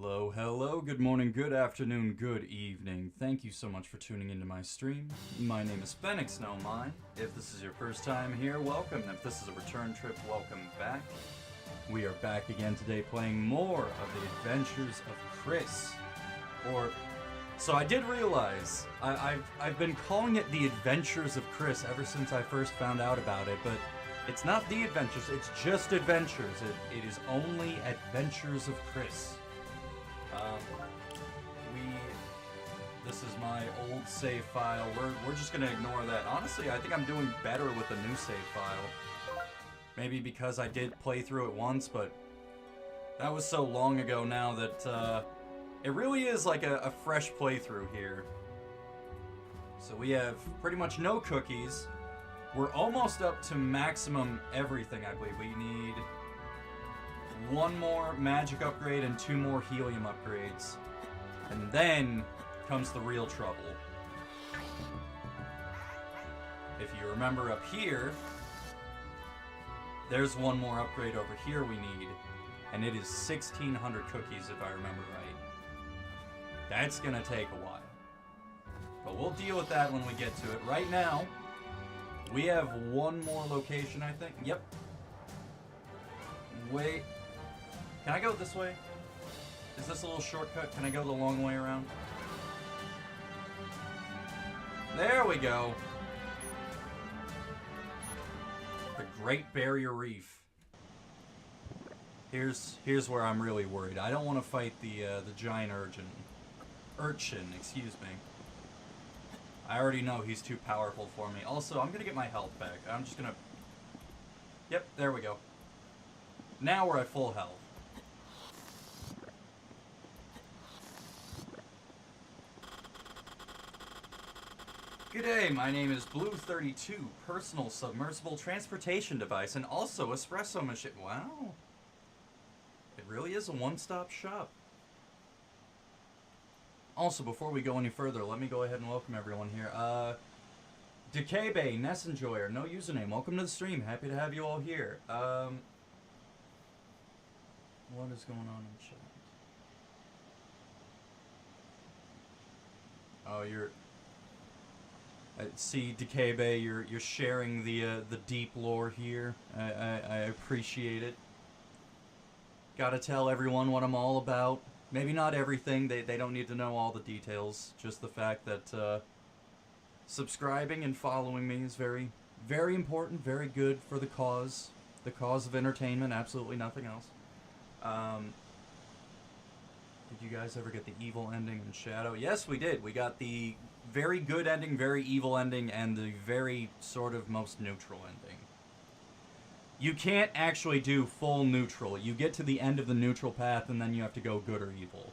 Hello, hello, good morning, good afternoon, good evening. Thank you so much for tuning into my stream. My name is Phoenix No Mine. If this is your first time here, welcome. If this is a return trip, welcome back. We are back again today playing more of the Adventures of Chris. So I did realize, I've been calling it the Adventures of Chris ever since I first found out about it, but it's not the Adventures, it's just Adventures. It is only Adventures of Chris. This is my old save file. We're just gonna ignore that. Honestly, I think I'm doing better with the new save file. Maybe because I did play through it once, but that was so long ago now that it really is like a fresh playthrough here. So we have pretty much no cookies. We're almost up to maximum everything, I believe. We need one more magic upgrade and 2 more helium upgrades. And then comes the real trouble. If you remember up here, there's one more upgrade over here we need. And it is 1,600 cookies if I remember right. That's gonna take a while. But we'll deal with that when we get to it. Right now, we have one more location, I think. Yep. Wait. Can I go this way? Is this a little shortcut? Can I go the long way around? There we go. The Great Barrier Reef. Here's where I'm really worried. I don't want to fight the giant urchin, excuse me. I already know he's too powerful for me. Also, I'm gonna get my health back. I'm just gonna... Yep, there we go. Now we're at full health. G'day, my name is Blue32, personal submersible transportation device, and also espresso machine. Wow. It really is a one-stop shop. Also, before we go any further, let me go ahead and welcome everyone here. Decaybe, Ness Enjoyer, no username. Welcome to the stream. Happy to have you all here. What is going on in chat? Oh, you're... see, Decaybe, you're sharing the deep lore here. I appreciate it. Gotta tell everyone what I'm all about. Maybe not everything, they don't need to know all the details, just the fact that subscribing and following me is very, very important, very good for the cause of entertainment, absolutely nothing else. Did you guys ever get the evil ending in Shadow? Yes, we did. We got the very good ending, very evil ending, and the very sort of most neutral ending. You can't actually do full neutral. You get to the end of the neutral path, and then you have to go good or evil.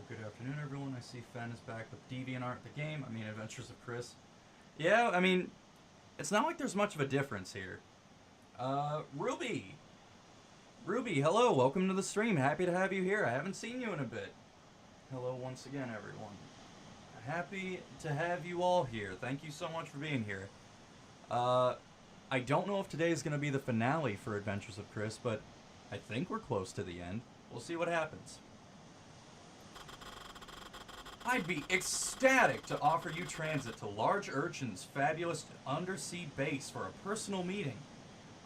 Good afternoon, everyone. I see Fen is back with DeviantArt, the game. I mean, Adventures of Chris. Yeah, I mean, it's not like there's much of a difference here. Ruby! Ruby, hello. Welcome to the stream. Happy to have you here. I haven't seen you in a bit. Hello once again, everyone. Happy to have you all here. Thank you so much for being here. I don't know if today is going to be the finale for Adventures of Chris, but I think we're close to the end. We'll see what happens. I'd be ecstatic to offer you transit to Large Urchin's fabulous undersea base for a personal meeting.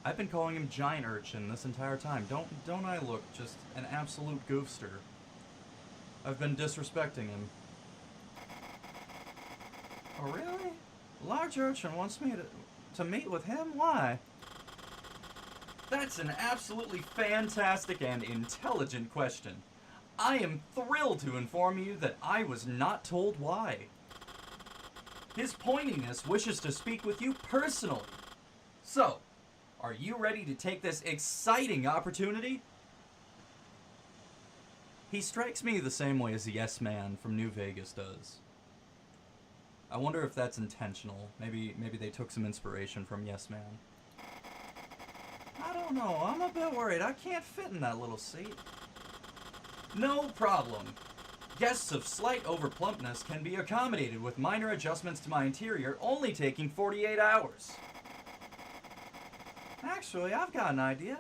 I've been calling him Giant Urchin this entire time. Don't I look just an absolute goofster? I've been disrespecting him. Oh, really? Large Urchin wants me to meet with him? Why? That's an absolutely fantastic and intelligent question. I am thrilled to inform you that I was not told why. His pointiness wishes to speak with you personally. So, are you ready to take this exciting opportunity? He strikes me the same way as the Yes Man from New Vegas does. I wonder if that's intentional. Maybe they took some inspiration from Yes Man. I don't know. I'm a bit worried. I can't fit in that little seat. No problem. Guests of slight overplumpness can be accommodated with minor adjustments to my interior, only taking 48 hours. Actually, I've got an idea.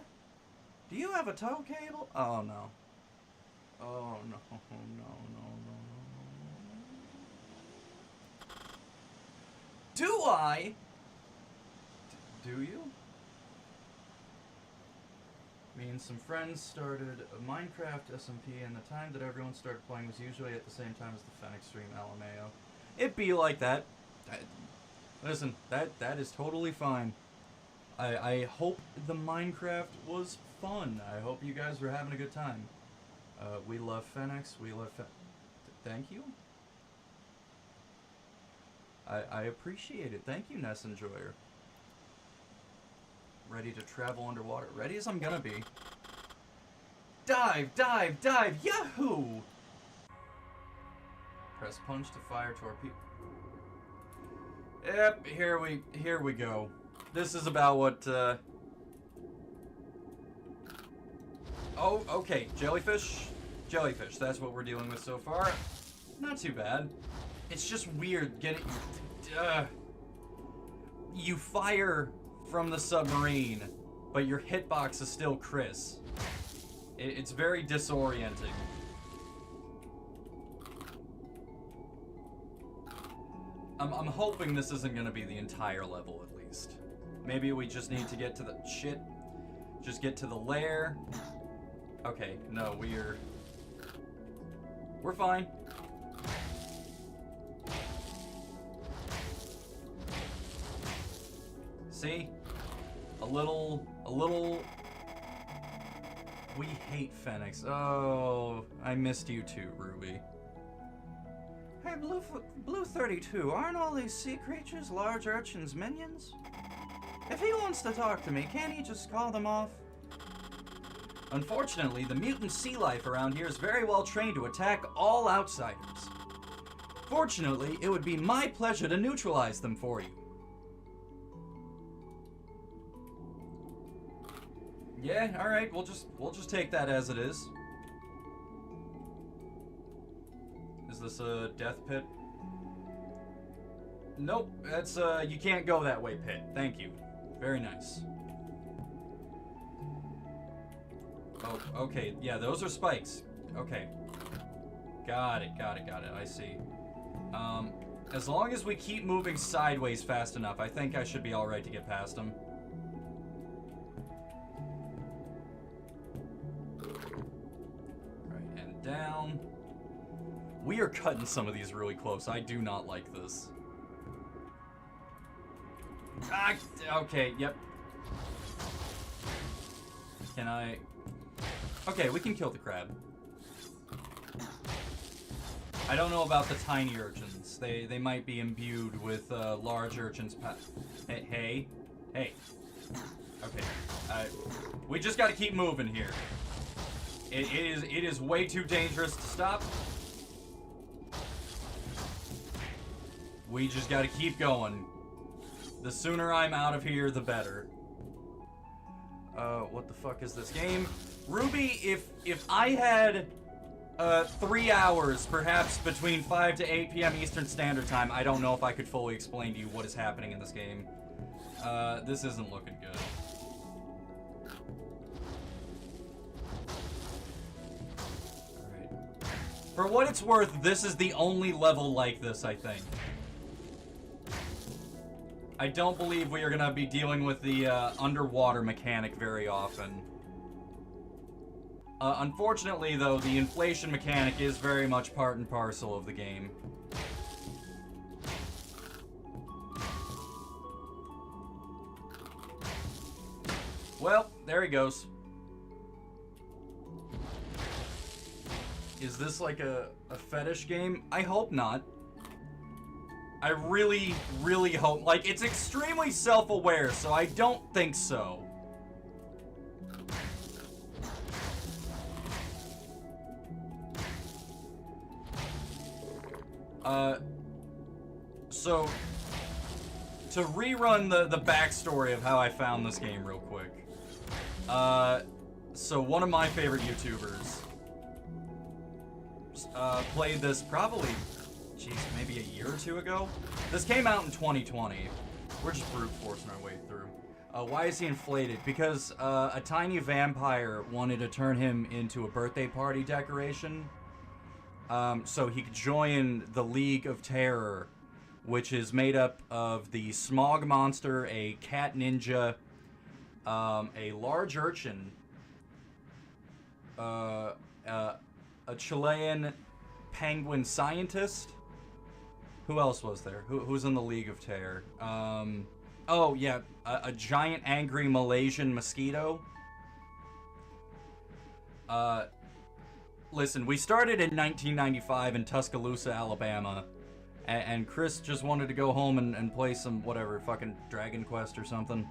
Do you have a tow cable? Oh, no. Oh, no, no, no, no, no. Do I? Do you? Me and some friends started a Minecraft SMP, and the time that everyone started playing was usually at the same time as the Fennec stream LMAO. It be like that. Listen, that is totally fine. I hope the Minecraft was fun. I hope you guys were having a good time. We love Fennex. We love thank you. I appreciate it. Thank you, Ness Enjoyer. Ready to travel underwater. Ready as I'm gonna be. Dive, dive, dive! Yahoo! Press punch to fire torpedo. Yep, here we go. This is about what, Oh, okay. Jellyfish. Jellyfish. That's what we're dealing with so far. Not too bad. It's just weird getting... You fire from the submarine, but your hitbox is still Chris. It's very disorienting. I'm hoping this isn't gonna be the entire level, at least. Maybe we just need to get to the... Shit. Just get to the lair. Okay, no, we're fine. See? A little... We hate Fennex. Oh, I missed you too, Ruby. Hey, Blue 32, aren't all these sea creatures large urchins minions? If he wants to talk to me, can't he just call them off? Unfortunately, the mutant sea life around here is very well trained to attack all outsiders. Fortunately, it would be my pleasure to neutralize them for you. Yeah, alright, we'll just take that as it is. Is this a death pit? Nope, that's you can't go that way pit. Thank you. Very nice. Oh, okay, yeah, those are spikes. Okay. Got it, I see. As long as we keep moving sideways fast enough, I think I should be alright to get past them. Right, and down. We are cutting some of these really close. I do not like this. Ah, okay, yep. Can I... Okay, we can kill the crab. I don't know about the tiny urchins. They might be imbued with large urchins. Hey. Okay. We just gotta keep moving here. It is way too dangerous to stop. We just gotta keep going. The sooner I'm out of here, the better. What the fuck is this game? Ruby, if I had 3 hours, perhaps between 5 to 8 p.m. Eastern Standard Time, I don't know if I could fully explain to you what is happening in this game. This isn't looking good. Alright. For what it's worth, this is the only level like this, I think. I don't believe we are going to be dealing with the underwater mechanic very often. Unfortunately, though, the inflation mechanic is very much part and parcel of the game. Well, there he goes. Is this like a fetish game? I hope not. I really, really hope. Like, it's extremely self-aware, so I don't think so. So, to rerun the backstory of how I found this game real quick. So one of my favorite YouTubers played this probably, geez, maybe a year or two ago. This came out in 2020. We're just brute forcing our way through. Why is he inflated? Because a tiny vampire wanted to turn him into a birthday party decoration. So he could join the League of Terror, which is made up of the Smog Monster, a cat ninja, a large urchin, a Chilean penguin scientist. Who else was there? Who's in the League of Terror? Oh, yeah, a giant angry Malaysian mosquito. Listen, we started in 1995 in Tuscaloosa, Alabama, and Chris just wanted to go home and play some, whatever, fucking Dragon Quest or something.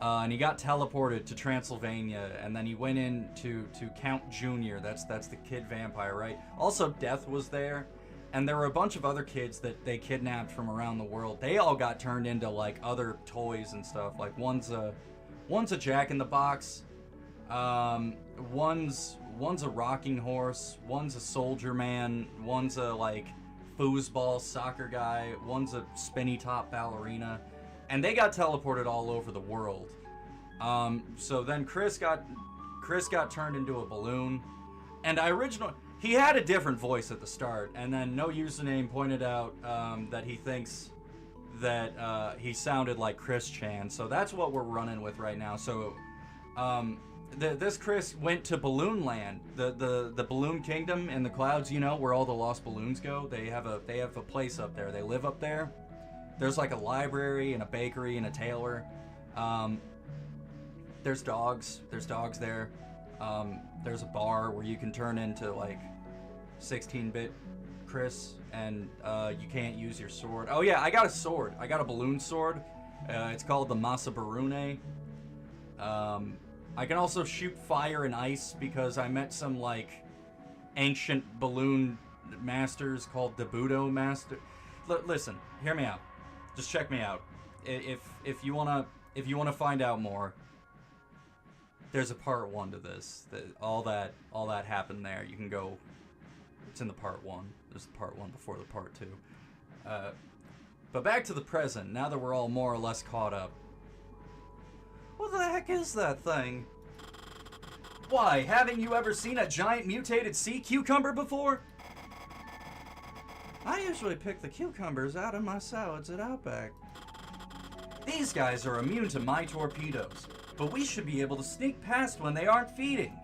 And he got teleported to Transylvania, and then he went in to Count Junior. That's the kid vampire, right? Also, Death was there. And there were a bunch of other kids that they kidnapped from around the world. They all got turned into like other toys and stuff. Like one's a Jack in the Box, one's a rocking horse, one's a soldier man, one's a like foosball soccer guy, one's a spinny top ballerina, and they got teleported all over the world. So then Chris got turned into a balloon, and he had a different voice at the start, and then No Username pointed out that he thinks that he sounded like Chris Chan, so that's what we're running with right now. So this Chris went to Balloon Land, the Balloon Kingdom in the clouds, you know, where all the lost balloons go. They have a place up there. They live up there. There's like a library and a bakery and a tailor. There's dogs. There's dogs there. There's a bar where you can turn into like 16-bit Chris, and you can't use your sword. Oh yeah, I got a sword. I got a balloon sword. It's called the Masabarune. I can also shoot fire and ice because I met some like ancient balloon masters called the Budo Master. Listen, hear me out. Just check me out. If you wanna find out more, there's a part 1 to this. All that happened there. You can go. It's in the part 1. There's the part 1 before the part 2. But back to the present. Now that we're all more or less caught up. What the heck is that thing? Why, haven't you ever seen a giant mutated sea cucumber before? I usually pick the cucumbers out of my salads at Outback. These guys are immune to my torpedoes, but we should be able to sneak past when they aren't feeding.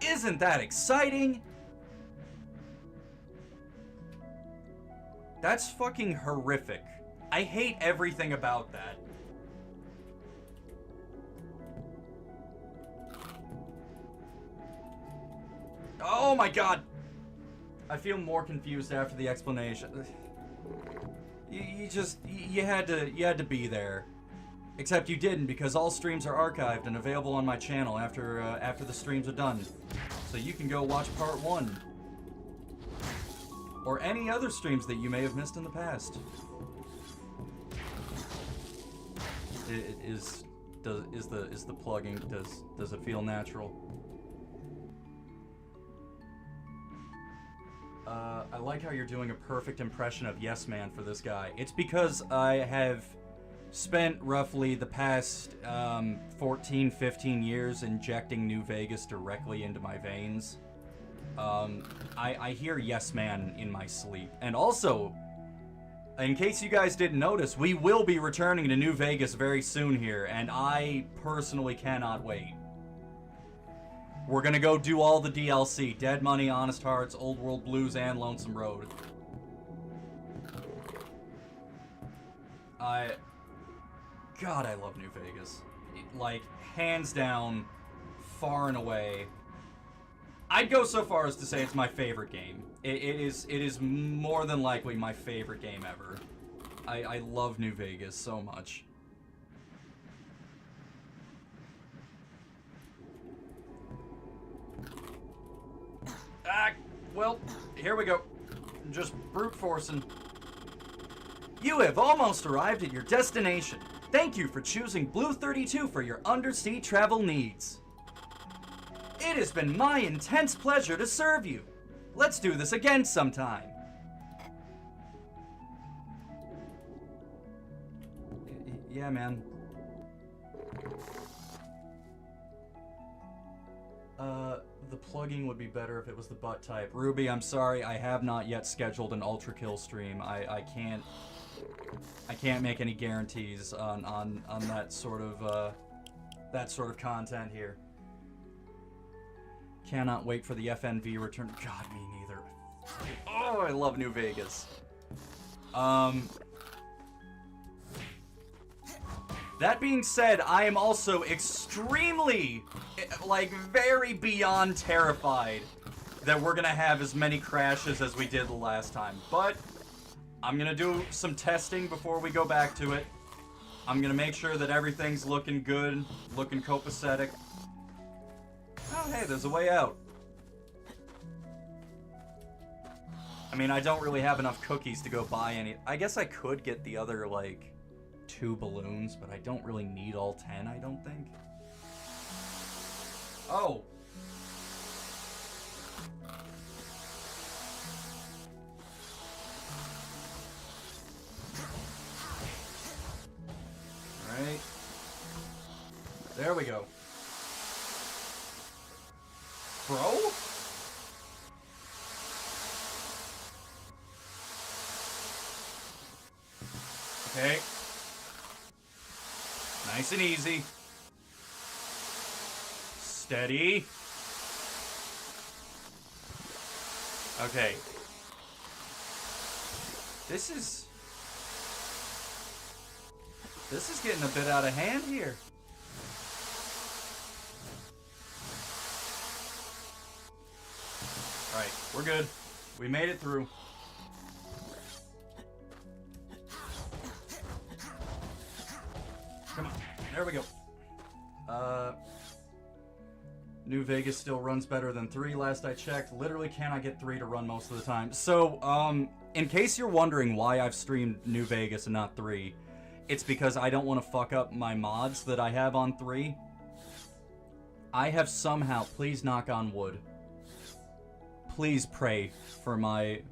Isn't that exciting? That's fucking horrific. I hate everything about that. Oh my god! I feel more confused after the explanation. You had to be there. Except you didn't, because all streams are archived and available on my channel after the streams are done. So you can go watch part 1. Or any other streams that you may have missed in the past. Is the plugging, does it feel natural? I like how you're doing a perfect impression of Yes Man for this guy. It's because I have spent roughly the past 14, 15 years injecting New Vegas directly into my veins. I hear Yes Man in my sleep. And also, in case you guys didn't notice, we will be returning to New Vegas very soon here, and I personally cannot wait. We're gonna go do all the DLC. Dead Money, Honest Hearts, Old World Blues, and Lonesome Road. God, I love New Vegas. Like, hands down, far and away. I'd go so far as to say it's my favorite game. It is more than likely my favorite game ever. I love New Vegas so much. Well, here we go. Just brute forcing. You have almost arrived at your destination. Thank you for choosing Blue 32 for your undersea travel needs. It has been my intense pleasure to serve you. Let's do this again sometime. Yeah, man. The plugging would be better if it was the butt type. Ruby, I'm sorry, I have not yet scheduled an Ultra Kill stream. I can't make any guarantees on that sort of content here. Cannot wait for the FNV return. God, me neither. Oh, I love New Vegas. That being said, I am also extremely, like, very beyond terrified that we're gonna have as many crashes as we did the last time. But I'm gonna do some testing before we go back to it. I'm gonna make sure that everything's looking good, looking copacetic. Oh, hey, there's a way out. I mean, I don't really have enough cookies to go buy any. I guess I could get the other, like, 2 balloons, but I don't really need all 10, I don't think. Oh. Alright. There we go. Bro? Okay. Nice and easy. Steady. Okay. This is getting a bit out of hand here. Alright, we're good. We made it through. Come on. There we go. New Vegas still runs better than 3 last I checked. Literally cannot get 3 to run most of the time. So, in case you're wondering why I've streamed New Vegas and not 3, it's because I don't want to fuck up my mods that I have on 3. I have somehow, please knock on wood, please pray for my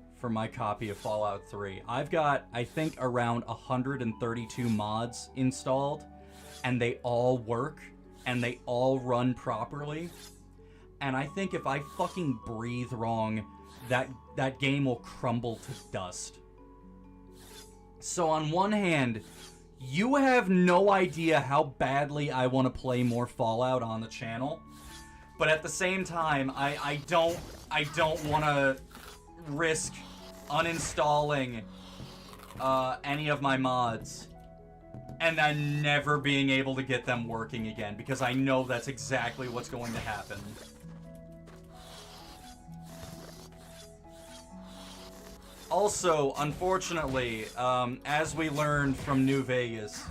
copy of Fallout 3. I've got, I think, around 132 mods installed, and they all work, and they all run properly. And I think if I fucking breathe wrong, that game will crumble to dust. So on one hand, you have no idea how badly I want to play more Fallout on the channel. But at the same time, I don't want to risk uninstalling any of my mods and then never being able to get them working again, because I know that's exactly what's going to happen. Also, unfortunately, as we learned from New Vegas,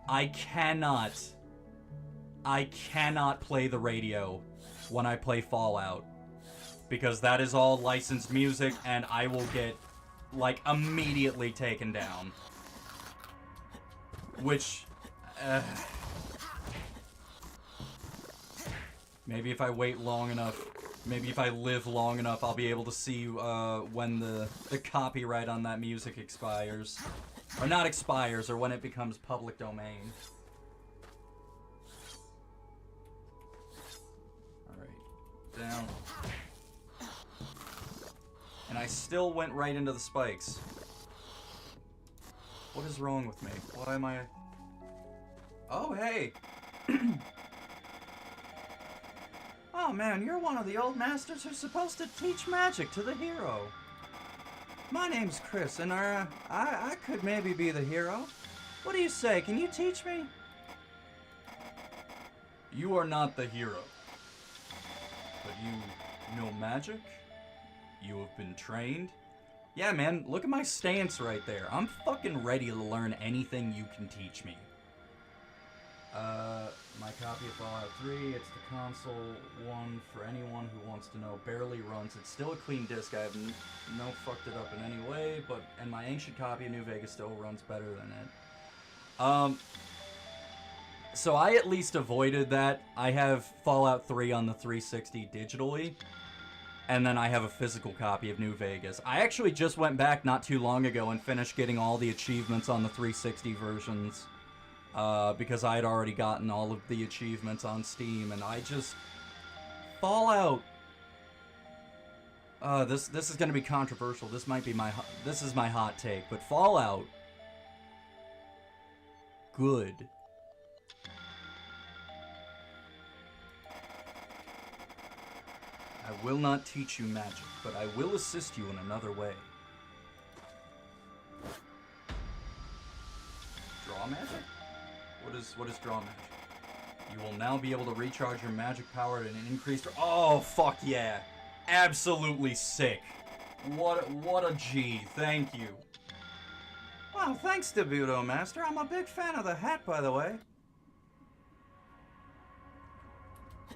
I cannot play the radio when I play Fallout, because that is all licensed music, and I will get, like, immediately taken down. Which, maybe if I wait long enough, maybe if I live long enough, I'll be able to see when the copyright on that music expires. Or not expires, or when it becomes public domain. Alright, down. And I still went right into the spikes. What is wrong with me? Why am I... Oh, hey! Oh man, you're one of the old masters who's supposed to teach magic to the hero. My name's Chris, and I could maybe be the hero. What do you say? Can you teach me? You are not the hero. But you know magic? You have been trained? Yeah, man, look at my stance right there. I'm fucking ready to learn anything you can teach me. My copy of Fallout 3, it's the console one for anyone who wants to know. Barely runs. It's still a clean disc. I have no fucked it up in any way, and my ancient copy of New Vegas still runs better than it. So I at least avoided that. I have Fallout 3 on the 360 digitally, and then I have a physical copy of New Vegas. I actually just went back not too long ago and finished getting all the achievements on the 360 versions. because I had already gotten all of the achievements on Steam, and I just... Fallout... this is gonna be controversial. This might be this is my hot take, but Fallout... Good. I will not teach you magic, but I will assist you in another way. Draw magic? What is draw magic? You will now be able to recharge your magic power at an increased... Oh, fuck yeah. Absolutely sick. What a G. Thank you. Well, thanks, Debuto Master. I'm a big fan of the hat, by the way.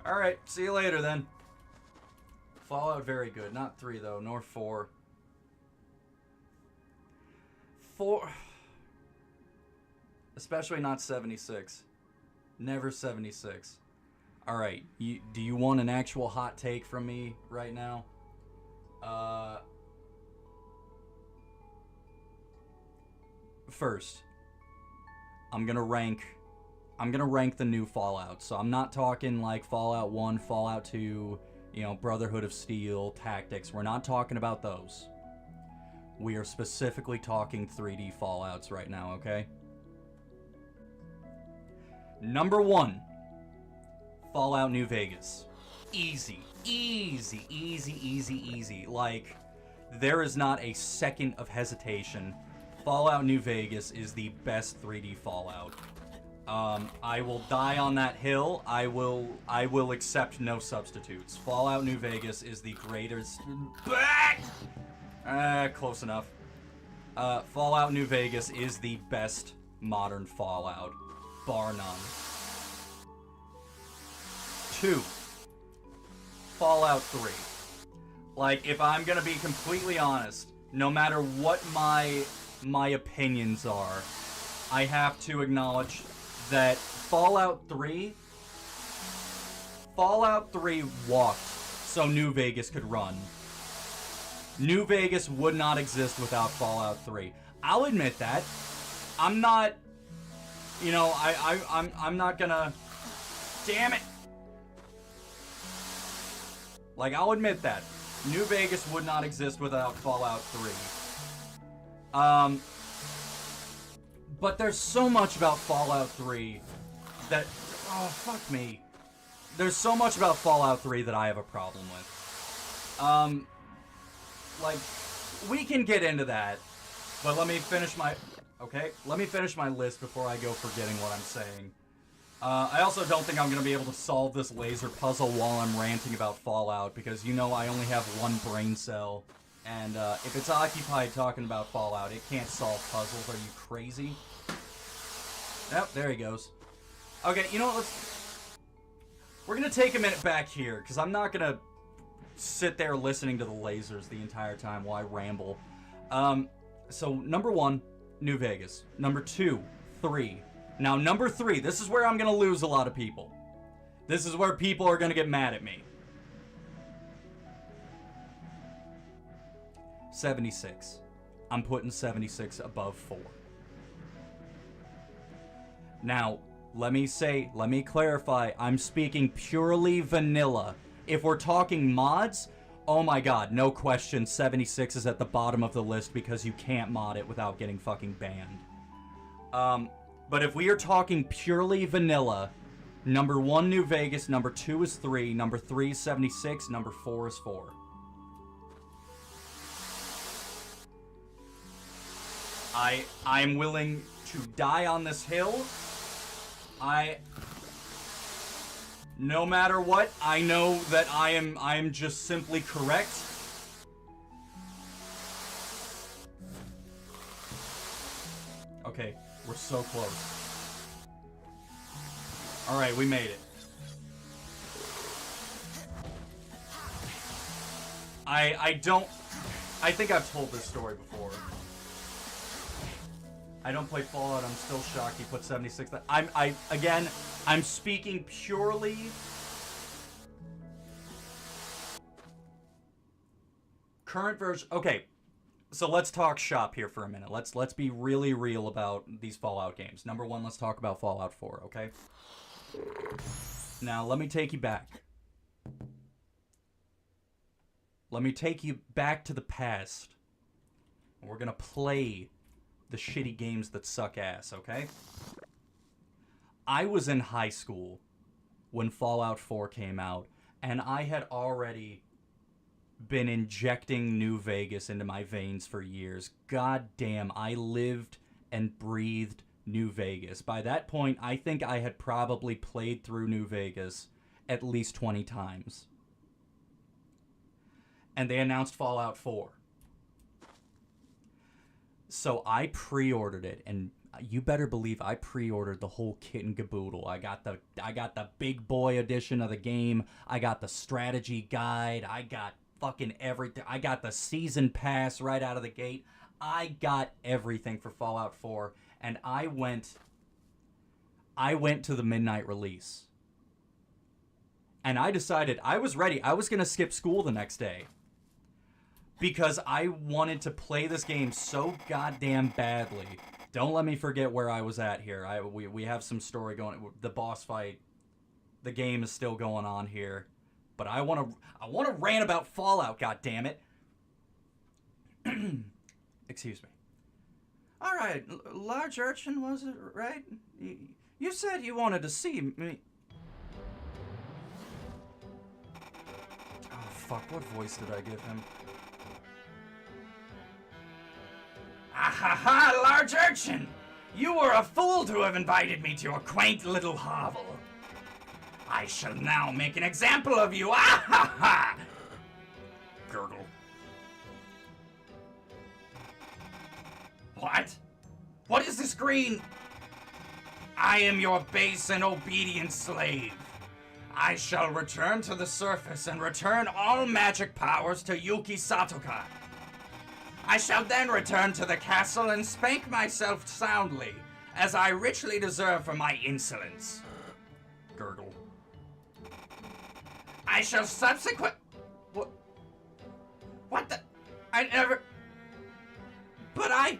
Alright, see you later, then. Fallout, very good. Not 3, though, nor 4. 4... Especially not 76. Never 76. Alright, do you want an actual hot take from me right now? First, I'm gonna rank the new Fallout. So I'm not talking like Fallout 1, Fallout 2, you know, Brotherhood of Steel, Tactics. We're not talking about those. We are specifically talking 3D Fallouts right now, okay? Number 1, Fallout New Vegas. Easy. Easy, easy, easy, easy. Like, there is not a second of hesitation. Fallout New Vegas is the best 3D Fallout. I will die on that hill. I will accept no substitutes. Fallout New Vegas is the greatest... Close enough. Fallout New Vegas is the best modern Fallout. Bar none. 2. Fallout 3. Like, if I'm gonna be completely honest, no matter what my opinions are, I have to acknowledge that Fallout 3 walked so New Vegas could run. New Vegas would not exist without Fallout 3. I'll admit that. I'm not... You know, I'm not gonna... Damn it! Like, I'll admit that. New Vegas would not exist without Fallout 3. But there's so much about Fallout 3 that... Oh, fuck me. There's so much about Fallout 3 that I have a problem with. Like, we can get into that, but let me finish my... Okay, let me finish my list before I go forgetting what I'm saying. I also don't think I'm going to be able to solve this laser puzzle while I'm ranting about Fallout, because you know I only have one brain cell, and if it's occupied talking about Fallout, it can't solve puzzles. Are you crazy? Yep, there he goes. Okay, you know what, we're going to take a minute back here, because I'm not going to sit there listening to the lasers the entire time while I ramble. So, number 1... New Vegas. Number 2, 3. Now, number 3, this is where I'm going to lose a lot of people. This is where people are going to get mad at me. 76. I'm putting 76 above 4. Now, let me clarify, I'm speaking purely vanilla. If we're talking mods, oh my god, no question, 76 is at the bottom of the list because you can't mod it without getting fucking banned. But if we are talking purely vanilla, number 1, New Vegas, number 2 is 3, number 3 is 76, number 4 is 4. I'm willing to die on this hill. No matter what, I know that I am just simply correct. Okay, we're so close. Alright, we made it. I think I've told this story before. I don't play Fallout, I'm still shocked he put 76. Again, I'm speaking purely... Current version... Okay, So let's talk shop here for a minute. Let's be really real about these Fallout games. Number one, let's talk about Fallout 4, okay? Now, let me take you back. Let me take you back to the past. We're gonna play the shitty games that suck ass, okay? I was in high school when Fallout 4 came out, and I had already been injecting New Vegas into my veins for years. God damn, I lived and breathed New Vegas. By that point, I think I had probably played through New Vegas at least 20 times. And they announced Fallout 4. So I pre-ordered it, and you better believe I pre-ordered the whole kit and caboodle. I got the big boy edition of the game. I got the strategy guide. I got fucking everything. I got the season pass right out of the gate. I got everything for Fallout 4, and I went to the midnight release. And I decided I was ready. I was going to skip school the next day. Because I wanted to play this game so goddamn badly. Don't let me forget where I was at here. We have some story going. The boss fight. The game is still going on here. But I want to rant about Fallout, goddammit. Excuse me. All right, large urchin, was it, right? You said you wanted to see me. Oh, fuck, what voice did I give him? Ah-ha-ha, large urchin! You were a fool to have invited me to your quaint little hovel. I shall now make an example of you, ah-ha-ha! Gurgle. What? What is this green? I am your base and obedient slave. I shall return to the surface and return all magic powers to Yuki Satoka. I shall then return to the castle and spank myself soundly, as I richly deserve for my insolence. Gurgle. I shall What the? I never... But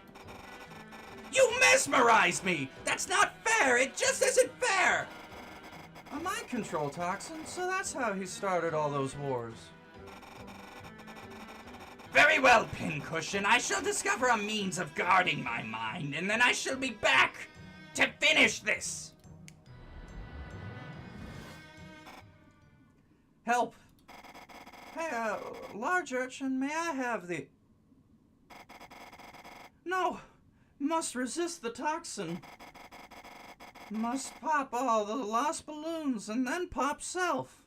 You mesmerized me! That's not fair! It just isn't fair! A mind control toxin, so that's how he started all those wars. Very well, Pincushion. I shall discover a means of guarding my mind, and then I shall be back to finish this. Help. Hey, large urchin, may I have the... No. Must resist the toxin. Must pop all the lost balloons and then pop self.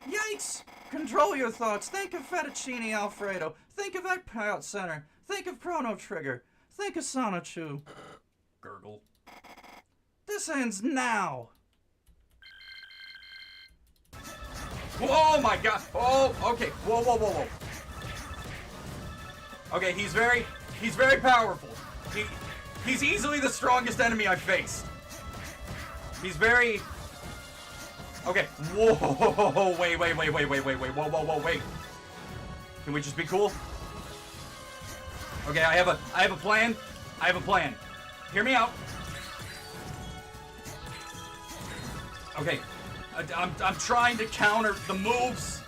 Yikes! Control your thoughts. Think of Fettuccine Alfredo. Think of Egg Pilot Center. Think of Chrono Trigger. Think of Sonichu. Gurgle. This ends now. Oh my god. Oh, okay. Whoa, whoa, whoa, whoa. Okay, he's very powerful. He's easily the strongest enemy I've faced. He's very... Okay, whoa, wait, whoa, wait. Can we just be cool? Okay, I have a plan. Hear me out. Okay, I'm trying to counter the moves.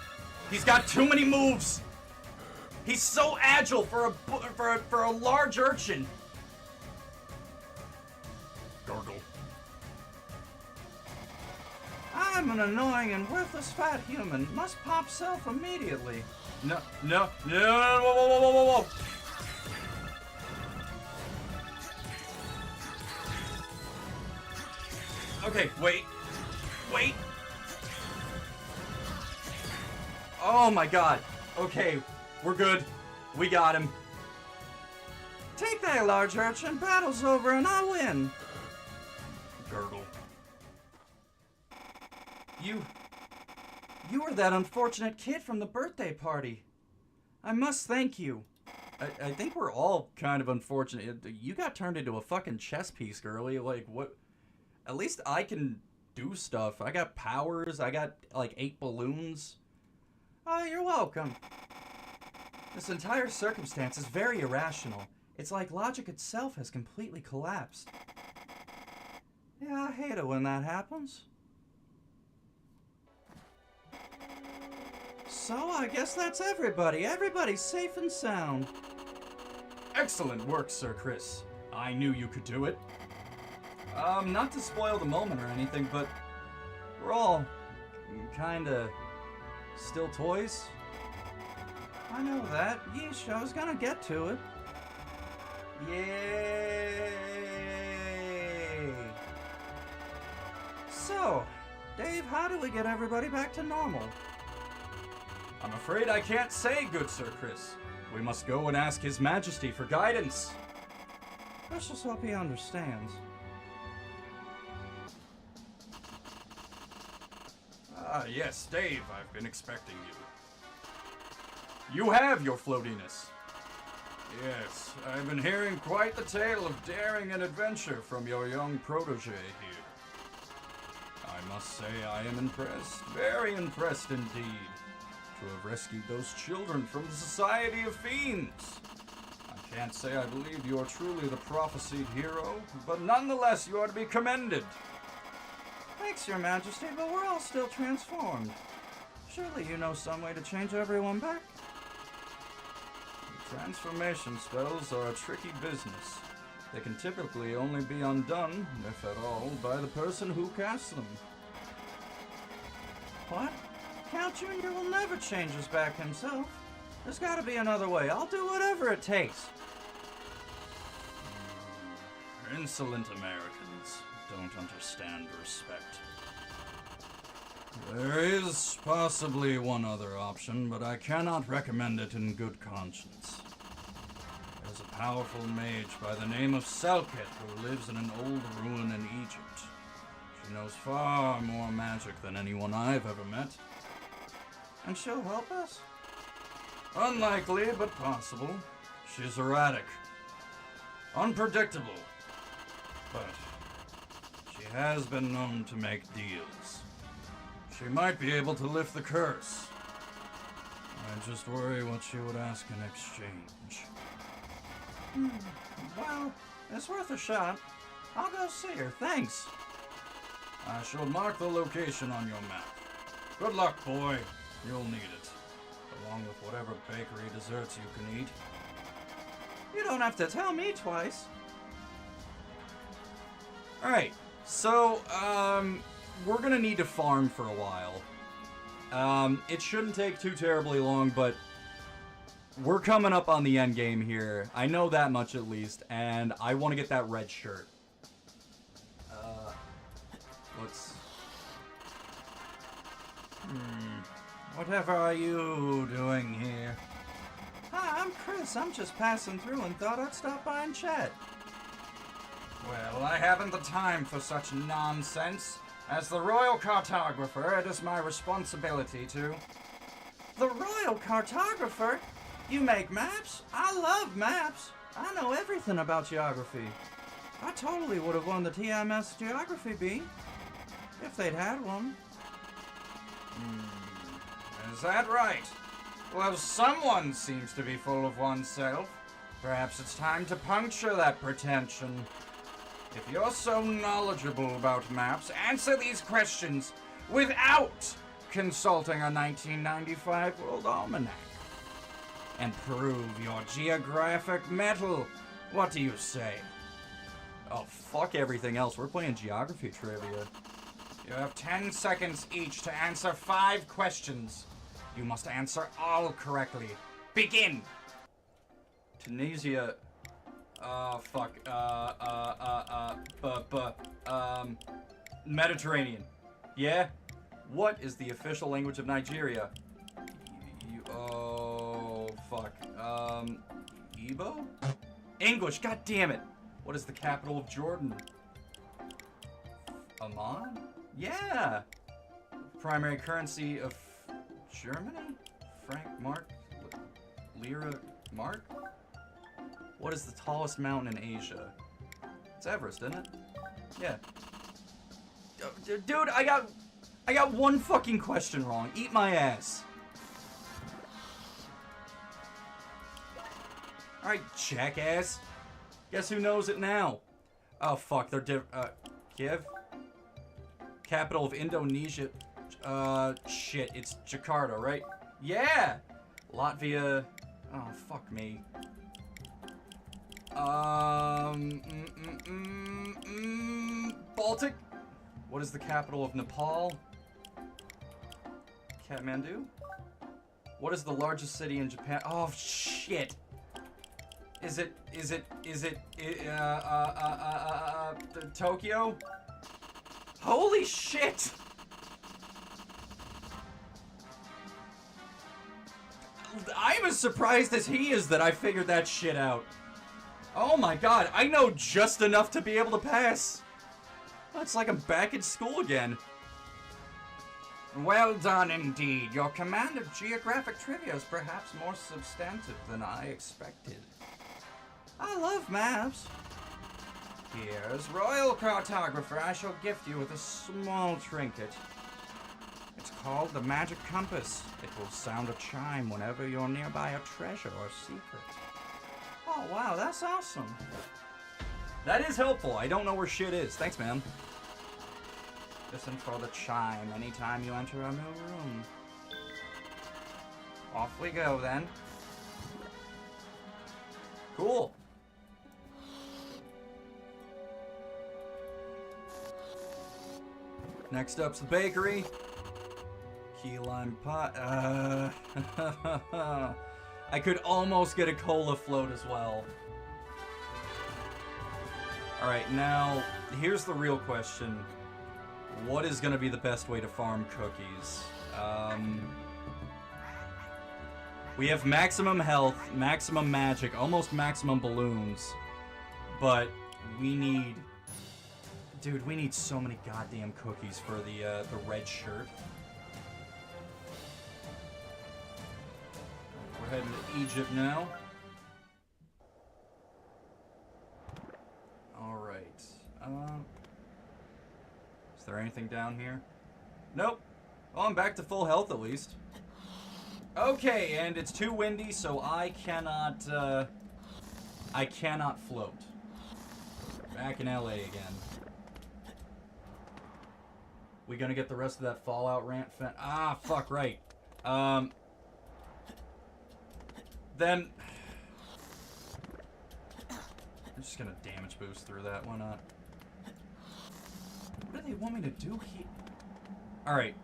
He's got too many moves. He's so agile for a large urchin. Gurgle. I'm an annoying and worthless fat human. Must pop self immediately. No, whoa. Okay, wait. Oh my god. Okay, we're good. We got him. Take that, large urchin. Battle's over and I win. Gurgle. You were that unfortunate kid from the birthday party. I must thank you. I think we're all kind of unfortunate. You got turned into a fucking chess piece, girly. Like, what? At least I can do stuff. I got powers. I got, like, 8 balloons. Oh, you're welcome. This entire circumstance is very irrational. It's like logic itself has completely collapsed. Yeah, I hate it when that happens. So, I guess that's everybody. Everybody's safe and sound. Excellent work, Sir Chris. I knew you could do it. Not to spoil the moment or anything, but we're all kinda still toys. I know that. Yeesh, I was gonna get to it. Yay! So, Dave, how do we get everybody back to normal? I'm afraid I can't say, good Sir Chris. We must go and ask His Majesty for guidance. Let's just hope he understands. Ah, yes, Dave, I've been expecting you. You have your floatiness. Yes, I've been hearing quite the tale of daring and adventure from your young protege here. I must say I am impressed, very impressed indeed, to have rescued those children from the Society of Fiends. I can't say I believe you are truly the prophesied hero, but nonetheless you are to be commended. Thanks, Your Majesty, but we're all still transformed. Surely you know some way to change everyone back? Transformation spells are a tricky business. They can typically only be undone, if at all, by the person who casts them. What? Count Junior will never change us back himself. There's gotta be another way. I'll do whatever it takes. Insolent Americans don't understand respect. There is possibly one other option, but I cannot recommend it in good conscience. There's a powerful mage by the name of Selkit who lives in an old ruin in Egypt. She knows far more magic than anyone I've ever met. And she'll help us? Unlikely, but possible. She's erratic. Unpredictable. But she has been known to make deals. She might be able to lift the curse. I just worry what she would ask in exchange. Well, it's worth a shot. I'll go see her, thanks. I shall mark the location on your map. Good luck, boy. You'll need it. Along with whatever bakery desserts you can eat. You don't have to tell me twice. Alright, so, we're gonna need to farm for a while. It shouldn't take too terribly long, but we're coming up on the end game here. I know that much at least, and I want to get that red shirt. Let's... Whatever are you doing here? Hi, I'm Chris. I'm just passing through and thought I'd stop by and chat. Well, I haven't the time for such nonsense. As the Royal Cartographer, it is my responsibility to... The Royal Cartographer? You make maps? I love maps. I know everything about geography. I totally would have won the TMS Geography Bee. If they'd had one. Is that right? Well, someone seems to be full of oneself. Perhaps it's time to puncture that pretension. If you're so knowledgeable about maps, answer these questions without consulting a 1995 World Almanac. And prove your geographic mettle. What do you say? Oh, fuck everything else. We're playing geography trivia. You have 10 seconds each to answer 5 questions. You must answer all correctly. Begin! Tunisia... fuck. Mediterranean. Yeah? What is the official language of Nigeria? Oh, fuck. Igbo? English, god damn it! What is the capital of Jordan? Amman? Yeah! Primary currency of Germany? Franc, mark, lira, mark? What is the tallest mountain in Asia? It's Everest, isn't it? Yeah. Dude, I got one fucking question wrong. Eat my ass. Alright, jackass. Guess who knows it now? Oh, fuck, they're Kiev? Capital of Indonesia. Shit, it's Jakarta, right? Yeah! Latvia. Oh, fuck me. Baltic? What is the capital of Nepal? Kathmandu? What is the largest city in Japan? Oh, shit! Is it Tokyo? Holy shit! I'm as surprised as he is that I figured that shit out. Oh my god, I know just enough to be able to pass. It's like I'm back in school again. Well done indeed. Your command of geographic trivia is perhaps more substantive than I expected. I love maps. Here's Royal Cartographer. I shall gift you with a small trinket. It's called the Magic Compass. It will sound a chime whenever you're nearby a treasure or secret. Oh, wow, that's awesome. That is helpful. I don't know where shit is. Thanks, man. Listen for the chime anytime you enter a new room. Off we go, then. Cool. Next up's the bakery. Key lime pie. I could almost get a cola float as well. Alright, now, here's the real question. What is going to be the best way to farm cookies? We have maximum health, maximum magic, almost maximum balloons. But we need... Dude, we need so many goddamn cookies for the red shirt. We're heading to Egypt now. Alright. Is there anything down here? Nope. Well, I'm back to full health at least. Okay, and it's too windy, so I cannot float. Back in LA again. We gonna get the rest of that Fallout rant? Ah, fuck, right. Then... I'm just gonna damage boost through that, why not? What do they want me to do here? Alright,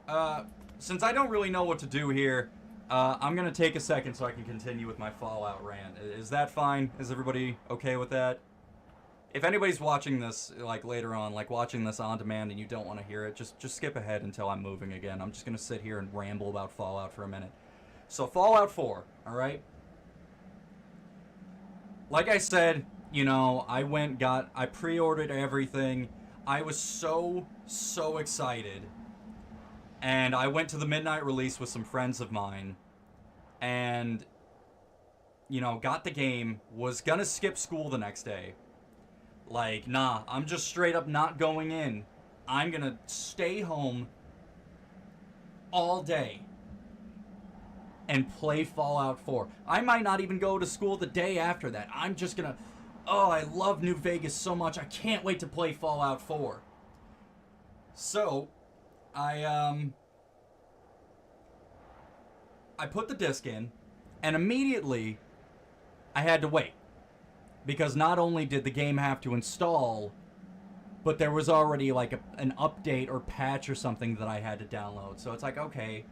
since I don't really know what to do here, I'm gonna take a second so I can continue with my Fallout rant. Is that fine? Is everybody okay with that? If anybody's watching this, like, later on, like, watching this on demand and you don't want to hear it, just skip ahead until I'm moving again. I'm just gonna sit here and ramble about Fallout for a minute. So, Fallout 4, alright? Like I said, you know, I pre-ordered everything. I was so excited. And I went to the midnight release with some friends of mine. And, you know, got the game, was gonna skip school the next day. Like, nah, I'm just straight up not going in. I'm gonna stay home all day and play Fallout 4. I might not even go to school the day after that. I'm just gonna... Oh, I love New Vegas so much. I can't wait to play Fallout 4. So, I put the disc in, and immediately I had to wait. Because not only did the game have to install, but there was already like an update or patch or something that I had to download. So it's like, okay.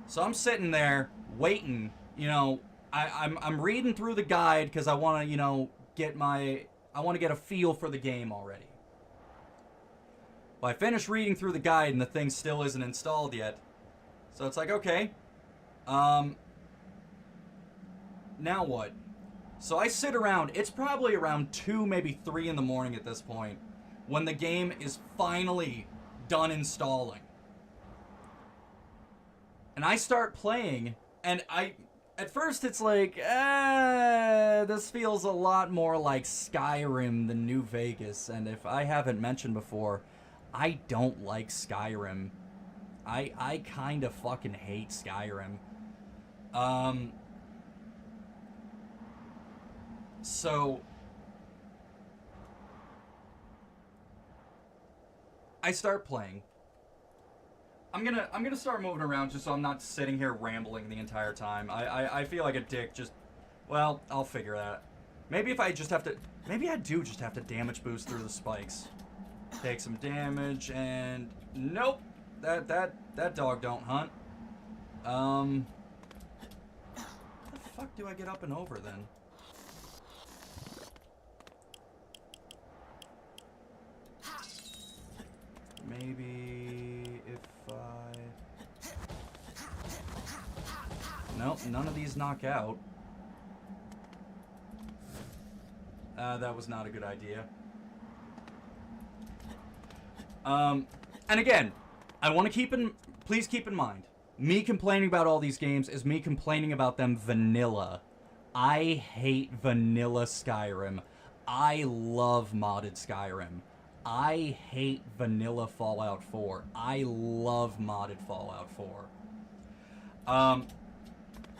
So I'm sitting there waiting, you know, I'm reading through the guide because I want to, you know, I want to get a feel for the game already. Well, I finished reading through the guide and the thing still isn't installed yet. So it's like, okay. Now what? So I sit around, it's probably around 2, maybe 3 in the morning at this point, when the game is finally done installing. And I start playing, and at first it's like, this feels a lot more like Skyrim than New Vegas, and if I haven't mentioned before, I don't like Skyrim. I kind of fucking hate Skyrim. So I start playing. I'm gonna start moving around just so I'm not sitting here rambling the entire time. I feel like a dick just... Well, I'll figure that. Maybe if I just have to... Maybe I do just have to damage boost through the spikes. Take some damage and... Nope! That dog don't hunt. How the fuck do I get up and over then? Maybe if I... Nope, none of these knock out. That was not a good idea. And again, I want to please keep in mind, me complaining about all these games is me complaining about them vanilla. I hate vanilla Skyrim. I love modded Skyrim. I hate vanilla Fallout 4. I love modded Fallout 4.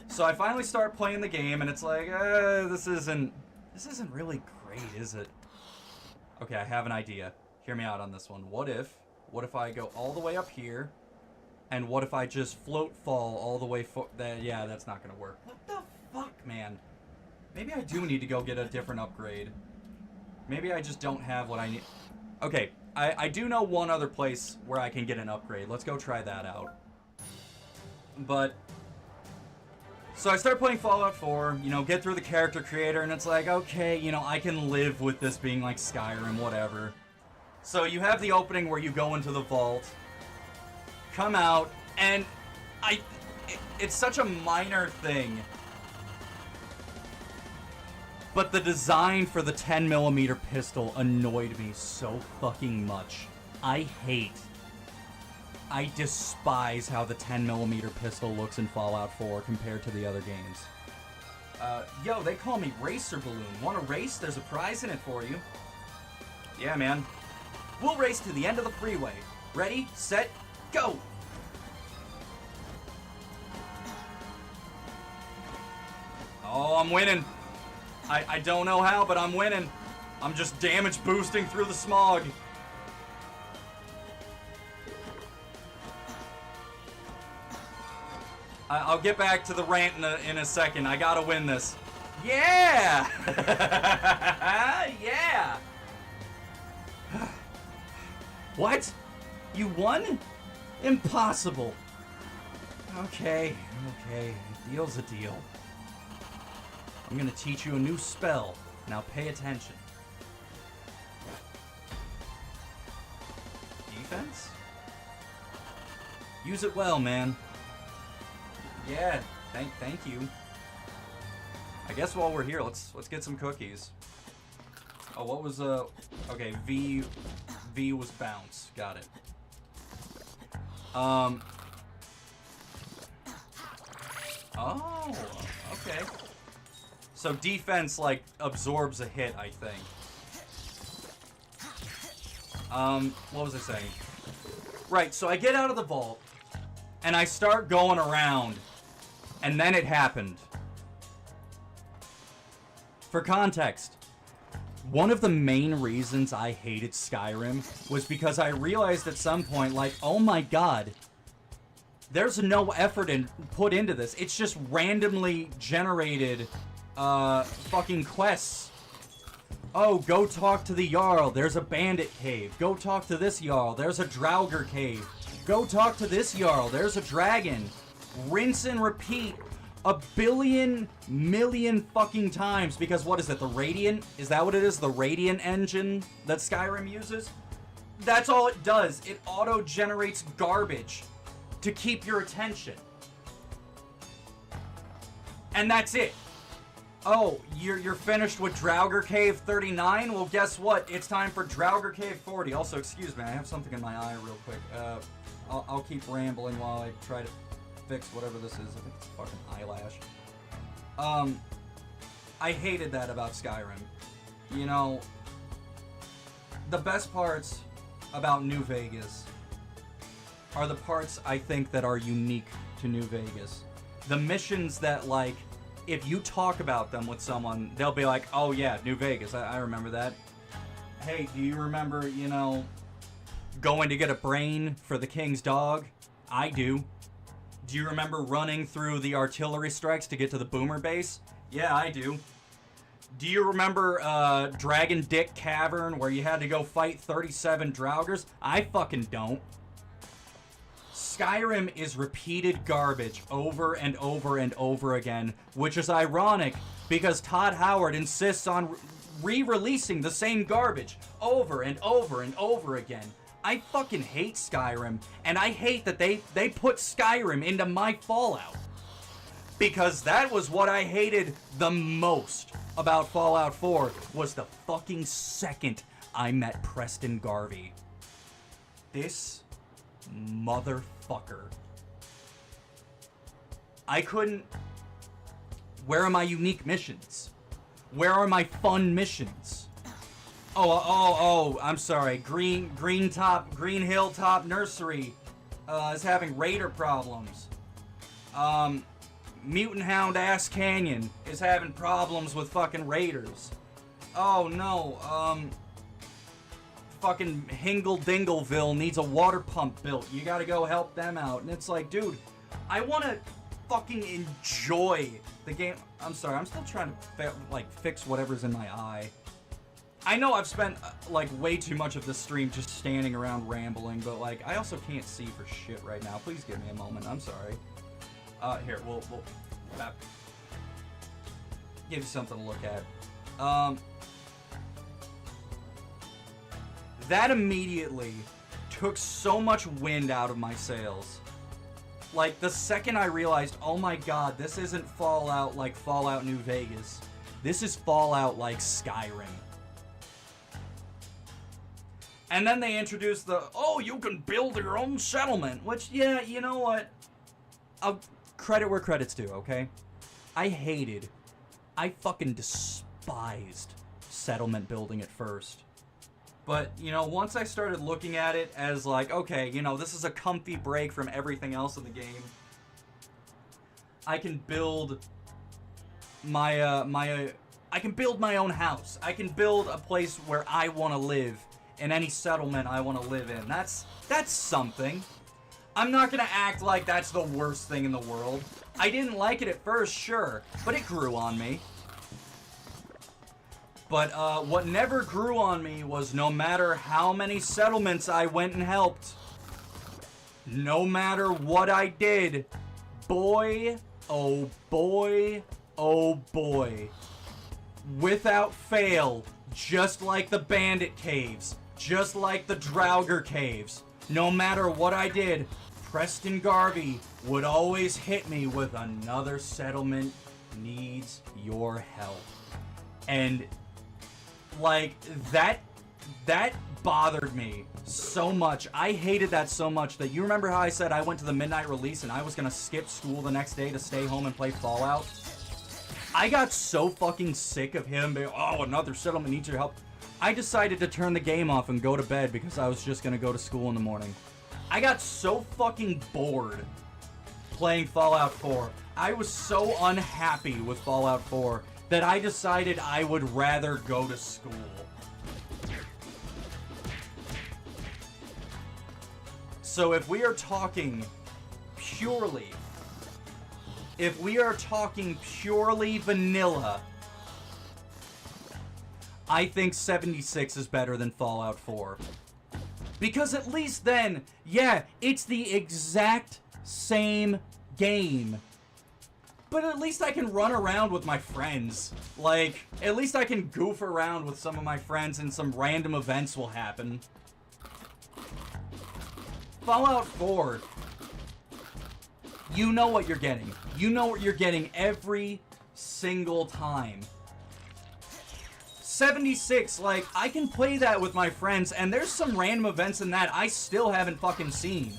So I finally start playing the game, and it's like, this isn't really great, is it? Okay, I have an idea. Hear me out on this one. What if I go all the way up here, and what if I just float fall all the way yeah, that's not gonna work. What the fuck, man? Maybe I do need to go get a different upgrade. Maybe I just don't have what I need. Okay, I do know one other place where I can get an upgrade. Let's go try that out. But... So I start playing Fallout 4, you know, get through the character creator, and it's like, okay, you know, I can live with this being like Skyrim, whatever. So you have the opening where you go into the vault, come out, and it's such a minor thing. But the design for the 10mm pistol annoyed me so fucking much. I despise how the 10mm pistol looks in Fallout 4 compared to the other games. Yo, they call me Racer Balloon. Want to race? There's a prize in it for you. Yeah, man. We'll race to the end of the freeway. Ready, set, go! Oh, I'm winning. I don't know how, but I'm winning. I'm just damage boosting through the smog. I'll get back to the rant in a second. I gotta win this. Yeah! Yeah! What? You won? Impossible. Okay. Deal's a deal. I'm gonna teach you a new spell. Now pay attention. Defense? Use it well, man. Yeah, thank you. I guess while we're here, let's get some cookies. Oh, what was okay, V was bounce. Got it. Oh, okay. So defense, like, absorbs a hit, I think. What was I saying? Right, so I get out of the vault, and I start going around, and then it happened. For context, one of the main reasons I hated Skyrim was because I realized at some point, like, oh my god, there's no effort put into this. It's just randomly generated fucking quests. Oh, go talk to the Jarl. There's a bandit cave. Go talk to this Jarl. There's a Draugr cave. Go talk to this Jarl. There's a dragon. Rinse and repeat a billion million fucking times, because what is it? The Radiant? Is that what it is? The Radiant engine that Skyrim uses? That's all it does. It auto-generates garbage to keep your attention. And that's it. Oh, you're finished with Draugr Cave 39? Well, guess what? It's time for Draugr Cave 40. Also, excuse me, I have something in my eye real quick. I'll keep rambling while I try to fix whatever this is. I think it's a fucking eyelash. I hated that about Skyrim. You know, the best parts about New Vegas are the parts I think that are unique to New Vegas. The missions that, like, if you talk about them with someone, they'll be like, oh yeah, New Vegas, I remember that. Hey, do you remember, you know, going to get a brain for the king's dog? I do. Do you remember running through the artillery strikes to get to the boomer base? Yeah, I do. Do you remember Dragon Dick Cavern where you had to go fight 37 Draugrs? I fucking don't. Skyrim is repeated garbage over and over and over again, which is ironic because Todd Howard insists on re-releasing the same garbage over and over and over again. I fucking hate Skyrim, and I hate that they put Skyrim into my Fallout. Because that was what I hated the most about Fallout 4, was the fucking second I met Preston Garvey. This motherfucker. I couldn't... Where are my unique missions? Where are my fun missions? Oh, I'm sorry. Green Hilltop Nursery is having raider problems. Mutant Hound Ass Canyon is having problems with fucking raiders. Oh no, fucking Hingle Dingleville needs a water pump built. You gotta go help them out. And it's like, dude, I wanna fucking enjoy the game. I'm sorry, I'm still trying to fix whatever's in my eye. I know I've spent like way too much of this stream just standing around rambling, but like I also can't see for shit right now. Please give me a moment. I'm sorry. Here, we'll give you something to look at. That immediately took so much wind out of my sails. Like, the second I realized, oh my god, this isn't Fallout like Fallout New Vegas. This is Fallout like Skyrim. And then they introduced the, oh, you can build your own settlement. Which, yeah, you know what? I'll credit where credit's due, okay? I fucking despised settlement building at first. But, you know, once I started looking at it as like, okay, you know, this is a comfy break from everything else in the game. I can build my, I can build my own house. I can build a place where I want to live in any settlement I want to live in. That's something. I'm not gonna act like that's the worst thing in the world. I didn't like it at first, sure, but it grew on me. But what never grew on me was no matter how many settlements I went and helped, no matter what I did, boy, oh boy, oh boy, without fail, just like the Bandit Caves, just like the Draugr Caves, no matter what I did, Preston Garvey would always hit me with another settlement needs your help. And like that bothered me so much. I hated that so much that you remember how I said I went to the midnight release and I was gonna skip school the next day to stay home and play Fallout? I got so fucking sick of him being, oh, another settlement needs your help. I decided to turn the game off and go to bed because I was just gonna go to school in the morning. I got so fucking bored playing Fallout 4. I was so unhappy with Fallout 4 that I decided I would rather go to school. So if we are talking purely vanilla, I think 76 is better than Fallout 4. Because at least then, yeah, it's the exact same game. But at least I can run around with my friends. Like, at least I can goof around with some of my friends and some random events will happen. Fallout 4, you know what you're getting. You know what you're getting every single time. 76, like, I can play that with my friends, and there's some random events in that I still haven't fucking seen.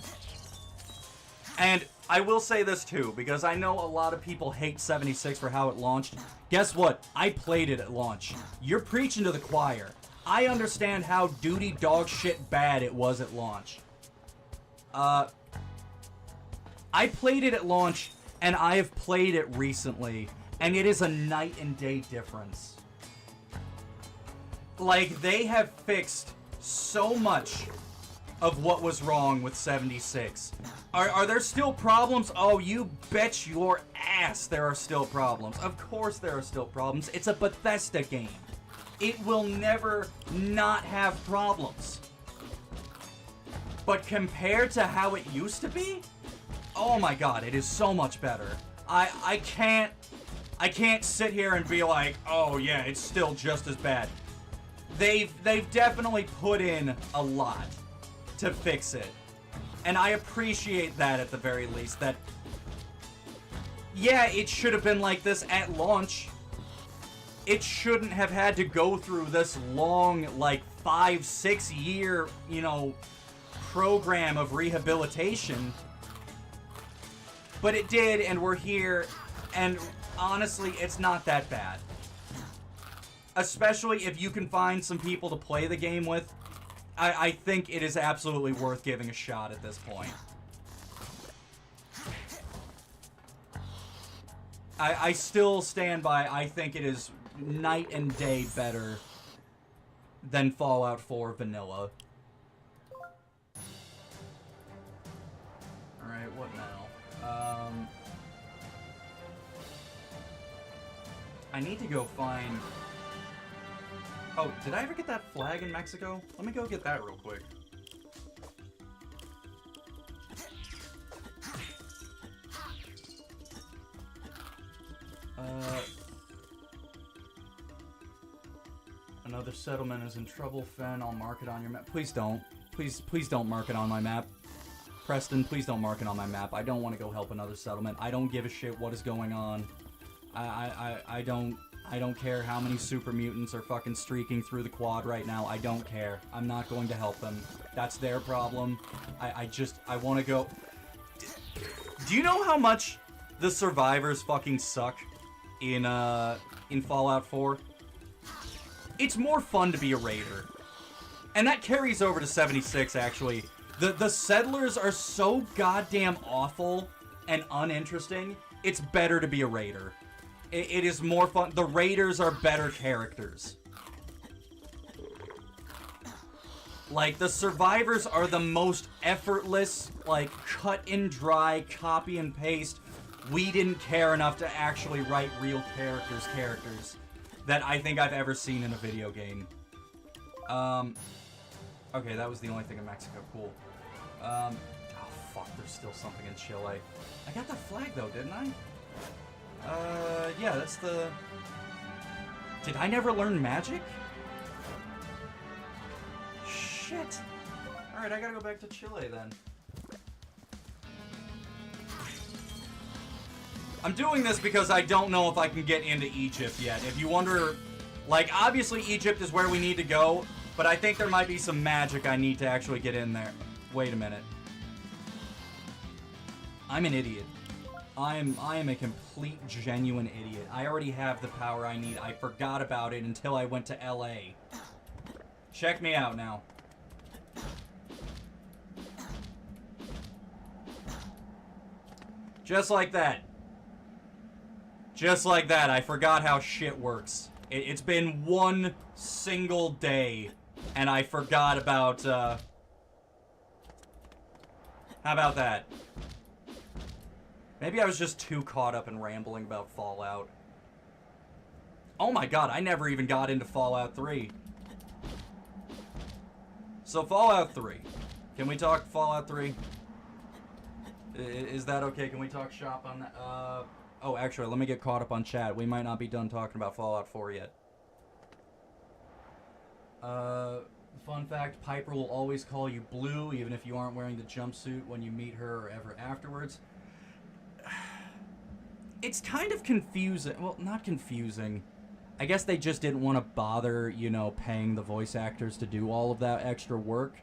And I will say this too, because I know a lot of people hate 76 for how it launched. Guess what? I played it at launch. You're preaching to the choir. I understand how duty dog shit bad it was at launch. I played it at launch, and I have played it recently, And it is a night and day difference. Like, they have fixed so much of what was wrong with 76. Are there still problems? Oh, you bet your ass there are still problems. Of course there are still problems. It's a Bethesda game. It will never not have problems. But compared to how it used to be, oh my god, it is so much better. I can't sit here and be like, oh yeah, it's still just as bad. They've definitely put in a lot to fix it. And I appreciate that at the very least. That, yeah, it should have been like this at launch. It shouldn't have had to go through this long, like, 5-6 year, you know, program of rehabilitation. But it did, and we're here, and honestly, it's not that bad. Especially if you can find some people to play the game with. I think it is absolutely worth giving a shot at this point. I still stand by, I think it is night and day better than Fallout 4 Vanilla. Alright, what now? I need to go find... Oh, did I ever get that flag in Mexico? Let me go get that real quick. Another settlement is in trouble, Fen. I'll mark it on your map. Please don't. Please don't mark it on my map. Preston, please don't mark it on my map. I don't want to go help another settlement. I don't give a shit what is going on. I don't care how many super mutants are fucking streaking through the quad right now. I don't care. I'm not going to help them. That's their problem. I want to go... Do you know how much the survivors fucking suck in Fallout 4? It's more fun to be a raider. And that carries over to 76, actually. The settlers are so goddamn awful and uninteresting, it's better to be a raider. It is more fun. The raiders are better characters. Like, the survivors are the most effortless, like, cut and dry, copy and paste. We didn't care enough to actually write real characters that I think I've ever seen in a video game. Okay, that was the only thing in Mexico. Cool. Oh, fuck, there's still something in Chile. I got the flag, though, didn't I? Yeah, that's the... Did I never learn magic? Shit. Alright, I gotta go back to Chile, then. I'm doing this because I don't know if I can get into Egypt yet. If you wonder... Like, obviously Egypt is where we need to go, but I think there might be some magic I need to actually get in there. Wait a minute. I'm an idiot. I am a complete, genuine idiot. I already have the power I need. I forgot about it until I went to LA. Check me out now. Just like that. Just like that. I forgot how shit works. It's been one single day, and I forgot about, how about that? Maybe I was just too caught up in rambling about Fallout. Oh my god, I never even got into Fallout 3. So, Fallout 3. Can we talk Fallout 3? Is that okay? Can we talk shop on that? Oh, actually, let me get caught up on chat. We might not be done talking about Fallout 4 yet. Fun fact, Piper will always call you Blue, even if you aren't wearing the jumpsuit when you meet her or ever afterwards. It's kind of confusing. Well, not confusing. I guess they just didn't want to bother, you know, paying the voice actors to do all of that extra work.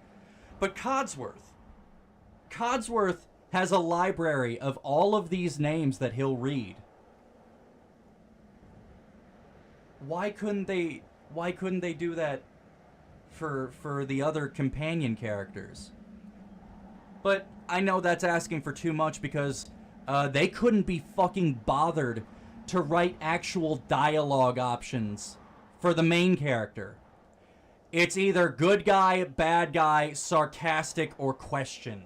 But Codsworth has a library of all of these names that he'll read. Why couldn't they do that for the other companion characters? But I know that's asking for too much because they couldn't be fucking bothered to write actual dialogue options for the main character. It's either good guy, bad guy, sarcastic, or question.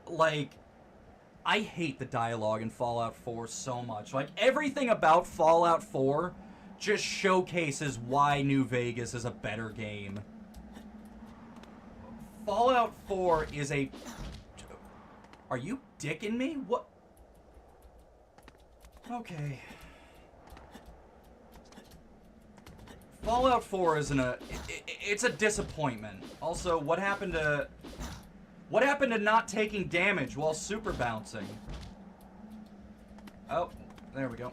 Like, I hate the dialogue in Fallout 4 so much. Like, everything about Fallout 4 just showcases why New Vegas is a better game. Fallout 4 is a... Are you dicking me? What? Okay. Fallout 4 isn't a... It's a disappointment. Also, what happened to not taking damage while super bouncing? Oh, there we go.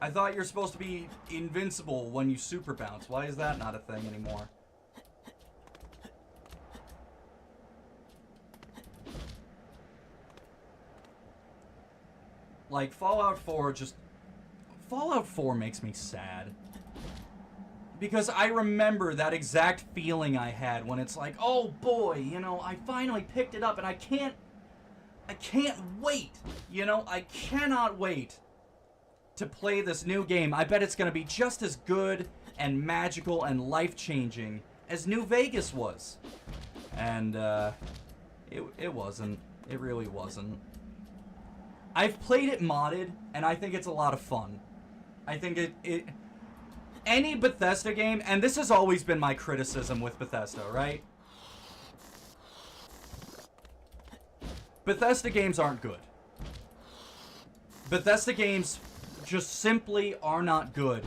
I thought you're supposed to be invincible when you super bounce. Why is that not a thing anymore? Like, Fallout 4 just... Fallout 4 makes me sad. Because I remember that exact feeling I had when it's like, oh boy, you know, I finally picked it up and I can't wait, you know, I cannot wait to play this new game. I bet it's going to be just as good and magical and life-changing as New Vegas was. And, it wasn't. It really wasn't. I've played it modded, and I think it's a lot of fun. I think any Bethesda game, and this has always been my criticism with Bethesda, right? Bethesda games aren't good. Bethesda games just simply are not good.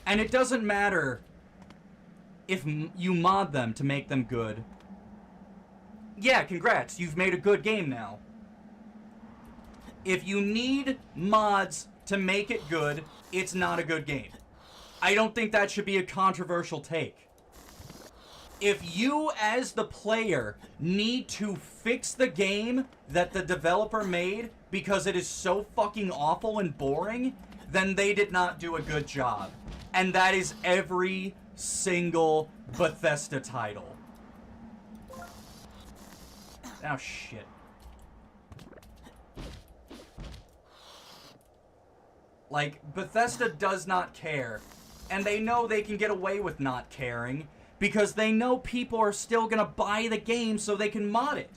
And it doesn't matter if you mod them to make them good. Yeah, congrats, you've made a good game now. If you need mods to make it good, it's not a good game. I don't think that should be a controversial take. If you, as the player, need to fix the game that the developer made because it is so fucking awful and boring, then they did not do a good job. And that is every single Bethesda title. Oh, shit. Like, Bethesda does not care. And they know they can get away with not caring because they know people are still gonna buy the game so they can mod it.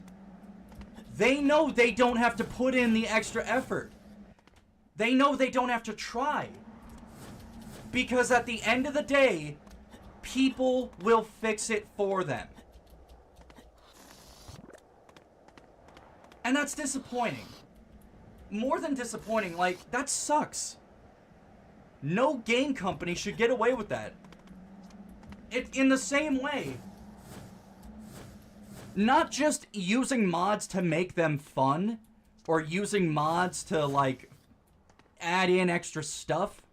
They know they don't have to put in the extra effort. They know they don't have to try. Because at the end of the day, people will fix it for them. And that's disappointing. More than disappointing, like, that sucks. No game company should get away with that. In the same way, not just using mods to make them fun, or using mods to, like, add in extra stuff,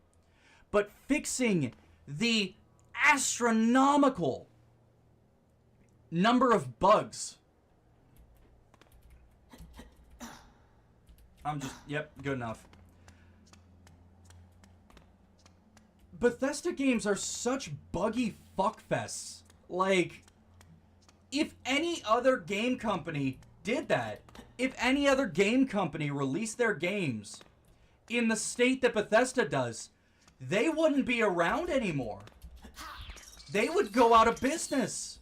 but fixing the astronomical number of bugs. Yep, good enough. Bethesda games are such buggy fuckfests. Like, if any other game company did that, if any other game company released their games in the state that Bethesda does, they wouldn't be around anymore. They would go out of business.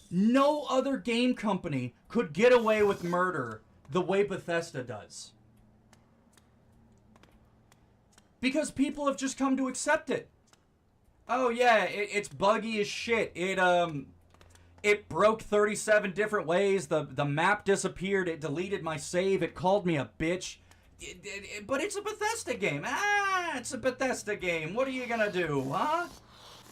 No other game company could get away with murder the way Bethesda does. Because people have just come to accept it. Oh yeah, it's buggy as shit. It broke 37 different ways. The map disappeared. It deleted my save. It called me a bitch. But it's a Bethesda game. It's a Bethesda game. What are you gonna do, huh?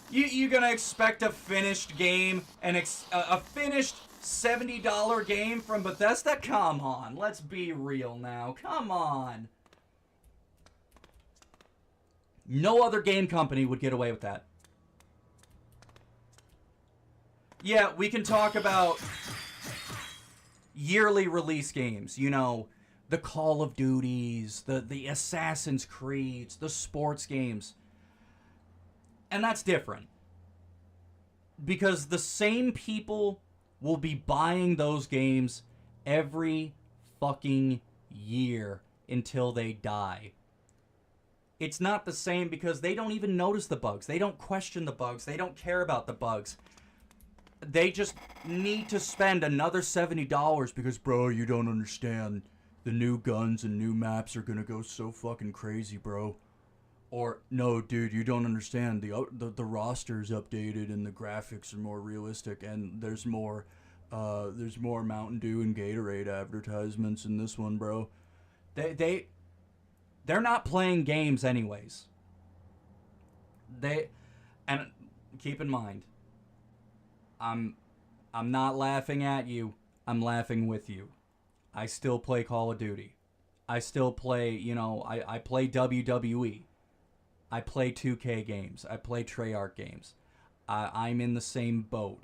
You gonna expect a finished game, a finished $70 game from Bethesda? Come on, let's be real now. Come on. No other game company would get away with that. Yeah, we can talk about yearly release games. You know, the Call of Duties, the Assassin's Creeds, the sports games. And that's different. Because the same people will be buying those games every fucking year until they die. It's not the same because they don't even notice the bugs. They don't question the bugs. They don't care about the bugs. They just need to spend another $70 because, bro, you don't understand. The new guns and new maps are gonna go so fucking crazy, bro. Or, no, dude, you don't understand. The roster's updated and the graphics are more realistic and there's more Mountain Dew and Gatorade advertisements in this one, bro. They're not playing games anyways. And keep in mind, I'm not laughing at you. I'm laughing with you. I still play Call of Duty. I still play, I play WWE. I play 2K games. I play Treyarch games. I'm in the same boat.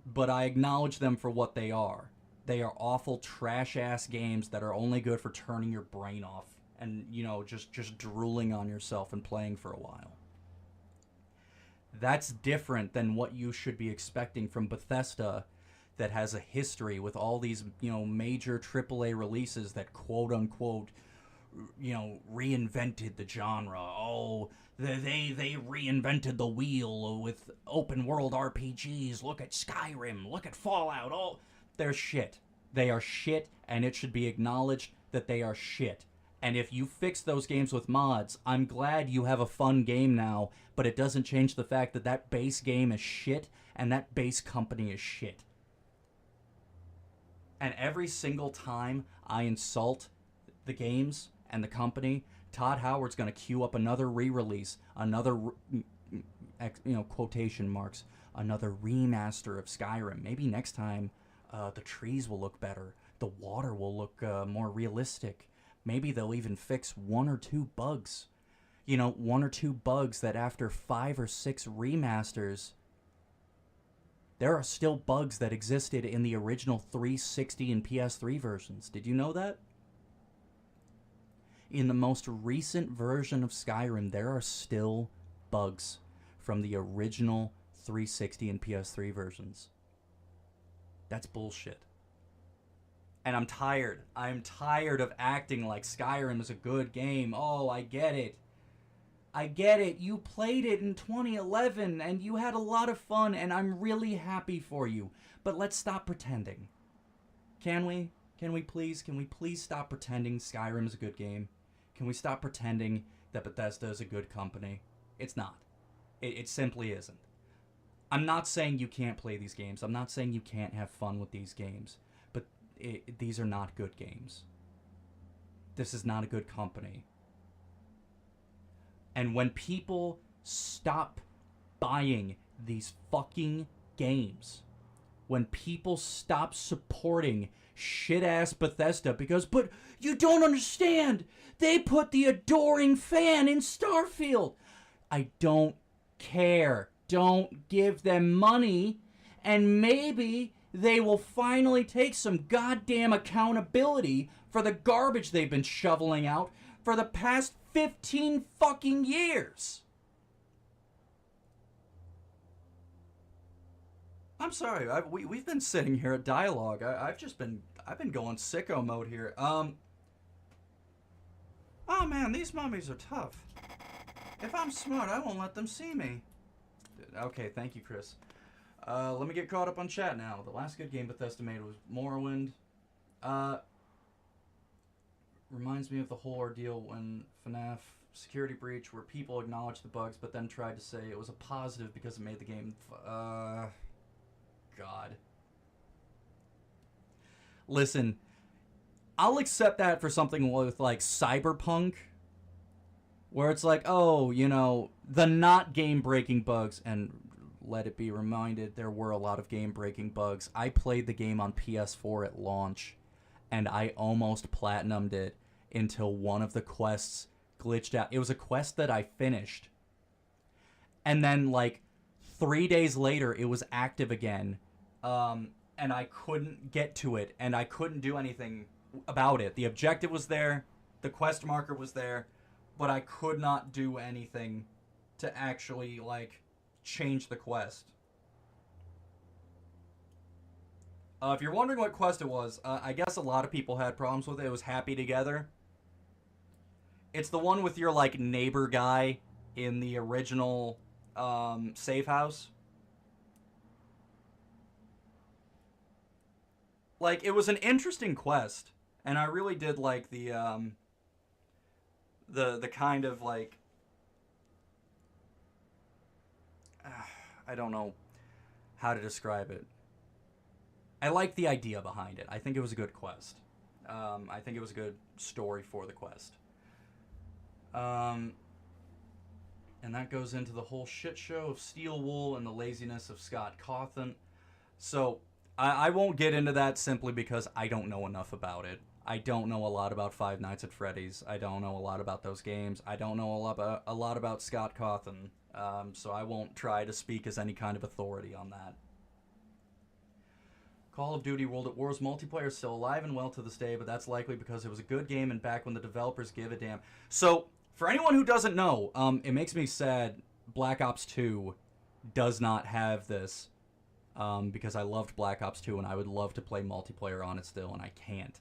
But I acknowledge them for what they are. They are awful trash-ass games that are only good for turning your brain off and, just drooling on yourself and playing for a while. That's different than what you should be expecting from Bethesda that has a history with all these, major AAA releases that quote-unquote, reinvented the genre. Oh, they reinvented the wheel with open-world RPGs. Look at Skyrim. Look at Fallout. Oh, they're shit. They are shit, and it should be acknowledged that they are shit. And if you fix those games with mods, I'm glad you have a fun game now, but it doesn't change the fact that that base game is shit, and that base company is shit. And every single time I insult the games and the company, Todd Howard's going to queue up another re-release, another, quotation marks, another remaster of Skyrim. Maybe next time the trees will look better. The water will look more realistic. Maybe they'll even fix one or two bugs. One or two bugs that after 5 or 6 remasters, there are still bugs that existed in the original 360 and PS3 versions. Did you know that? In the most recent version of Skyrim, there are still bugs from the original 360 and PS3 versions. That's bullshit. And I'm tired. I'm tired of acting like Skyrim is a good game. Oh, I get it. I get it. You played it in 2011 and you had a lot of fun and I'm really happy for you. But let's stop pretending. Can we? Can we please stop pretending Skyrim is a good game? Can we stop pretending that Bethesda is a good company? It's not. It simply isn't. I'm not saying you can't play these games. I'm not saying you can't have fun with these games. But these are not good games. This is not a good company. And when people stop buying these fucking games, when people stop supporting shit-ass Bethesda but you don't understand, they put the adoring fan in Starfield. I don't care. Don't give them money, and maybe they will finally take some goddamn accountability for the garbage they've been shoveling out for the past 15 fucking years. I'm sorry, we've been sitting here at dialogue. I've been going sicko mode here. Oh man, these mummies are tough. If I'm smart, I won't let them see me. Okay, thank you, Chris. Let me get caught up on chat now. The last good game Bethesda made was Morrowind. Reminds me of the whole ordeal when FNAF Security Breach, where people acknowledged the bugs but then tried to say it was a positive because it made the game... God. Listen, I'll accept that for something with, like, Cyberpunk, where it's like, oh, the not game-breaking bugs, and let it be reminded, there were a lot of game-breaking bugs. I played the game on PS4 at launch, and I almost platinumed it until one of the quests glitched out. It was a quest that I finished. And then, 3 days later, it was active again. And I couldn't get to it, and I couldn't do anything about it. The objective was there, the quest marker was there, but I could not do anything to actually, change the quest. If you're wondering what quest it was, I guess a lot of people had problems with it. It was Happy Together. It's the one with your, like, neighbor guy in the original safe house. Like, it was an interesting quest, and I really did like the kind of, like, I don't know how to describe it. I like the idea behind it. I think it was a good quest. I think it was a good story for the quest. And that goes into the whole shit show of Steel Wool and the laziness of Scott Cawthon. So, I won't get into that simply because I don't know enough about it. I don't know a lot about Five Nights at Freddy's. I don't know a lot about those games. I don't know a lot about Scott Cawthon. So I won't try to speak as any kind of authority on that. Call of Duty World at War's multiplayer is still alive and well to this day, but that's likely because it was a good game and back when the developers give a damn. So, for anyone who doesn't know, it makes me sad Black Ops 2 does not have this, because I loved Black Ops 2 and I would love to play multiplayer on it still, and I can't.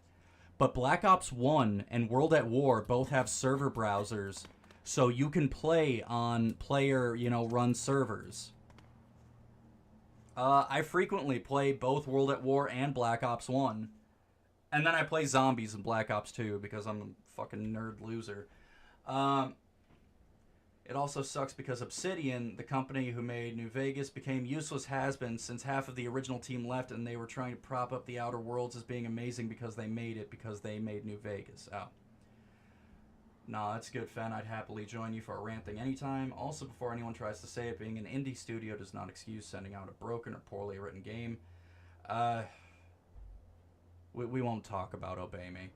But Black Ops 1 and World at War both have server browsers, so you can play on player, run servers. I frequently play both World at War and Black Ops 1. And then I play zombies in Black Ops 2 because I'm a fucking nerd loser. It also sucks because Obsidian, the company who made New Vegas, became useless has-beens since half of the original team left and they were trying to prop up the Outer Worlds as being amazing because they made New Vegas. Oh. Nah, that's good, Fen. I'd happily join you for a rant thing anytime. Also, before anyone tries to say it, being an indie studio does not excuse sending out a broken or poorly written game. We won't talk about Obey Me.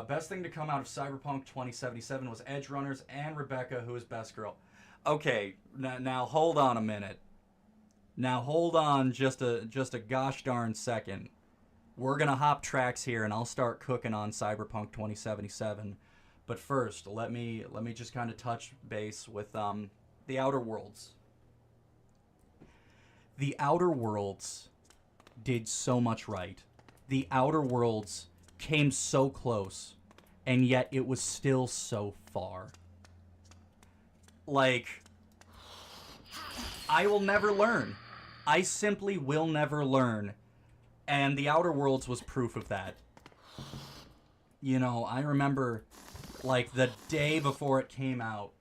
Best thing to come out of Cyberpunk 2077 was Edge Runners and Rebecca, who is best girl. Okay, now hold on a minute. Now hold on just a gosh darn second. We're gonna hop tracks here, and I'll start cooking on Cyberpunk 2077. But first, let me just kind of touch base with the Outer Worlds. The Outer Worlds did so much right. The Outer Worlds came so close, and yet it was still so far. Like, I will never learn. I simply will never learn. And the Outer Worlds was proof of that. I remember, like, the day before it came out,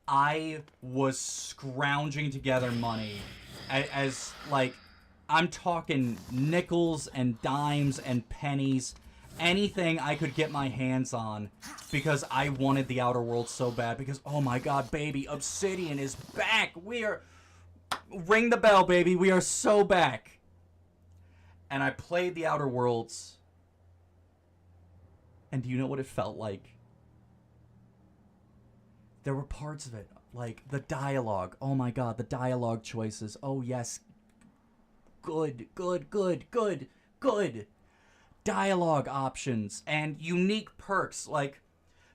I was scrounging together money as like, I'm talking nickels and dimes and pennies, anything I could get my hands on, because I wanted the Outer Worlds so bad, because, oh my god, baby, Obsidian is back! Ring the bell, baby, we are so back! And I played the Outer Worlds, and do you know what it felt like? There were parts of it, like the dialogue. Oh my god, the dialogue choices. Oh yes. Good. Dialogue options and unique perks. Like,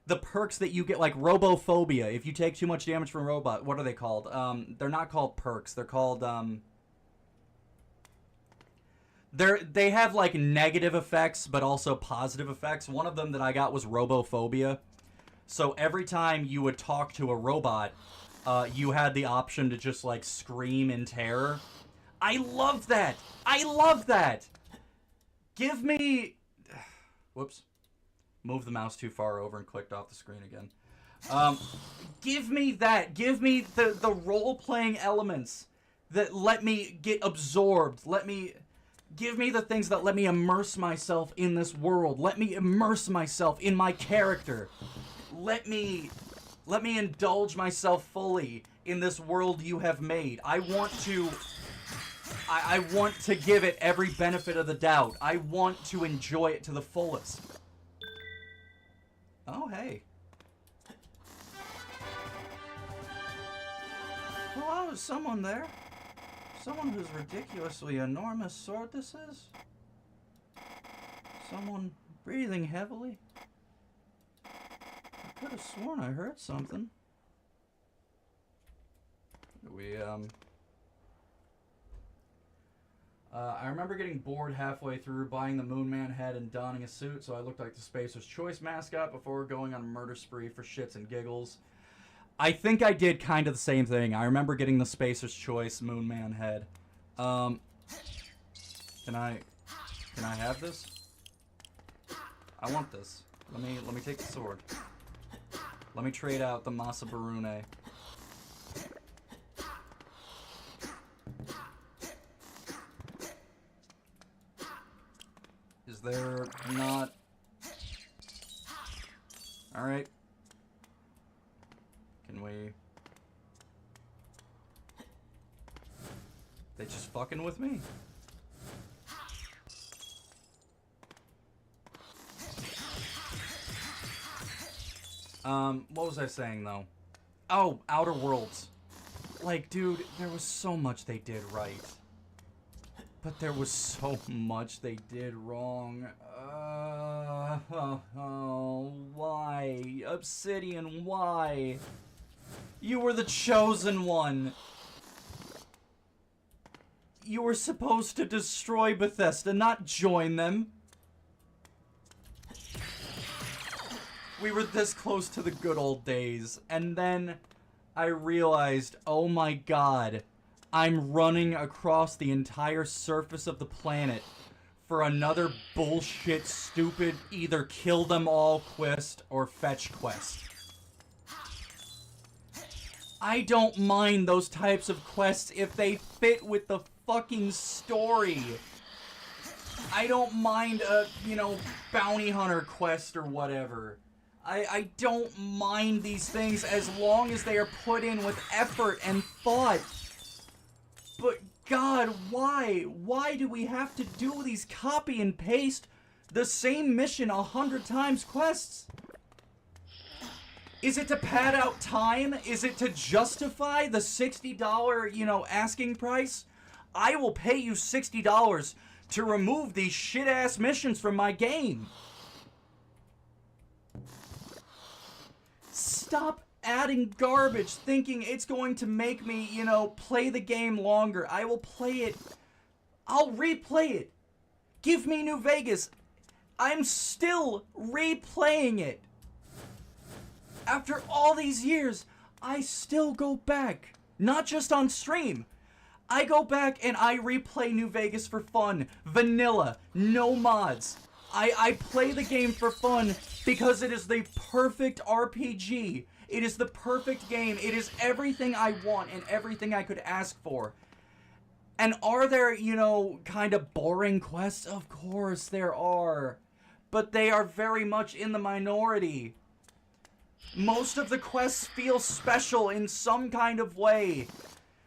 the perks that you get, like Robophobia. If you take too much damage from a robot, what are they called? They're not called perks. They're called, They have, like, negative effects, but also positive effects. One of them that I got was Robophobia. So every time you would talk to a robot, you had the option to just, like, scream in terror. I love that! I love that! Give me... Whoops. Moved the mouse too far over and clicked off the screen again. Give me that. Give me the role-playing elements that let me get absorbed. Give me the things that let me immerse myself in this world. Let me immerse myself in my character. Let me indulge myself fully in this world you have made. I want to give it every benefit of the doubt. I want to enjoy it to the fullest. Oh, hey. Hello, is someone there? Someone whose ridiculously enormous sword this is? Someone breathing heavily? I could have sworn I heard something. I remember getting bored halfway through, buying the Moon Man head and donning a suit so I looked like the Spacer's Choice mascot before going on a murder spree for shits and giggles. I think I did kind of the same thing. I remember getting the Spacer's Choice Moon Man head. Can I have this? I want this. Let me take the sword. Let me trade out the Masa Barune. Is there not... Alright. Can we... They just fucking with me. What was I saying, though? Oh, Outer Worlds. Like, dude, there was so much they did right. But there was so much they did wrong. Why? Obsidian, why? You were the chosen one. You were supposed to destroy Bethesda, not join them. We were this close to the good old days, and then I realized, oh my god, I'm running across the entire surface of the planet for another bullshit, stupid, either kill them all quest or fetch quest. I don't mind those types of quests if they fit with the fucking story. I don't mind a, you know, bounty hunter quest or whatever. I don't mind these things as long as they are put in with effort and thought. But God, why? Why do we have to do these copy and paste the same mission 100 times quests? Is it to pad out time? Is it to justify the $60, you know, asking price? I will pay you $60 to remove these shit-ass missions from my game. Stop adding garbage thinking it's going to make me, you know, play the game longer. I will play it. I'll replay it. Give me New Vegas. I'm still replaying it. After all these years, I still go back. Not just on stream. I go back and I replay New Vegas for fun. Vanilla. No mods. I play the game for fun because it is the perfect RPG. It is the perfect game. It is everything I want and everything I could ask for. And are there, you know, kind of boring quests? Of course there are. But they are very much in the minority. Most of the quests feel special in some kind of way.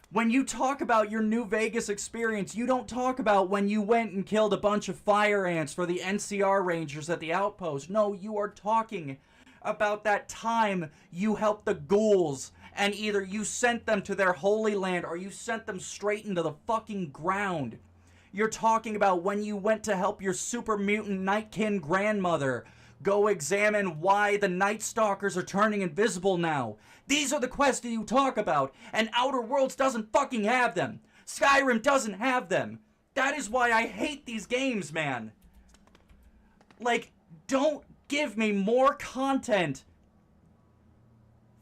When you talk about your New Vegas experience, you don't talk about when you went and killed a bunch of fire ants for the NCR Rangers at the outpost. No, you are talking about that time you helped the ghouls, and either you sent them to their holy land or you sent them straight into the fucking ground. You're talking about when you went to help your super mutant Nightkin grandmother go examine why the Night Stalkers are turning invisible now. These are the quests that you talk about, and Outer Worlds doesn't fucking have them. Skyrim doesn't have them. That is why I hate these games, man. Like, don't give me more content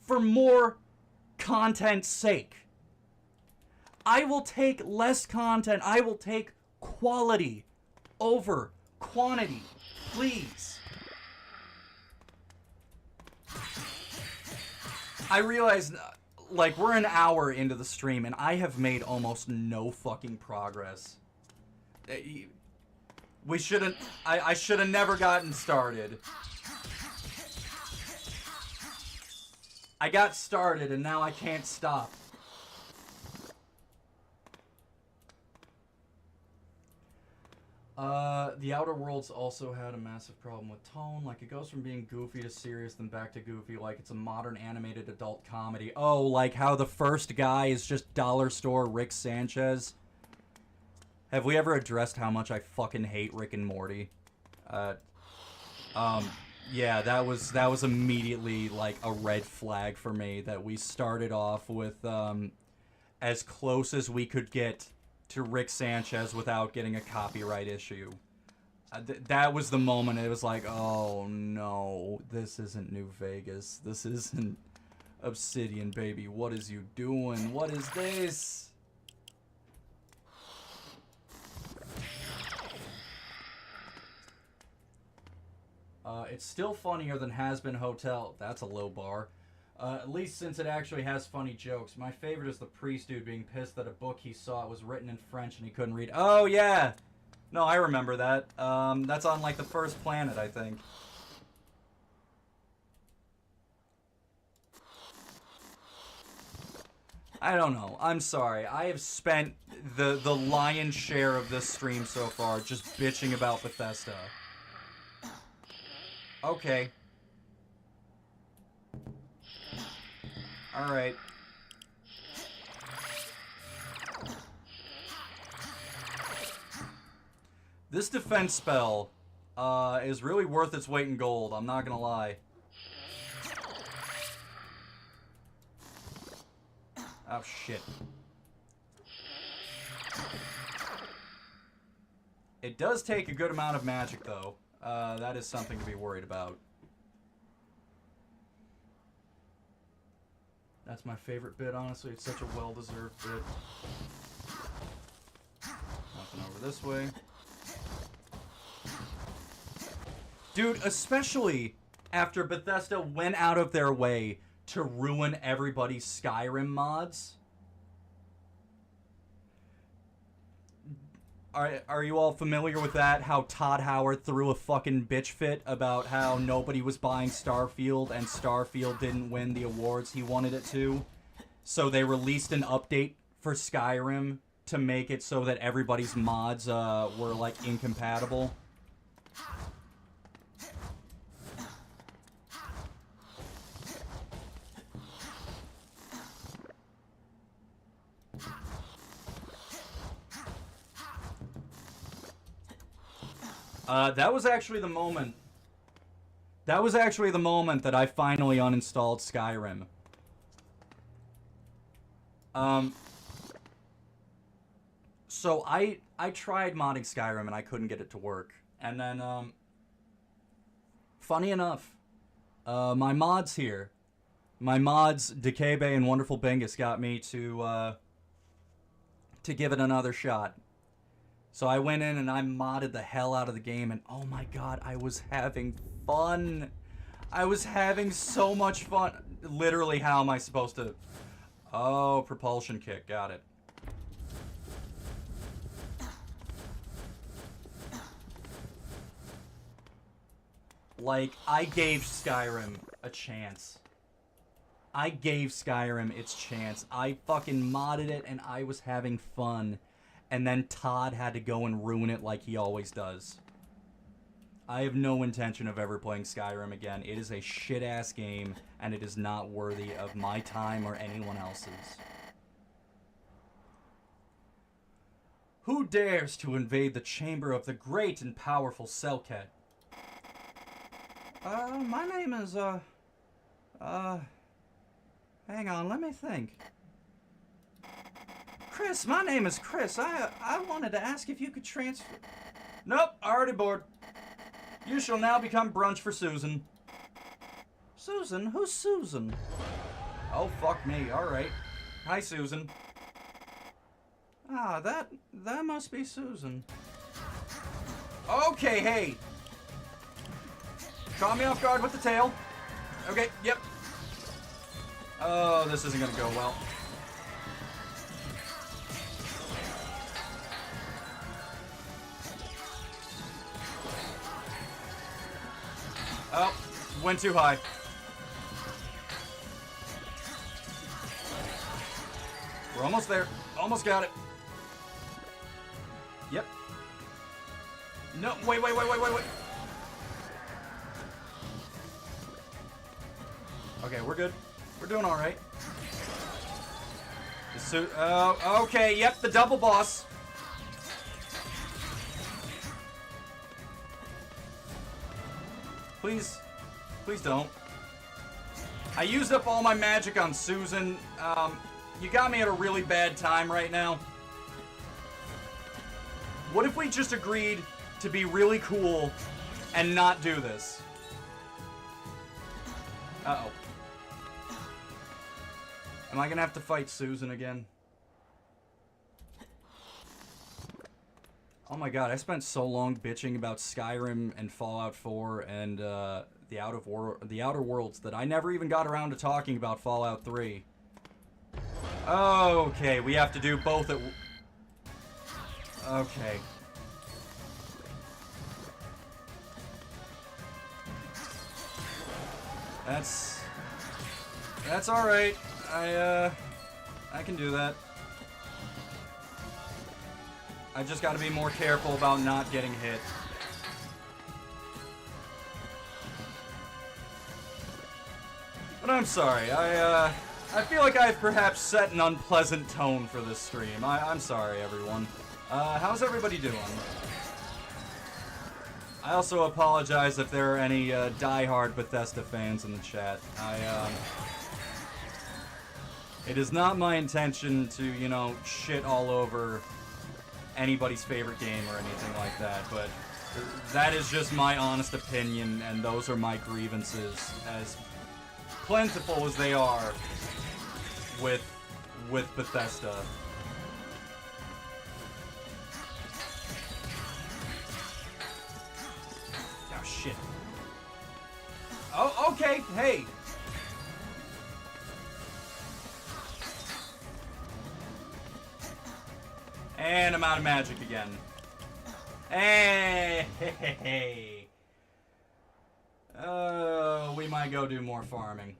for more content's sake. I will take less content. I will take quality over quantity. Please. I realize, like, we're an hour into the stream, and I have made almost no fucking progress. We shouldn't... I should have never gotten started. I got started, and now I can't stop. The Outer Worlds also had a massive problem with tone. Like, it goes from being goofy to serious, then back to goofy, like it's a modern animated adult comedy. Oh, like how the first guy is just dollar store Rick Sanchez. Have we ever addressed how much I fucking hate Rick and Morty? Yeah, that was immediately, like, a red flag for me, that we started off with, as close as we could get to Rick Sanchez without getting a copyright issue. That was the moment. It was like, oh no, this isn't New Vegas. This isn't Obsidian, baby. What is you doing? What is this? It's still funnier than Has Been Hotel. That's a low bar. At least since it actually has funny jokes. My favorite is the priest dude being pissed that a book he saw was written in French and he couldn't read. Oh, yeah! No, I remember that. That's on, like, the first planet, I think. I don't know. I'm sorry. I have spent the lion's share of this stream so far just bitching about Bethesda. Okay. Alright. This defense spell is really worth its weight in gold, I'm not gonna lie. Oh, shit. It does take a good amount of magic, though. That is something to be worried about. That's my favorite bit, honestly. It's such a well-deserved bit. Nothing over this way. Dude, especially after Bethesda went out of their way to ruin everybody's Skyrim mods. Are you all familiar with that? How Todd Howard threw a fucking bitch fit about how nobody was buying Starfield and Starfield didn't win the awards he wanted it to. So they released an update for Skyrim to make it so that everybody's mods were like incompatible. That was actually the moment. That was actually the moment that I finally uninstalled Skyrim. So I tried modding Skyrim and I couldn't get it to work. And then, funny enough, my mods here, my mods, Decaybe and Wonderful Bingus got me to give it another shot. So I went in and I modded the hell out of the game, and oh my god, I was having fun. I was having so much fun. Literally, how am I supposed to... Oh, propulsion kick, got it. Like, I gave Skyrim a chance. I gave Skyrim its chance. I fucking modded it and I was having fun. And then Todd had to go and ruin it like he always does. I have no intention of ever playing Skyrim again. It is a shit-ass game, and it is not worthy of my time or anyone else's. Who dares to invade the chamber of the great and powerful Selket? My name is, hang on, let me think. Chris, my name is Chris. I wanted to ask if you could transfer... Nope, already bored. You shall now become brunch for Susan. Susan? Who's Susan? Oh, fuck me. Alright. Hi, Susan. Ah, that must be Susan. Okay, hey. Caught me off guard with the tail. Okay, yep. Oh, this isn't gonna go well. Oh, went too high. We're almost there. Almost got it. Yep. No, wait. Okay, we're good. We're doing all right. Okay, yep, the double boss. Please don't. I used up all my magic on Susan. You got me at a really bad time right now. What if we just agreed to be really cool and not do this? Uh-oh. Am I gonna have to fight Susan again? Oh my god, I spent so long bitching about Skyrim and Fallout 4 and the Outer Worlds that I never even got around to talking about Fallout 3. Okay, we have to do both at... Okay. That's alright. I can do that. I just gotta be more careful about not getting hit. But I'm sorry, I feel like I've perhaps set an unpleasant tone for this stream. I'm sorry, everyone. How's everybody doing? I also apologize if there are any die-hard Bethesda fans in the chat. It is not my intention to, you know, shit all over anybody's favorite game or anything like that, but that is just my honest opinion, and those are my grievances, as plentiful as they are with Bethesda. Oh, shit. Oh, okay, hey! And I'm out of magic again. Hey, hey, hey. We might go do more farming.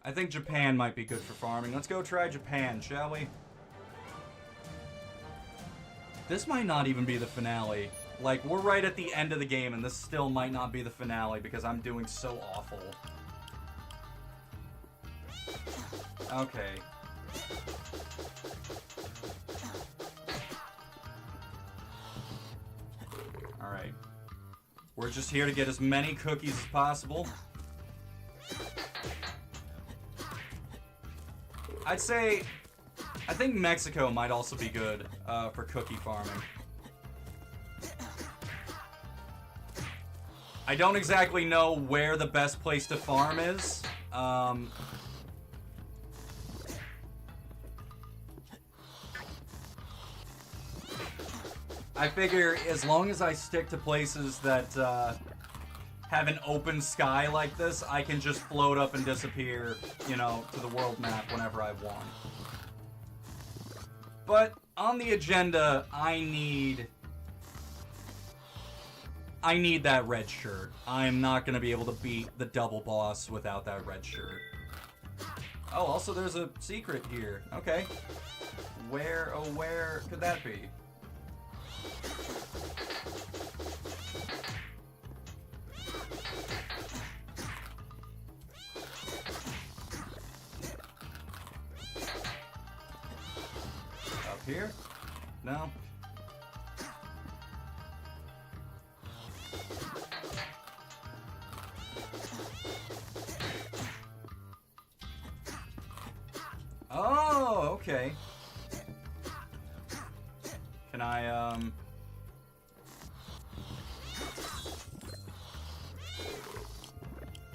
I think Japan might be good for farming. Let's go try Japan, shall we? This might not even be the finale. Like, we're right at the end of the game, and this still might not be the finale because I'm doing so awful. Okay. Alright. We're just here to get as many cookies as possible. I'd say... I think Mexico might also be good for cookie farming. I don't exactly know where the best place to farm is. I figure as long as I stick to places that have an open sky like this, I can just float up and disappear, you know, to the world map whenever I want. But on the agenda, I need that red shirt. I'm not gonna be able to beat the double boss without that red shirt. Oh, also there's a secret here. Okay. Where could that be? Up here? No. Oh, okay. Can I,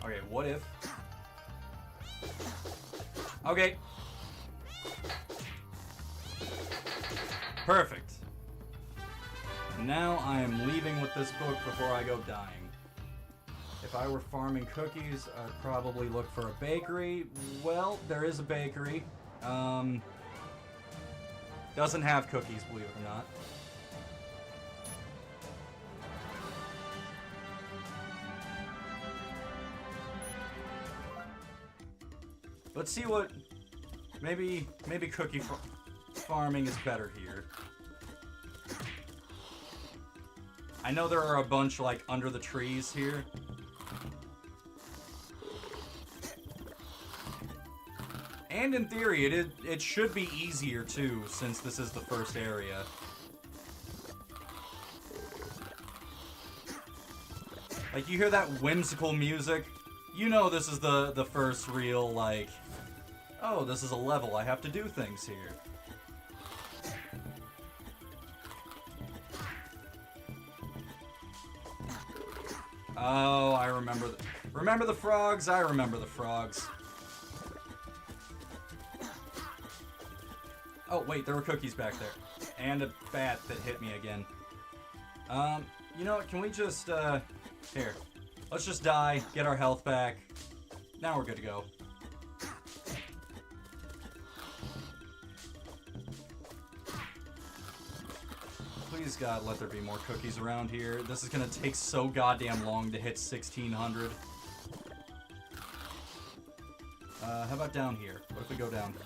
Okay, what if... Okay. Perfect. Now I am leaving with this book before I go dying. If I were farming cookies, I'd probably look for a bakery. Well, there is a bakery. Doesn't have cookies, believe it or not. Let's see what... Maybe cookie farming is better here. I know there are a bunch, like, under the trees here. And in theory, it should be easier, too, since this is the first area. Like, you hear that whimsical music? You know this is the first real, like... Oh, this is a level, I have to do things here. Oh, I remember the frogs. I remember the frogs. Oh, wait, there were cookies back there. And a bat that hit me again. You know what, can we just, here. Let's just die, get our health back. Now we're good to go. Please, God, let there be more cookies around here. This is gonna take so goddamn long to hit 1600. How about down here? What if we go down here?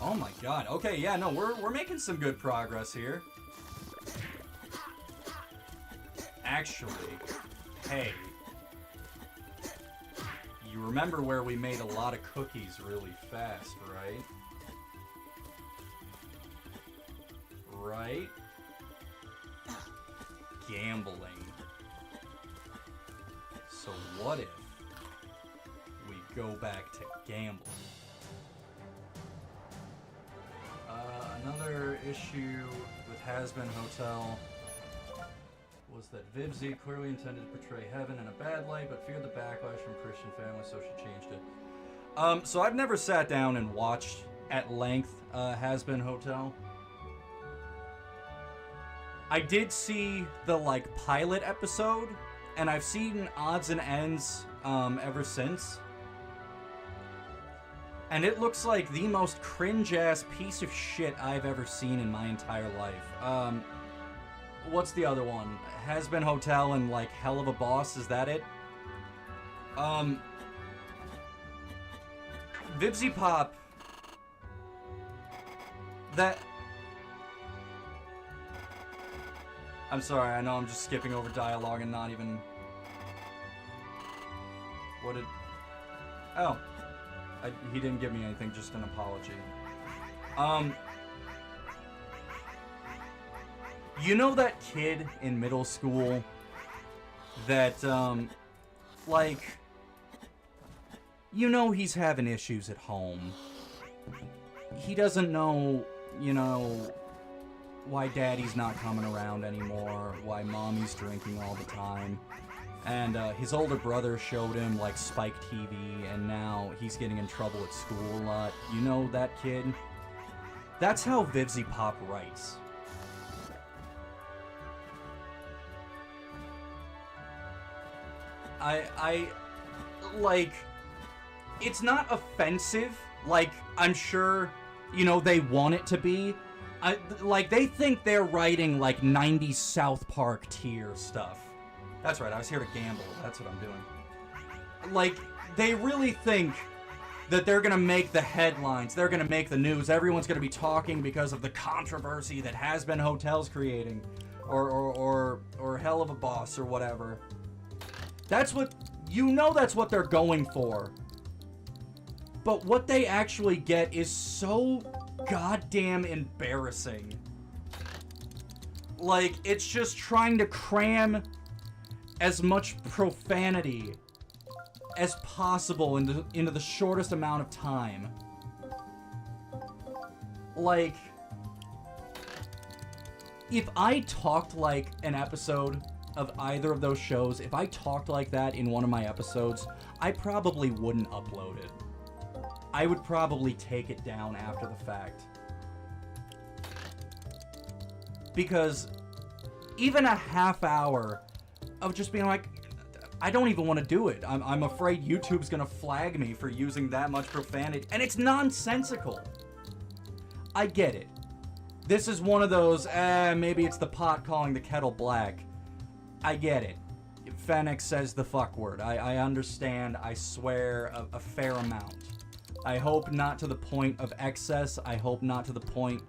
Oh my God. Okay, yeah, no, we're making some good progress here. Actually, hey. You remember where we made a lot of cookies really fast, right? Right? Gambling. So what if we go back to gambling? Another issue with Has-Been Hotel was that Vivzy clearly intended to portray heaven in a bad light, but feared the backlash from Christian families, so she changed it. So I've never sat down and watched at length Has-Been Hotel. I did see the, like, pilot episode, and I've seen odds and ends ever since. And it looks like the most cringe-ass piece of shit I've ever seen in my entire life. What's the other one? Has-Been Hotel and, like, Hell of a Boss, is that it? Vivzy Pop... That... I'm sorry, I know I'm just skipping over dialogue and not even... What did... Oh. He didn't give me anything, just an apology. You know that kid in middle school that, like, you know he's having issues at home. He doesn't know, you know, why daddy's not coming around anymore, why mommy's drinking all the time. And his older brother showed him, like, Spike TV, and now he's getting in trouble at school a lot. You know that kid? That's how Vivzy Pop writes. Like, it's not offensive, like, I'm sure, you know, they want it to be. Like, they think they're writing, like, 90s South Park tier stuff. That's right, I was here to gamble. That's what I'm doing. Like, they really think that they're gonna make the headlines. They're gonna make the news. Everyone's gonna be talking because of the controversy that Has-Been Hotel's creating. Or Hell of a Boss, or whatever. That's what... You know that's what they're going for. But what they actually get is so goddamn embarrassing. Like, it's just trying to cram as much profanity as possible into the shortest amount of time. Like, if I talked like an episode of either of those shows, if I talked like that in one of my episodes, I probably wouldn't upload it. I would probably take it down after the fact. Because even a half hour of just being like, I don't even want to do it. I'm afraid YouTube's gonna flag me for using that much profanity. And it's nonsensical. I get it. This is one of those, maybe it's the pot calling the kettle black. I get it. Fennec says the fuck word. I understand, I swear, a fair amount. I hope not to the point of excess. I hope not to the point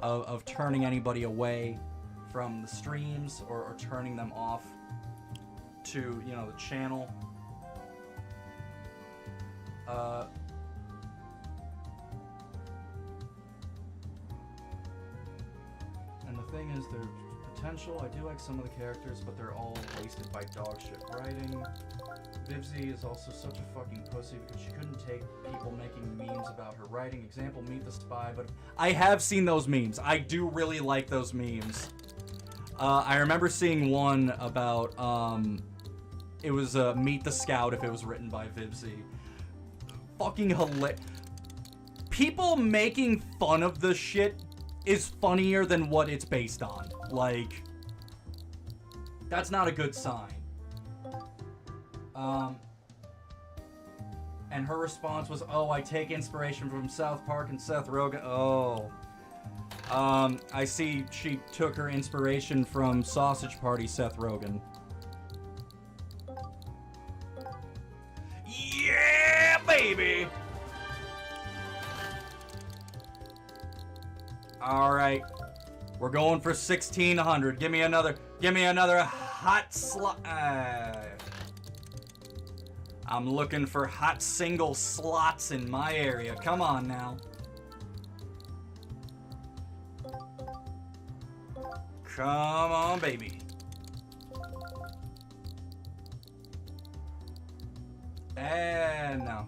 of turning anybody away from the streams or turning them off to, you know, the channel. And the thing is, there's potential. I do like some of the characters, but they're all wasted by dog shit writing. Vivzy is also such a fucking pussy because she couldn't take people making memes about her writing. Example, Meet the Spy, but I have seen those memes. I do really like those memes. I remember seeing one about, it was Meet the Scout if it was written by Vibsy. Fucking hilarious. People making fun of the shit is funnier than what it's based on. Like, that's not a good sign. And her response was, oh, I take inspiration from South Park and Seth Rogen. Oh. I see she took her inspiration from Sausage Party Seth Rogen. Yeah, baby! Alright. We're going for 1,600. Give me another hot slot. I'm looking for hot single slots in my area. Come on now. Come on, baby. And no.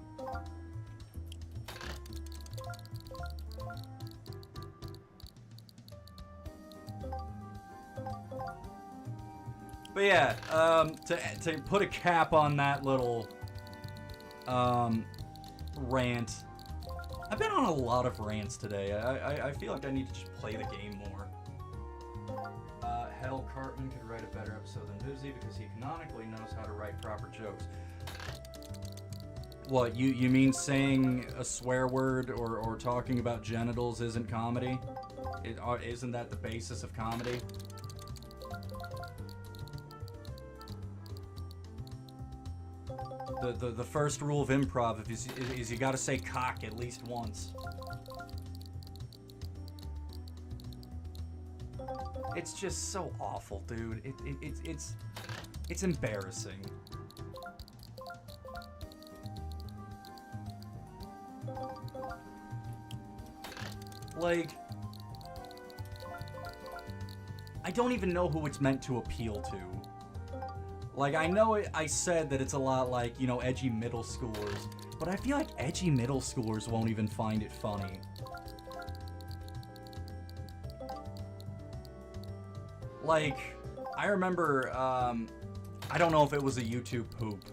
But yeah, to put a cap on that little rant. I've been on a lot of rants today. I feel like I need to just play the game more. Hell, Cartman could write a better episode than Vibsy because he canonically knows how to write proper jokes. What, you mean saying a swear word or talking about genitals isn't comedy? Isn't that the basis of comedy? The first rule of improv is you gotta say cock at least once. It's just so awful, dude. It's embarrassing. Like, I don't even know who it's meant to appeal to. Like, I know I said that it's a lot like, you know, edgy middle schoolers, but I feel like edgy middle schoolers won't even find it funny. Like, I remember, I don't know if it was a YouTube poop,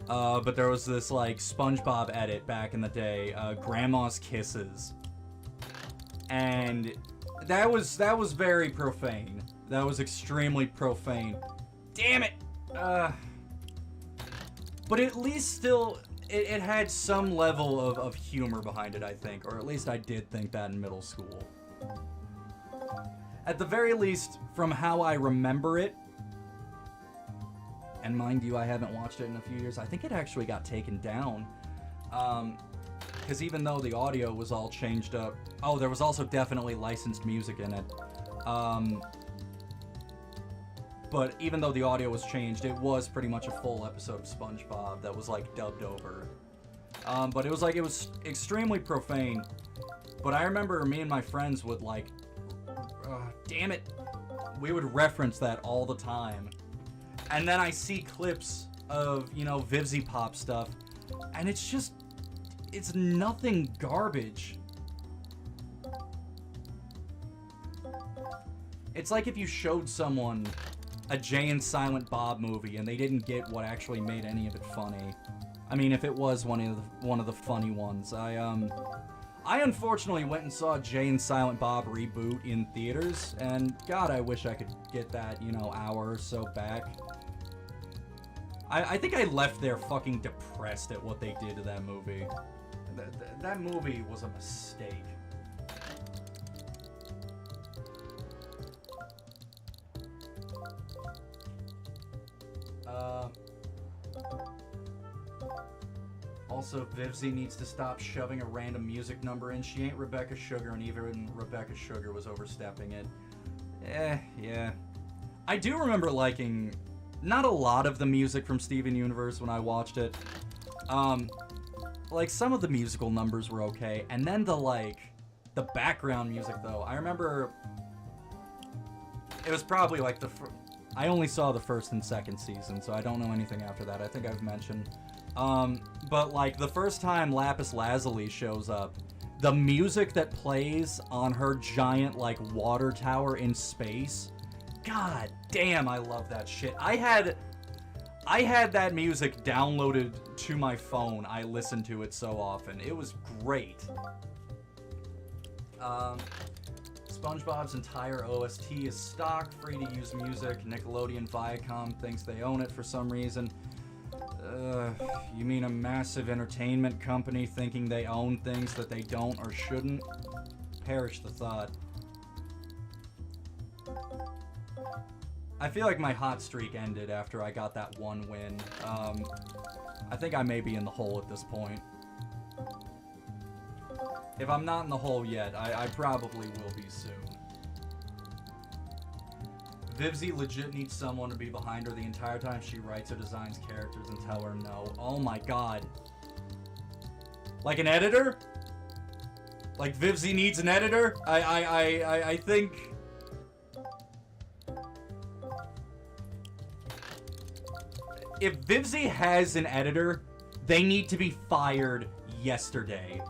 but there was this, like, SpongeBob edit back in the day, Grandma's Kisses, and that was very profane. That was extremely profane. Damn it! But at least still, it had some level of humor behind it, I think. Or at least I did think that in middle school. At the very least, from how I remember it, and mind you, I haven't watched it in a few years, I think it actually got taken down. Because even though the audio was all changed up... Oh, there was also definitely licensed music in it. But even though the audio was changed, it was pretty much a full episode of SpongeBob that was, like, dubbed over. But it was extremely profane. But I remember me and my friends would, like... damn it. We would reference that all the time. And then I see clips of, you know, Vibsy Pop stuff, and it's just... It's nothing garbage. It's like if you showed someone a Jay and Silent Bob movie and they didn't get what actually made any of it funny. I mean, if it was one of the funny ones. I unfortunately went and saw Jay and Silent Bob reboot in theaters, and God, I wish I could get that, you know, hour or so back. I think I left there fucking depressed at what they did to that movie. That movie was a mistake. Also, Vivsy needs to stop shoving a random music number in. She ain't Rebecca Sugar, and even Rebecca Sugar was overstepping it. Yeah. I do remember liking not a lot of the music from Steven Universe when I watched it. Like, some of the musical numbers were okay, and then the background music, though. I remember it was probably like I only saw the first and second season, so I don't know anything after that. I think I've mentioned. But like the first time Lapis Lazuli shows up, the music that plays on her giant, like, water tower in space, god damn, I love that shit. I had that music downloaded to my phone. I listened to it so often. It was great. SpongeBob's entire OST is stock, free to use music. Nickelodeon Viacom thinks they own it for some reason. You mean a massive entertainment company thinking they own things that they don't or shouldn't? Perish the thought. I feel like my hot streak ended after I got that one win. I think I may be in the hole at this point. If I'm not in the hole yet, I probably will be soon. Vivzy legit needs someone to be behind her the entire time she writes or designs characters and tell her no. Oh my god. Like an editor? Like Vivzy needs an editor? I think... If Vivzy has an editor, they need to be fired yesterday.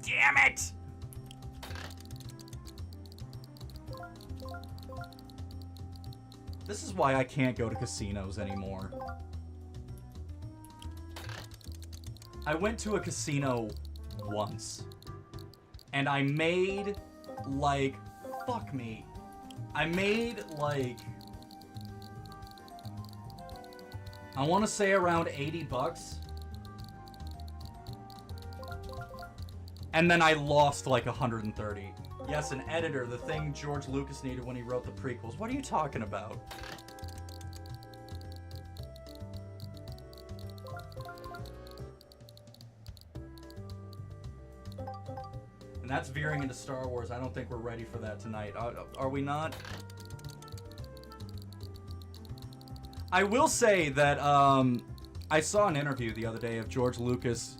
Damn it! This is why I can't go to casinos anymore. I went to a casino once, and I made, like, fuck me. I made, like, I want to say around 80 bucks. And then I lost like 130. Yes, an editor, the thing George Lucas needed when he wrote the prequels. What are you talking about? And that's veering into Star Wars. I don't think we're ready for that tonight. Are we not? I will say that I saw an interview the other day of George Lucas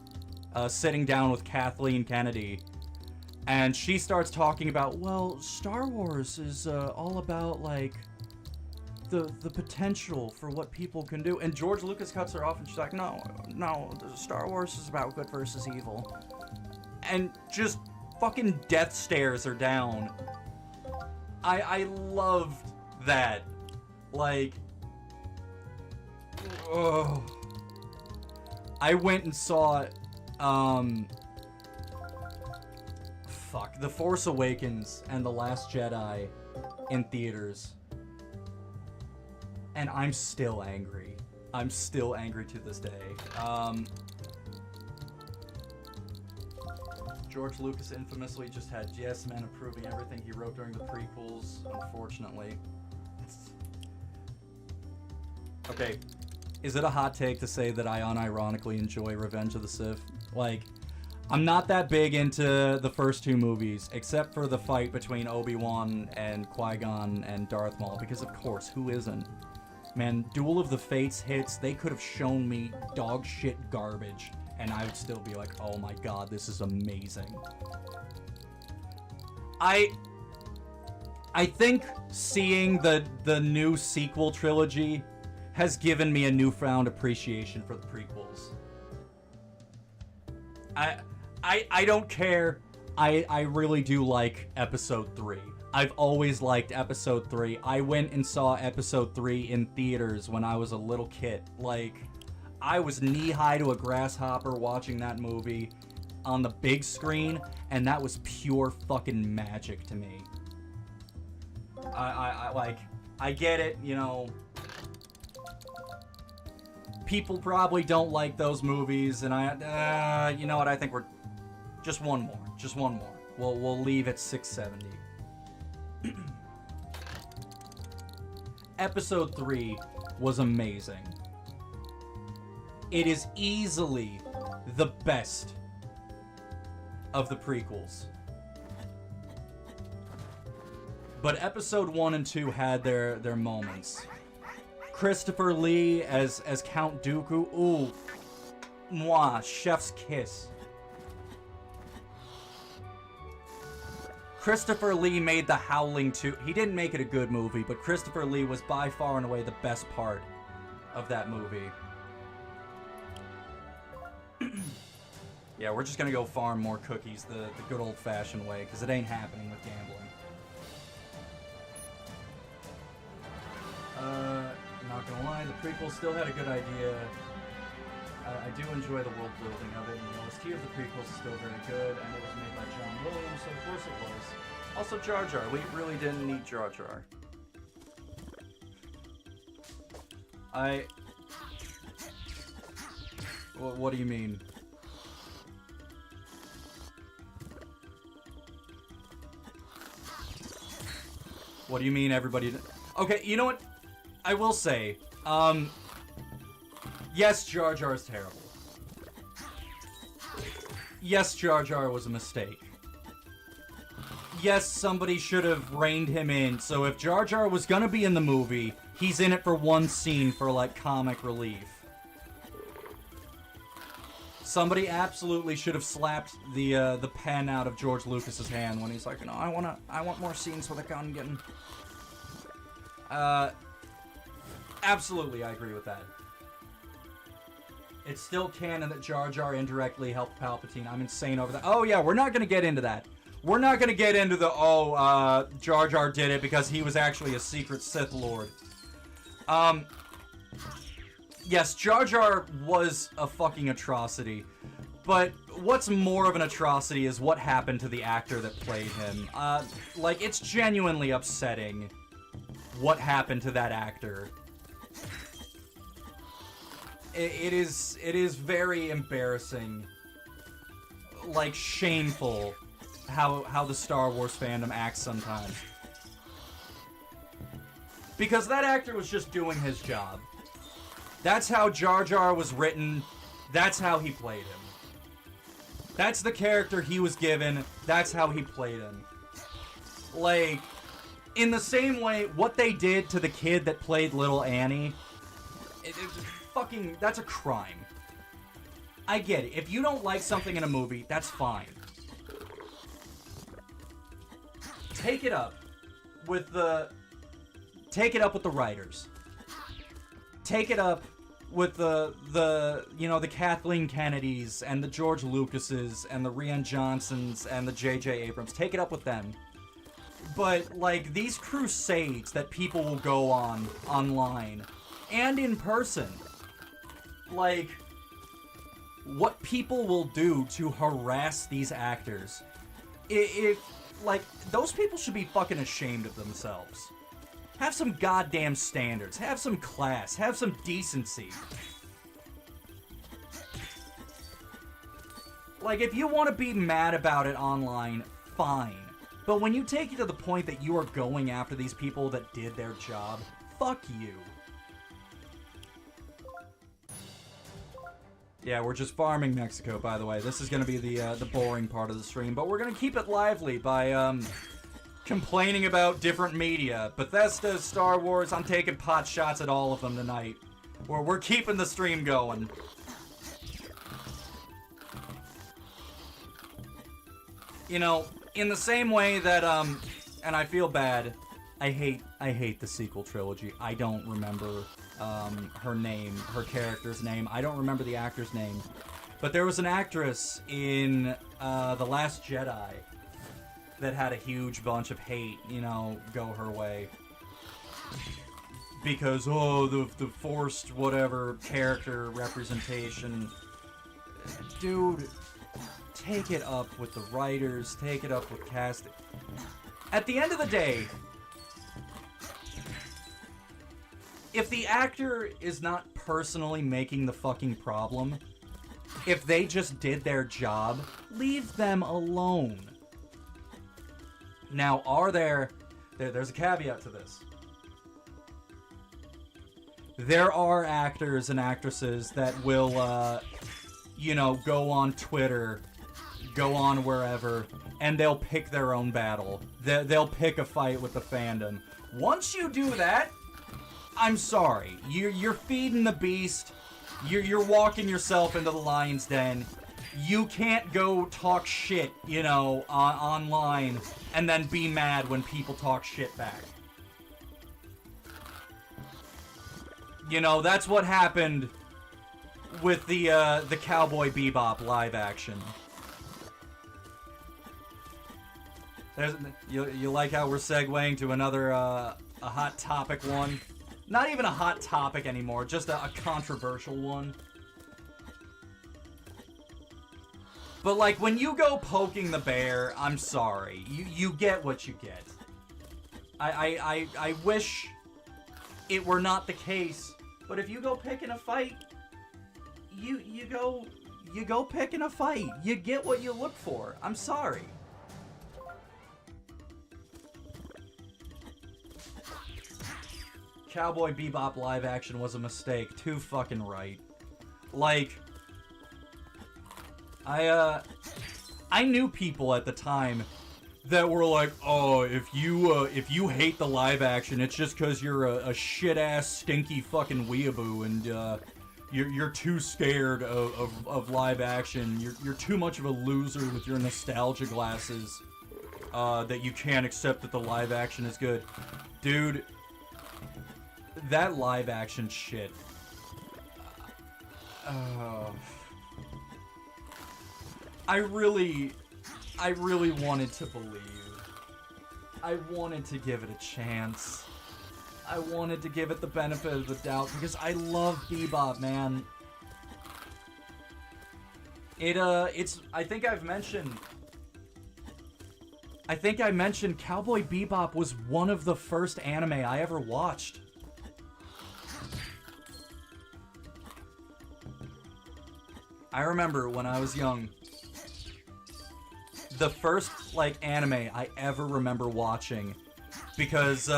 sitting down with Kathleen Kennedy, and she starts talking about, well, Star Wars is all about, like, the potential for what people can do. And George Lucas cuts her off, and she's like, no, Star Wars is about good versus evil. And just fucking death stares her down. I loved that. Like... Oh. I went and saw The Force Awakens and The Last Jedi in theaters. And I'm still angry. I'm still angry to this day. George Lucas infamously just had yes men approving everything he wrote during the prequels, unfortunately. Okay. Is it a hot take to say that I unironically enjoy Revenge of the Sith? Like, I'm not that big into the first two movies, except for the fight between Obi-Wan and Qui-Gon and Darth Maul, because of course, who isn't? Man, Duel of the Fates hits, they could have shown me dog shit garbage, and I would still be like, oh my god, this is amazing. I think seeing the new sequel trilogy has given me a newfound appreciation for the prequels. I don't care. I really do like Episode 3. I've always liked Episode 3. I went and saw Episode 3 in theaters when I was a little kid. Like, I was knee-high to a grasshopper watching that movie on the big screen, and that was pure fucking magic to me. I get it, you know... People probably don't like those movies, and you know what? I think we're just one more. We'll leave at 670. Episode 3 was amazing. It is easily the best of the prequels. But Episode 1 and 2 had their moments. Christopher Lee as Count Dooku. Ooh. Mwah. Chef's kiss. Christopher Lee made The Howling 2. He didn't make it a good movie, but Christopher Lee was by far and away the best part of that movie. Yeah, we're just gonna go farm more cookies the good old-fashioned way, because it ain't happening with gambling. Not gonna lie, the prequel still had a good idea. I do enjoy the world building of it, and the OST of the prequels is still very good, and it was made by John Williams, so of course it was. Also, Jar Jar. We really didn't need Jar Jar. What do you mean? What do you mean everybody... Okay, you know what? I will say, yes, Jar Jar is terrible. Yes, Jar Jar was a mistake. Yes, somebody should have reined him in, so if Jar Jar was gonna be in the movie, he's in it for one scene for, like, comic relief. Somebody absolutely should have slapped the pen out of George Lucas's hand when he's like, no, I want more scenes with a gun getting... Absolutely, I agree with that. It's still canon that Jar Jar indirectly helped Palpatine. I'm insane over that. Oh yeah, we're not gonna get into that. We're not gonna get into the, Jar Jar did it because he was actually a secret Sith Lord. Yes, Jar Jar was a fucking atrocity. But what's more of an atrocity is what happened to the actor that played him. Like, it's genuinely upsetting what happened to that actor. It is very embarrassing, like shameful, how the Star Wars fandom acts sometimes. Because that actor was just doing his job. That's how Jar Jar was written. That's how he played him. That's the character he was given. That's how he played him. Like, in the same way, what they did to the kid that played Little Annie, fucking, that's a crime. I get it. If you don't like something in a movie, that's fine. Take it up with the writers. Take it up with the Kathleen Kennedys and the George Lucases and the Rian Johnsons and the J.J. Abrams. Take it up with them. But, like, these crusades that people will go on online and in person, like, what people will do to harass these actors, like, those people should be fucking ashamed of themselves. Have some goddamn standards. Have some class. Have some decency. Like, if you want to be mad about it online, fine. But when you take it to the point that you are going after these people that did their job, fuck you. Yeah, we're just farming Mexico, by the way. This is going to be the boring part of the stream, but we're going to keep it lively by, complaining about different media. Bethesda, Star Wars, I'm taking pot shots at all of them tonight. We're keeping the stream going. You know, in the same way that, and I feel bad, I hate the sequel trilogy. I don't remember, her name, her character's name. I don't remember the actor's name. But there was an actress in, The Last Jedi that had a huge bunch of hate, you know, go her way. Because, oh, the forced whatever character representation. Dude, take it up with the writers, take it up with casting. At the end of the day, if the actor is not personally making the fucking problem, if they just did their job, leave them alone. Now, there's a caveat to this. There are actors and actresses that will, you know, go on Twitter, go on wherever, and they'll pick their own battle. They'll pick a fight with the fandom. Once you do that, I'm sorry. You're feeding the beast. You're walking yourself into the lion's den. You can't go talk shit, you know, online and then be mad when people talk shit back. You know, that's what happened with the Cowboy Bebop live action. You like how we're segueing to another a hot topic one? Not even a hot topic anymore, just a controversial one. But like when you go poking the bear, I'm sorry, you get what you get. I wish it were not the case, but if you go pick in a fight, you go pick in a fight. You get what you look for. I'm sorry. Cowboy Bebop live action was a mistake. Too fucking right. Like, I knew people at the time that were like, oh, if you hate the live action, it's just because you're a shit ass stinky fucking weeaboo and you're too scared of live action. You're too much of a loser with your nostalgia glasses that you can't accept that the live action is good, dude. That live action shit. I really wanted to believe. I wanted to give it a chance. I wanted to give it the benefit of the doubt because I love Bebop, man. It's I think I mentioned Cowboy Bebop was one of the first anime I ever watched. I remember when I was young, the first, like, anime I ever remember watching, because,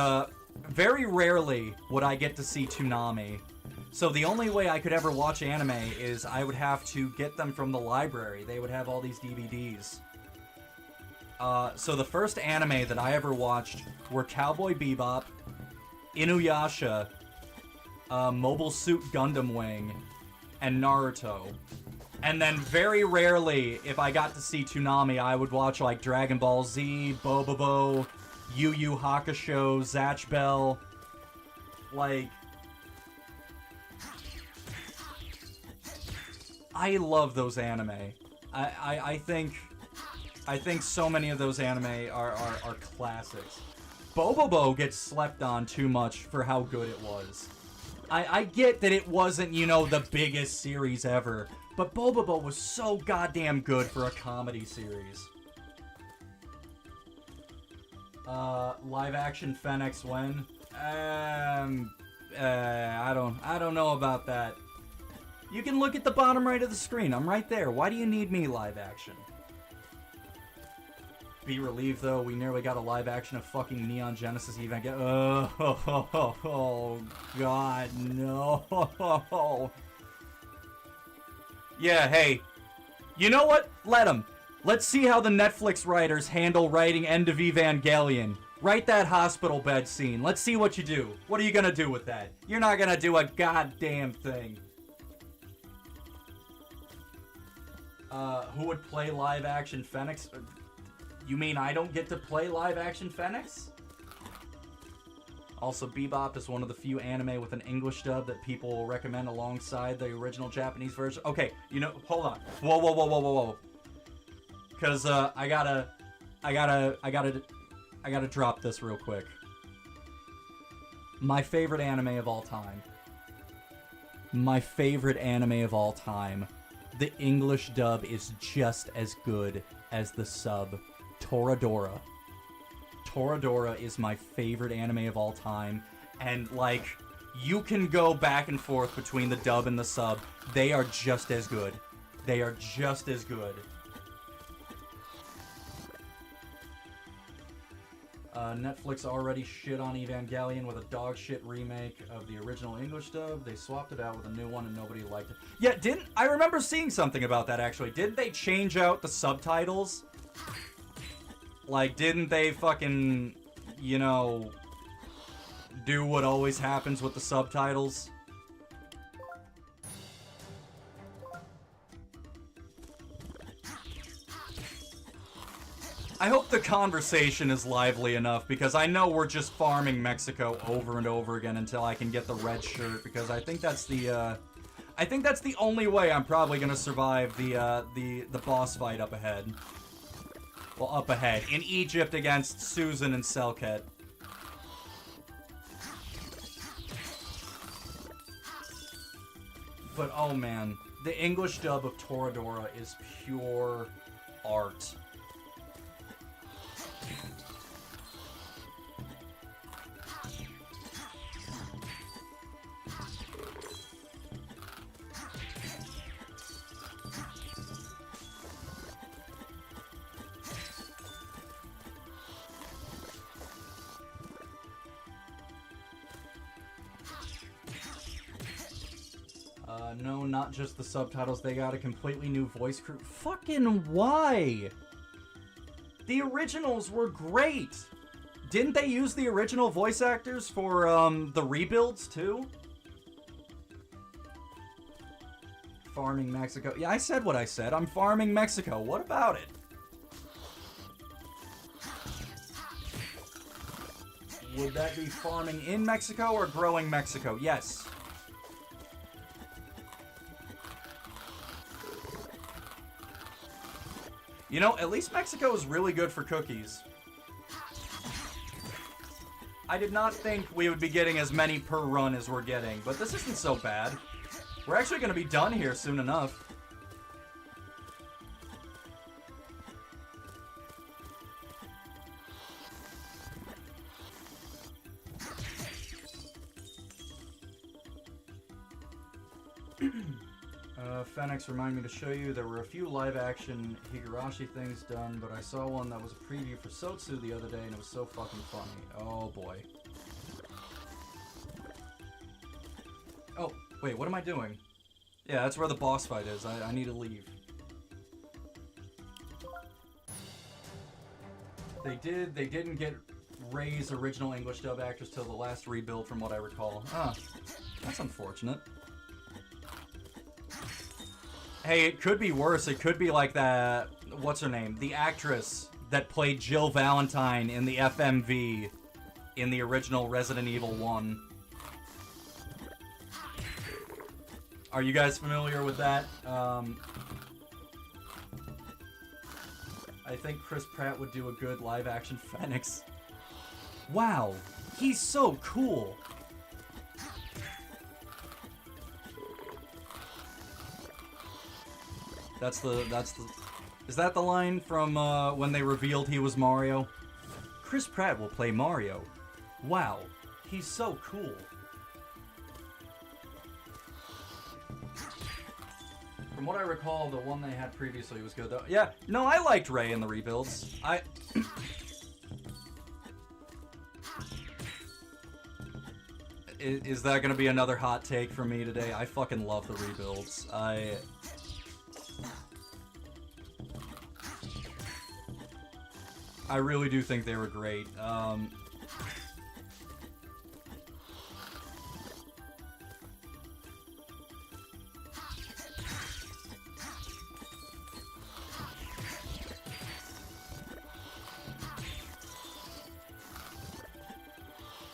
very rarely would I get to see Toonami. So the only way I could ever watch anime is I would have to get them from the library. They would have all these DVDs. So the first anime that I ever watched were Cowboy Bebop, Inuyasha, Mobile Suit Gundam Wing, and Naruto. And then very rarely, if I got to see Toonami, I would watch like Dragon Ball Z, Bobobo, Yu Yu Hakusho, Zatch Bell. Like, I love those anime. I think so many of those anime are classics. Bobobo gets slept on too much for how good it was. I get that it wasn't, you know, the biggest series ever, but Bobobo was so goddamn good for a comedy series. Live action Fenix when? I don't know about that. You can look at the bottom right of the screen. I'm right there. Why do you need me live action? Be relieved though, we nearly got a live action of fucking Neon Genesis event. Oh god, no. Yeah, hey. You know what? Let them. Let's see how the Netflix writers handle writing End of Evangelion. Write that hospital bed scene. Let's see what you do. What are you gonna do with that? You're not gonna do a goddamn thing. Who would play live action Fenix? You mean I don't get to play live action Fenix? Also, Bebop is one of the few anime with an English dub that people will recommend alongside the original Japanese version. Okay, you know, hold on. Whoa. Because, I gotta drop this real quick. My favorite anime of all time. The English dub is just as good as the sub. Toradora. Toradora is my favorite anime of all time, and like, you can go back and forth between the dub and the sub. They are just as good. Netflix already shit on Evangelion with a dog shit remake of the original English dub. They swapped it out with a new one and nobody liked it. Yeah, I remember seeing something about that actually. Didn't they change out the subtitles? Like, didn't they fucking, you know, do what always happens with the subtitles? I hope the conversation is lively enough, because I know we're just farming Mexico over and over again until I can get the red shirt, because I think that's the I think that's the only way I'm probably gonna survive the boss fight up ahead. Well, up ahead. In Egypt against Susan and Selket. But, oh man. The English dub of Toradora is pure art. No, not just the subtitles. They got a completely new voice crew. Fucking why? The originals were great. Didn't they use the original voice actors for the rebuilds too? Farming Mexico. Yeah, I said what I said. I'm farming Mexico. What about it? Would that be farming in Mexico or growing Mexico? Yes. You know, at least Mexico is really good for cookies. I did not think we would be getting as many per run as we're getting, but this isn't so bad. We're actually going to be done here soon enough. Fenix, remind me to show you, there were a few live-action Higurashi things done, but I saw one that was a preview for Sotsu the other day, and it was so fucking funny. Oh, boy. Oh, wait, what am I doing? Yeah, that's where the boss fight is. I need to leave. They didn't get Ray's original English dub actors till the last rebuild, from what I recall. Ah, that's unfortunate. Hey, it could be worse. It could be like that, what's her name? The actress that played Jill Valentine in the FMV in the original Resident Evil 1. Are you guys familiar with that? I think Chris Pratt would do a good live-action Phoenix. Wow, he's so cool. Is that the line from when they revealed he was Mario? Chris Pratt will play Mario. Wow, he's so cool. From what I recall, the one they had previously was good though. Yeah, no, I liked Ray in the rebuilds. Is that gonna be another hot take from me today? I fucking love the rebuilds. I really do think they were great.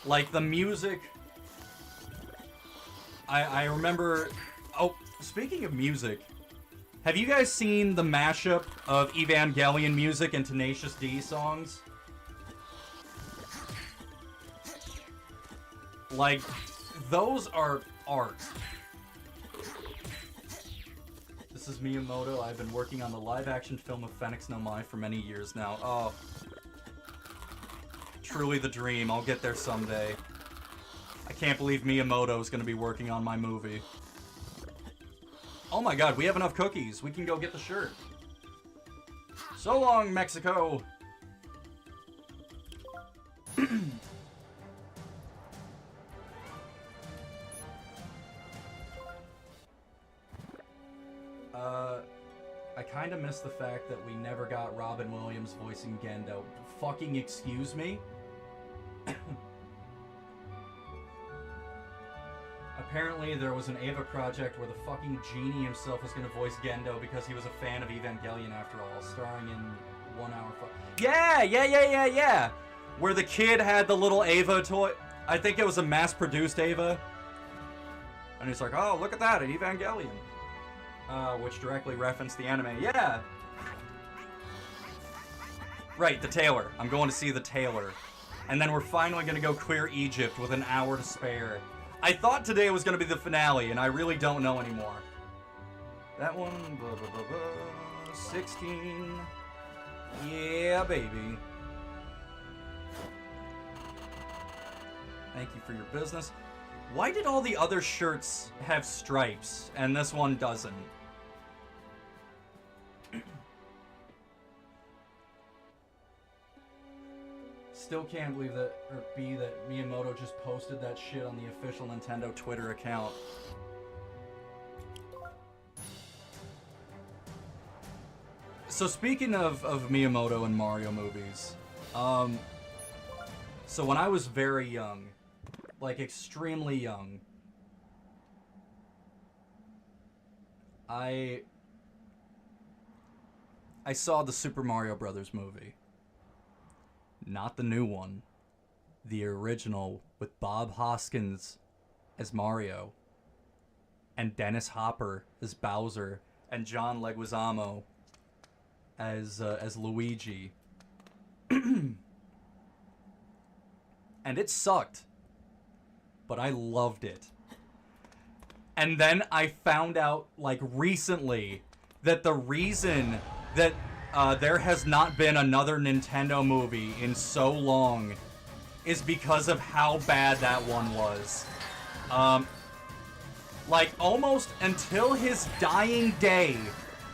Like, the music... I remember... Oh, speaking of music... Have you guys seen the mashup of Evangelion music and Tenacious D songs? Like, those are art. This is Miyamoto. I've been working on the live-action film of Phoenix no Mai for many years now. Oh. Truly the dream. I'll get there someday. I can't believe Miyamoto is going to be working on my movie. Oh my god, we have enough cookies. We can go get the shirt. So long, Mexico! I kinda miss the fact that we never got Robin Williams voicing Gendo. Fucking excuse me? Apparently there was an Ava project where the fucking genie himself was gonna voice Gendo because he was a fan of Evangelion after all, starring in 1 hour... Yeah! Where the kid had the little Ava toy. I think it was a mass-produced Ava. And he's like, oh, look at that, an Evangelion. Which directly referenced the anime. Yeah! Right, the tailor. I'm going to see the tailor. And then we're finally going to go clear Egypt with an hour to spare. I thought today was going to be the finale, and I really don't know anymore. That one, blah, blah, blah, blah. 16. Yeah, baby. Thank you for your business. Why did all the other shirts have stripes, and this one doesn't? Still can't believe that, or that Miyamoto just posted that shit on the official Nintendo Twitter account. So speaking of Miyamoto and Mario movies, so when I was very young, like extremely young, I saw the Super Mario Brothers movie. Not the new one. The original with Bob Hoskins as Mario and Dennis Hopper as Bowser and John Leguizamo as Luigi. And it sucked. But I loved it. And then I found out, like, recently that the reason that there has not been another Nintendo movie in so long is because of how bad that one was. Like, almost until his dying day,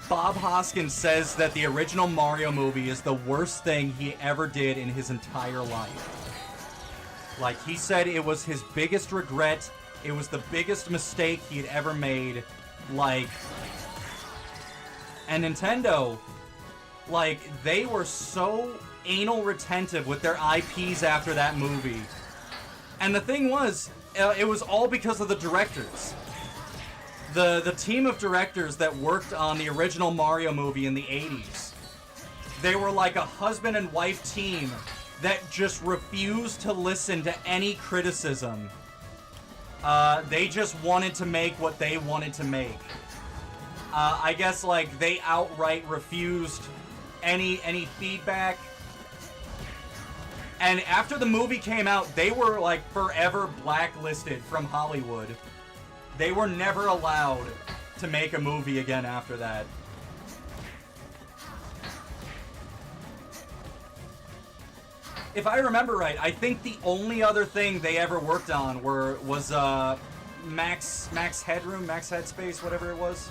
Bob Hoskins says that the original Mario movie is the worst thing he ever did in his entire life. Like, he said it was his biggest regret, it was the biggest mistake he had ever made, like... And Nintendo, like, they were so anal retentive with their IPs after that movie. And the thing was, it was all because of the directors. The team of directors that worked on the original Mario movie in the 80s. They were like a husband and wife team that just refused to listen to any criticism. They just wanted to make what they wanted to make. I guess, like, they outright refused any feedback. And after the movie came out, they were, like, forever blacklisted from Hollywood. They were never allowed to make a movie again after that. If I remember right, I think the only other thing they ever worked on was Max Headroom, Max Headspace, whatever it was.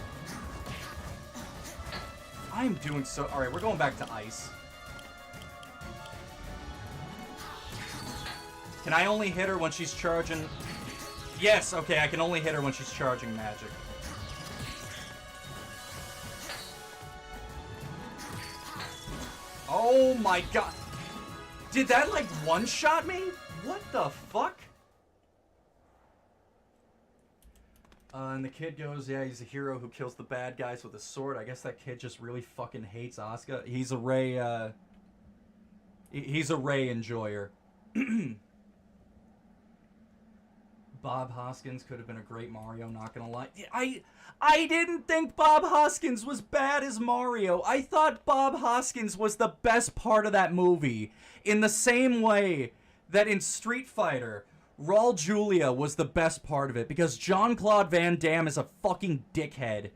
I'm doing so... Alright, we're going back to ice. Can I only hit her when she's charging... Yes, okay, I can only hit her when she's charging magic. Oh my god. Did that, like, one-shot me? What the fuck? And the kid goes, yeah, he's a hero who kills the bad guys with a sword. I guess that kid just really fucking hates Asuka. He's a Ray, he's a Ray enjoyer. Bob Hoskins could have been a great Mario, not gonna lie. I didn't think Bob Hoskins was bad as Mario. I thought Bob Hoskins was the best part of that movie. In the same way that in Street Fighter, Raul Julia was the best part of it, because Jean-Claude Van Damme is a fucking dickhead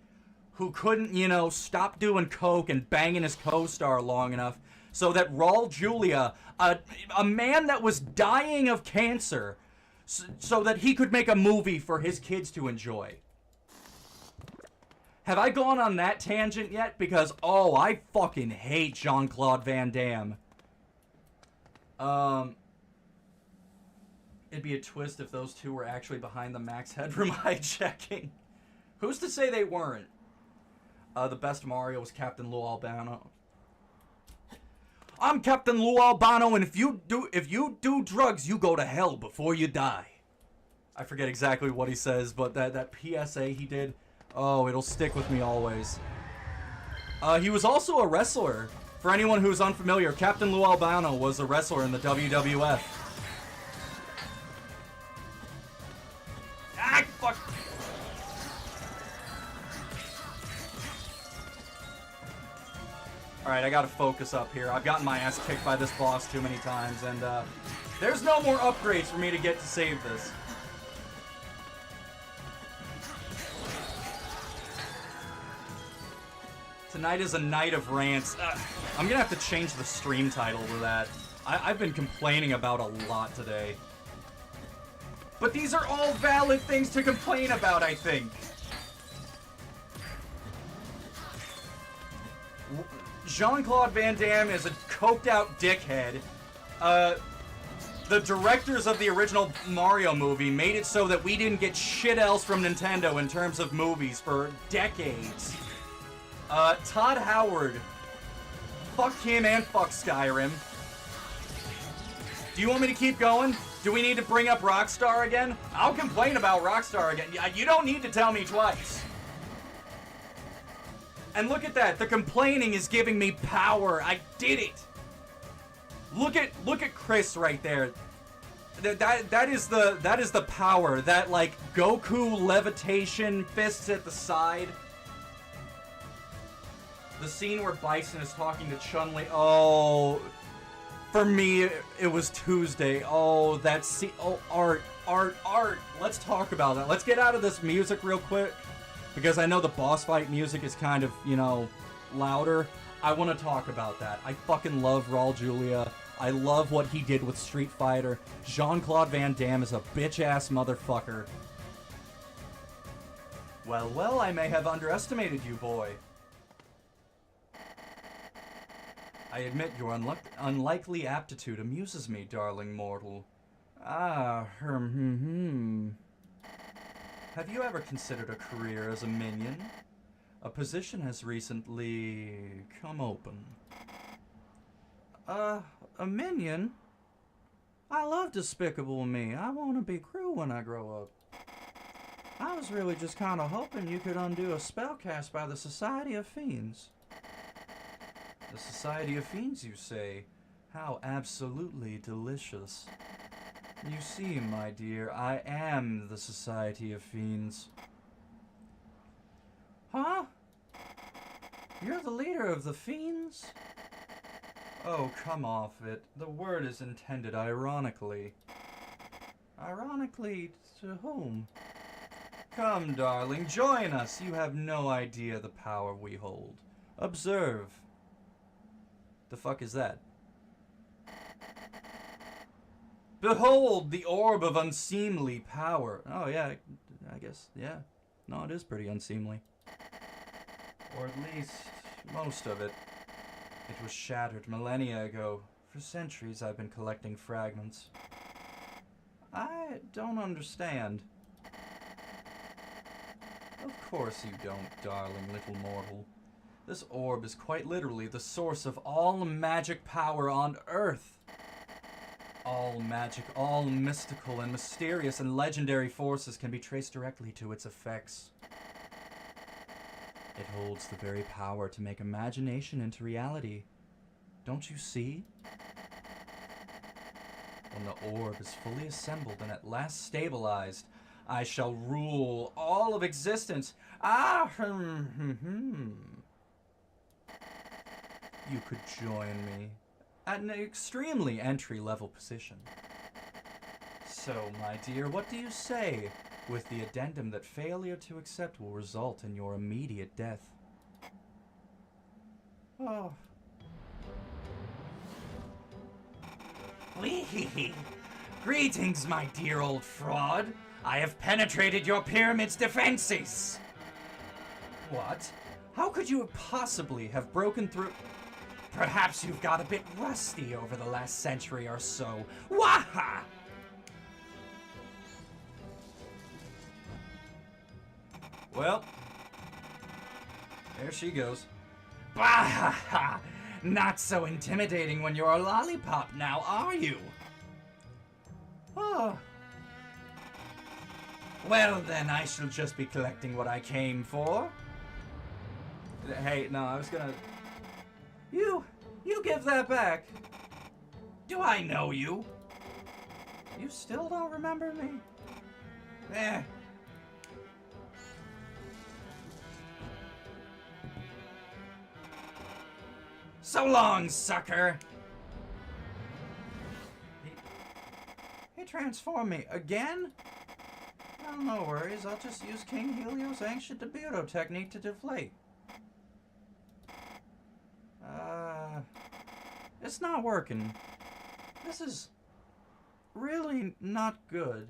who couldn't, you know, stop doing coke and banging his co-star long enough so that Raul Julia, a man that was dying of cancer, so that he could make a movie for his kids to enjoy. Have I gone on that tangent yet? Because, oh, I fucking hate Jean-Claude Van Damme. It'd be a twist if those two were actually behind the Max Headroom hijacking. Who's to say they weren't? The best Mario was Captain Lou Albano. I'm Captain Lou Albano, and if you do drugs, you go to hell before you die. I forget exactly what he says, but that PSA he did, oh, it'll stick with me always. He was also a wrestler. For anyone who's unfamiliar, Captain Lou Albano was a wrestler in the WWF. Ah, fuck! Alright, I gotta focus up here. I've gotten my ass kicked by this boss too many times, and there's no more upgrades for me to get to save this. Tonight is a night of rants. I'm gonna have to change the stream title to that. I've been complaining about a lot today. But these are all valid things to complain about, I think. Jean-Claude Van Damme is a coked-out dickhead. The directors of the original Mario movie made it so that we didn't get shit else from Nintendo in terms of movies for decades. Todd Howard. Fuck him and fuck Skyrim. Do you want me to keep going? Do we need to bring up Rockstar again? I'll complain about Rockstar again. You don't need to tell me twice. And look at that. The complaining is giving me power. I did it. Look at Chris right there. That is the power. That like Goku levitation, fists at the side. The scene where Bison is talking to Chun-Li. Oh, for me it was Tuesday. Oh, that scene. Oh, art. Let's talk about that. Let's get out of this music real quick. Because I know the boss fight music is kind of, you know, louder. I want to talk about that. I fucking love Raul Julia. I love what he did with Street Fighter. Jean-Claude Van Damme is a bitch-ass motherfucker. Well, I may have underestimated you, boy. I admit your unlikely aptitude amuses me, darling mortal. Have you ever considered a career as a minion? A position has recently come open. A minion? I love Despicable Me. I want to be Gru when I grow up. I was really just kind of hoping you could undo a spell cast by the Society of Fiends. The Society of Fiends, you say? How absolutely delicious. You see, my dear, I am the Society of Fiends. Huh? You're the leader of the Fiends? Oh, come off it. The word is intended ironically. Ironically to whom? Come, darling, join us. You have no idea the power we hold. Observe. The fuck is that? Behold, the orb of unseemly power. Oh, yeah, I guess, yeah. No, it is pretty unseemly. Or at least, most of it. It was shattered millennia ago. For centuries, I've been collecting fragments. I don't understand. Of course you don't, darling little mortal. This orb is quite literally the source of all magic power on Earth. All magic, all mystical and mysterious and legendary forces can be traced directly to its effects. It holds the very power to make imagination into reality. Don't you see? When the orb is fully assembled and at last stabilized, I shall rule all of existence. You could join me at an extremely entry-level position. So, my dear, what do you say, with the addendum that failure to accept will result in your immediate death? Oh. Wee-hee-hee. Greetings, my dear old fraud. I have penetrated your pyramid's defenses. What? How could you possibly have broken through... Perhaps you've got a bit rusty over the last century or so. Waha! Well, there she goes. Bah! Not so intimidating when you're a lollipop now, are you? Oh. Well then, I shall just be collecting what I came for. Hey, no, I was gonna... You give that back. Do I know you? You still don't remember me? Eh. So long, sucker! He transformed me again? Well, no worries. I'll just use King Helio's ancient Debuto technique to deflate. It's not working. This is really not good.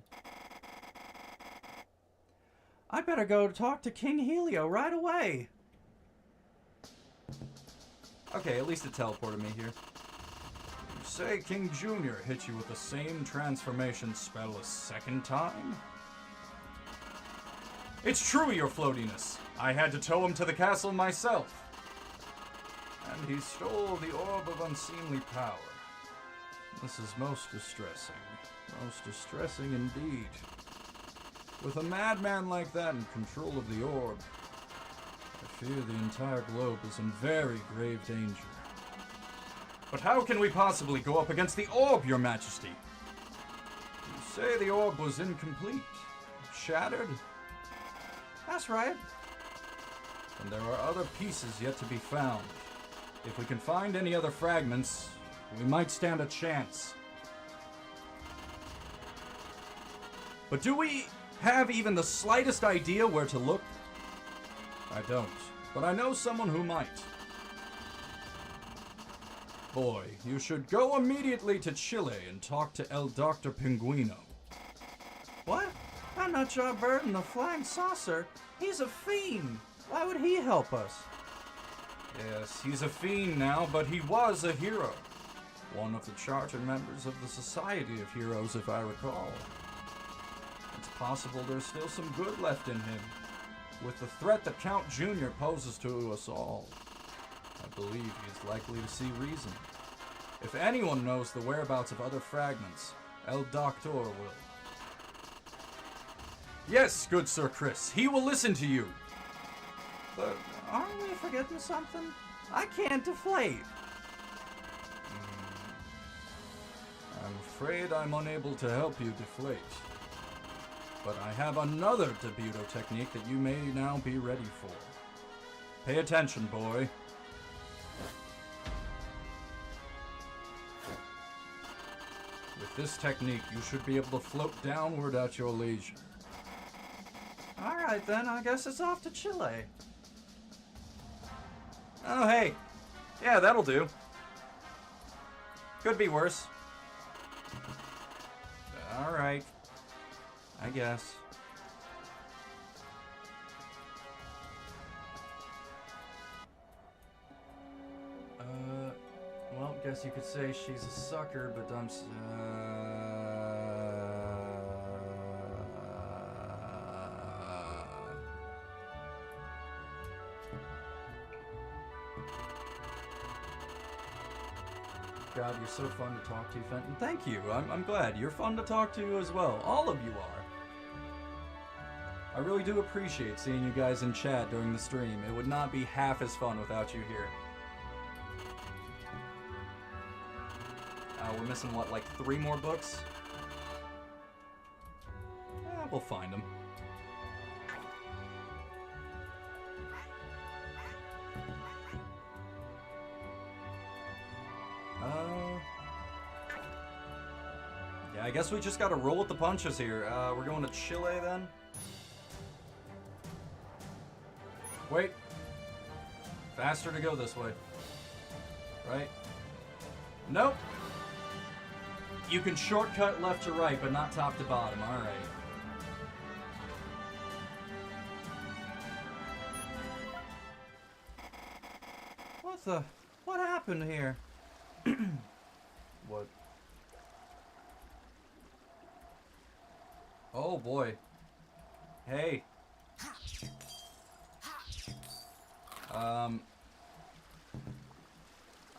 I better go talk to King Helio right away. Okay, at least it teleported me here. You say King Jr. hit you with the same transformation spell a second time? It's true, your floatiness. I had to tow him to the castle myself. And he stole the orb of unseemly power. This is most distressing. Most distressing indeed. With a madman like that in control of the orb, I fear the entire globe is in very grave danger. But how can we possibly go up against the orb, your majesty? You say the orb was incomplete, shattered? That's right. And there are other pieces yet to be found. If we can find any other fragments, we might stand a chance. But do we have even the slightest idea where to look? I don't, but I know someone who might. Boy, you should go immediately to Chile and talk to El Dr. Pinguino. What? That nutjob bird in the flying saucer? He's a fiend! Why would he help us? Yes, he's a fiend now, but he was a hero. One of the chartered members of the Society of Heroes, if I recall. It's possible there's still some good left in him. With the threat that Count Jr. poses to us all, I believe he is likely to see reason. If anyone knows the whereabouts of other fragments, El Doctor will. Yes, good Sir Chris, he will listen to you. But aren't we forgetting something? I can't deflate. I'm afraid I'm unable to help you deflate. But I have another Debuto technique that you may now be ready for. Pay attention, boy. With this technique, you should be able to float downward at your leisure. Alright then, I guess it's off to Chile. Oh hey, yeah, that'll do. Could be worse. Alright, I guess. Well, guess you could say she's a sucker, but I'm God, you're so fun to talk to, Fenton. Thank you. I'm glad. You're fun to talk to as well. All of you are. I really do appreciate seeing you guys in chat during the stream. It would not be half as fun without you here. We're missing, what, like 3 more books? We'll find them. Yeah, I guess we just gotta roll with the punches here. We're going to Chile then? Wait. Faster to go this way. Right? Nope. You can shortcut left to right, but not top to bottom. Alright. What happened here? What? Oh boy. Hey. I'm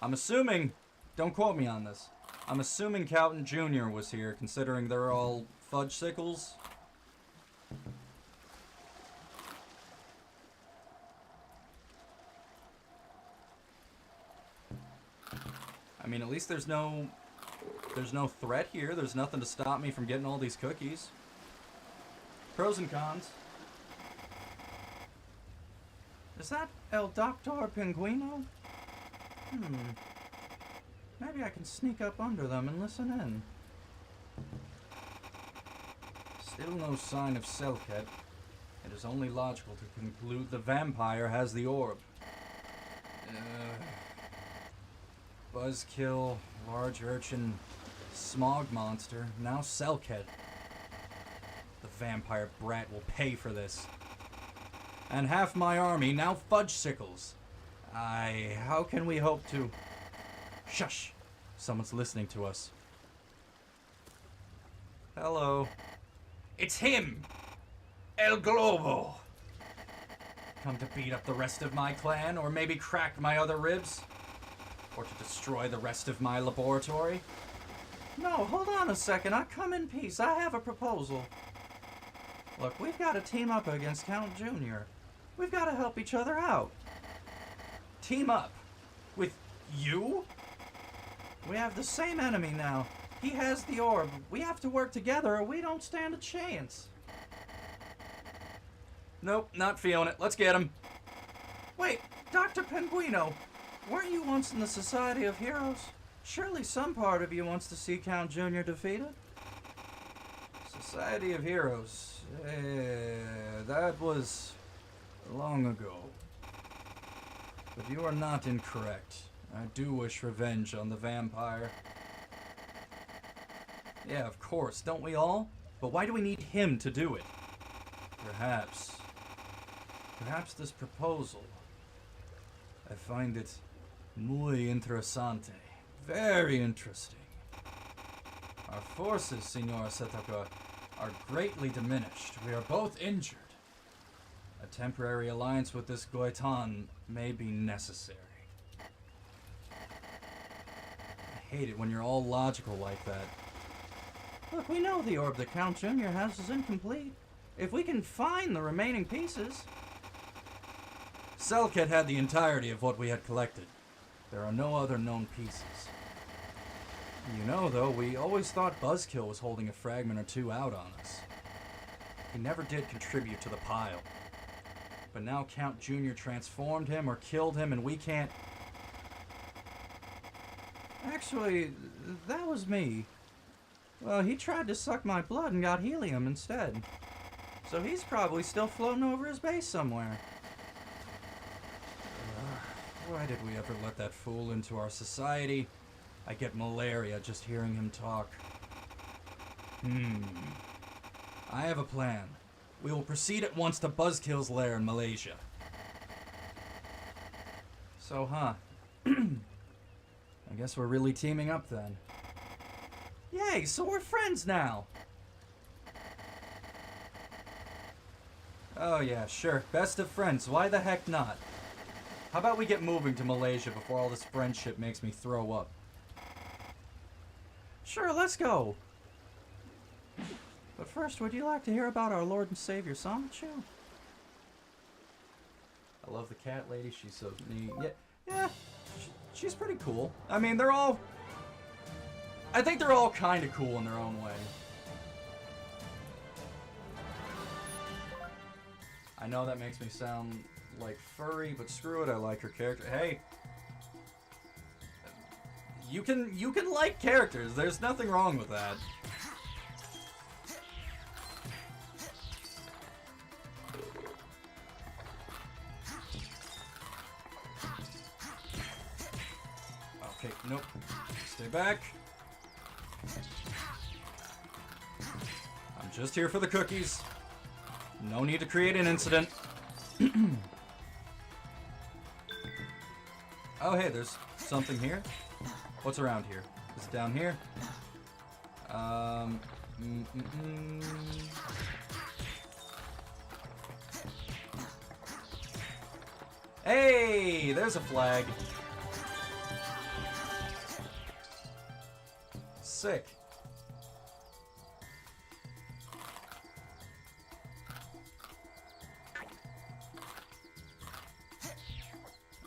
assuming, don't quote me on this, I'm assuming Count Jr. was here, considering they're all fudge sickles. I mean, at least there's no threat here. There's nothing to stop me from getting all these cookies. Pros and cons. Is that El Doctor Pinguino? Maybe I can sneak up under them and listen in. Still no sign of Selket. It is only logical to conclude the vampire has the orb. Buzzkill, large urchin, smog monster, now Selket. The vampire brat will pay for this. And half my army, now fudgesicles. How can we hope to... Shush! Someone's listening to us. Hello. It's him! El Globo! Come to beat up the rest of my clan, or maybe crack my other ribs? Or to destroy the rest of my laboratory? No, hold on a second. I come in peace. I have a proposal. Look, we've got to team up against Count Junior. We've got to help each other out. Team up? With you? We have the same enemy now. He has the orb. We have to work together or we don't stand a chance. Nope, not feeling it. Let's get him. Wait, Dr. Penguino, weren't you once in the Society of Heroes? Surely some part of you wants to see Count Junior defeated? Society of Heroes. That was long ago. But you are not incorrect. I do wish revenge on the vampire. Yeah, of course, don't we all? But why do we need him to do it? Perhaps this proposal. I find it muy interesante. Very interesting. Our forces, Senora Setaka, are greatly diminished. We are both injured. A temporary alliance with this Goitan may be necessary. I hate it when you're all logical like that. Look, we know the orb that Count Junior has is incomplete. If we can find the remaining pieces... Selket had the entirety of what we had collected. There are no other known pieces. You know, though, we always thought Buzzkill was holding a fragment or two out on us. He never did contribute to the pile. But now Count Junior transformed him or killed him and we can't... Actually, that was me. Well, he tried to suck my blood and got helium instead. So he's probably still floating over his base somewhere. Why did we ever let that fool into our society? I get malaria just hearing him talk. I have a plan. We will proceed at once to Buzzkill's lair in Malaysia. So, I guess we're really teaming up then. Yay, so we're friends now! Oh yeah, sure. Best of friends. Why the heck not? How about we get moving to Malaysia before all this friendship makes me throw up? Sure, let's go! But first, would you like to hear about our Lord and Savior Sonichu? I love the cat lady. She's so neat. Yeah, she's pretty cool. I mean, I think they're all kind of cool in their own way. I know that makes me sound like furry, but screw it, I like her character. Hey! You can like characters, there's nothing wrong with that. Okay, nope. Stay back. I'm just here for the cookies. No need to create an incident. Oh, hey, there's something here. What's around here? Is it down here? Hey, there's a flag. Sick.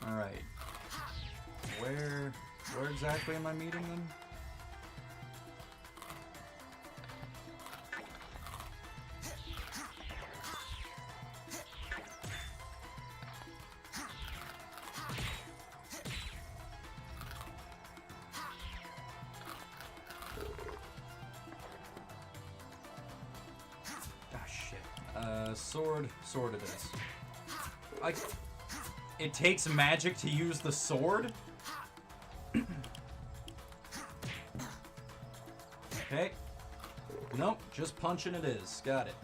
Alright. Where exactly am I meeting them? Sword it is. It takes magic to use the sword? Okay. Nope, just punching it is. Got it.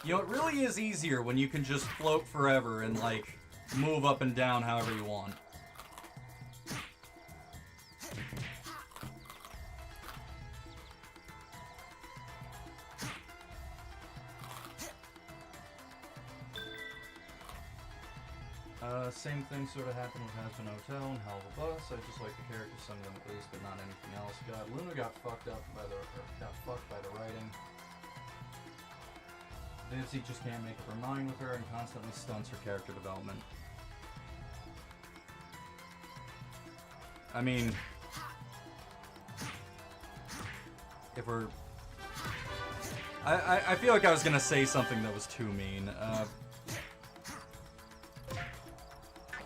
You know, it really is easier when you can just float forever and, like, move up and down however you want. Same thing sort of happened with Hazbin Hotel and Hell of a Bus. I just like the characters, some of them at least, but not anything else. God, Luna got fucked by the writing. Vivzy just can't make up her mind with her and constantly stunts her character development. I mean, if we're... I feel like I was gonna say something that was too mean.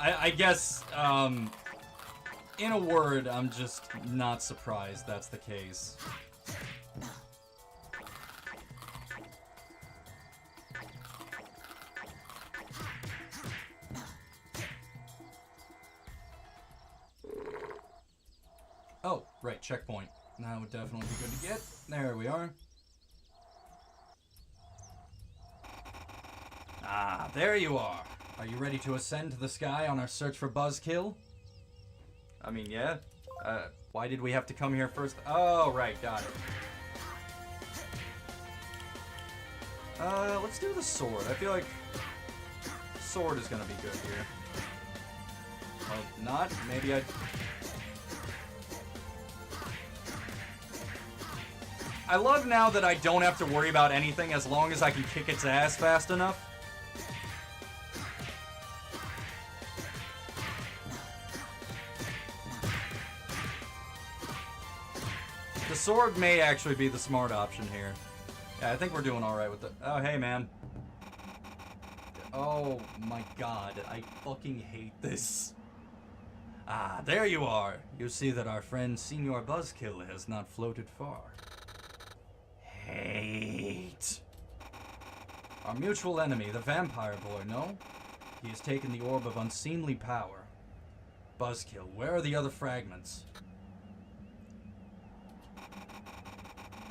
I guess, in a word, I'm just not surprised that's the case. Oh, right, checkpoint. That would definitely be good to get. There we are. Ah, there you are. Are you ready to ascend to the sky on our search for Buzzkill? I mean, yeah. Why did we have to come here first? Oh, right, got it. Let's do the sword. I feel like sword is gonna be good here. Oh, not? Maybe I love now that I don't have to worry about anything as long as I can kick its ass fast enough. The sword may actually be the smart option here. Yeah, I think we're doing alright with it. Oh, hey, man. Oh, my God. I fucking hate this. Ah, there you are. You see that our friend Senior Buzzkill has not floated far. Hate. Our mutual enemy, the vampire boy, no? He has taken the orb of unseemly power. Buzzkill, where are the other fragments?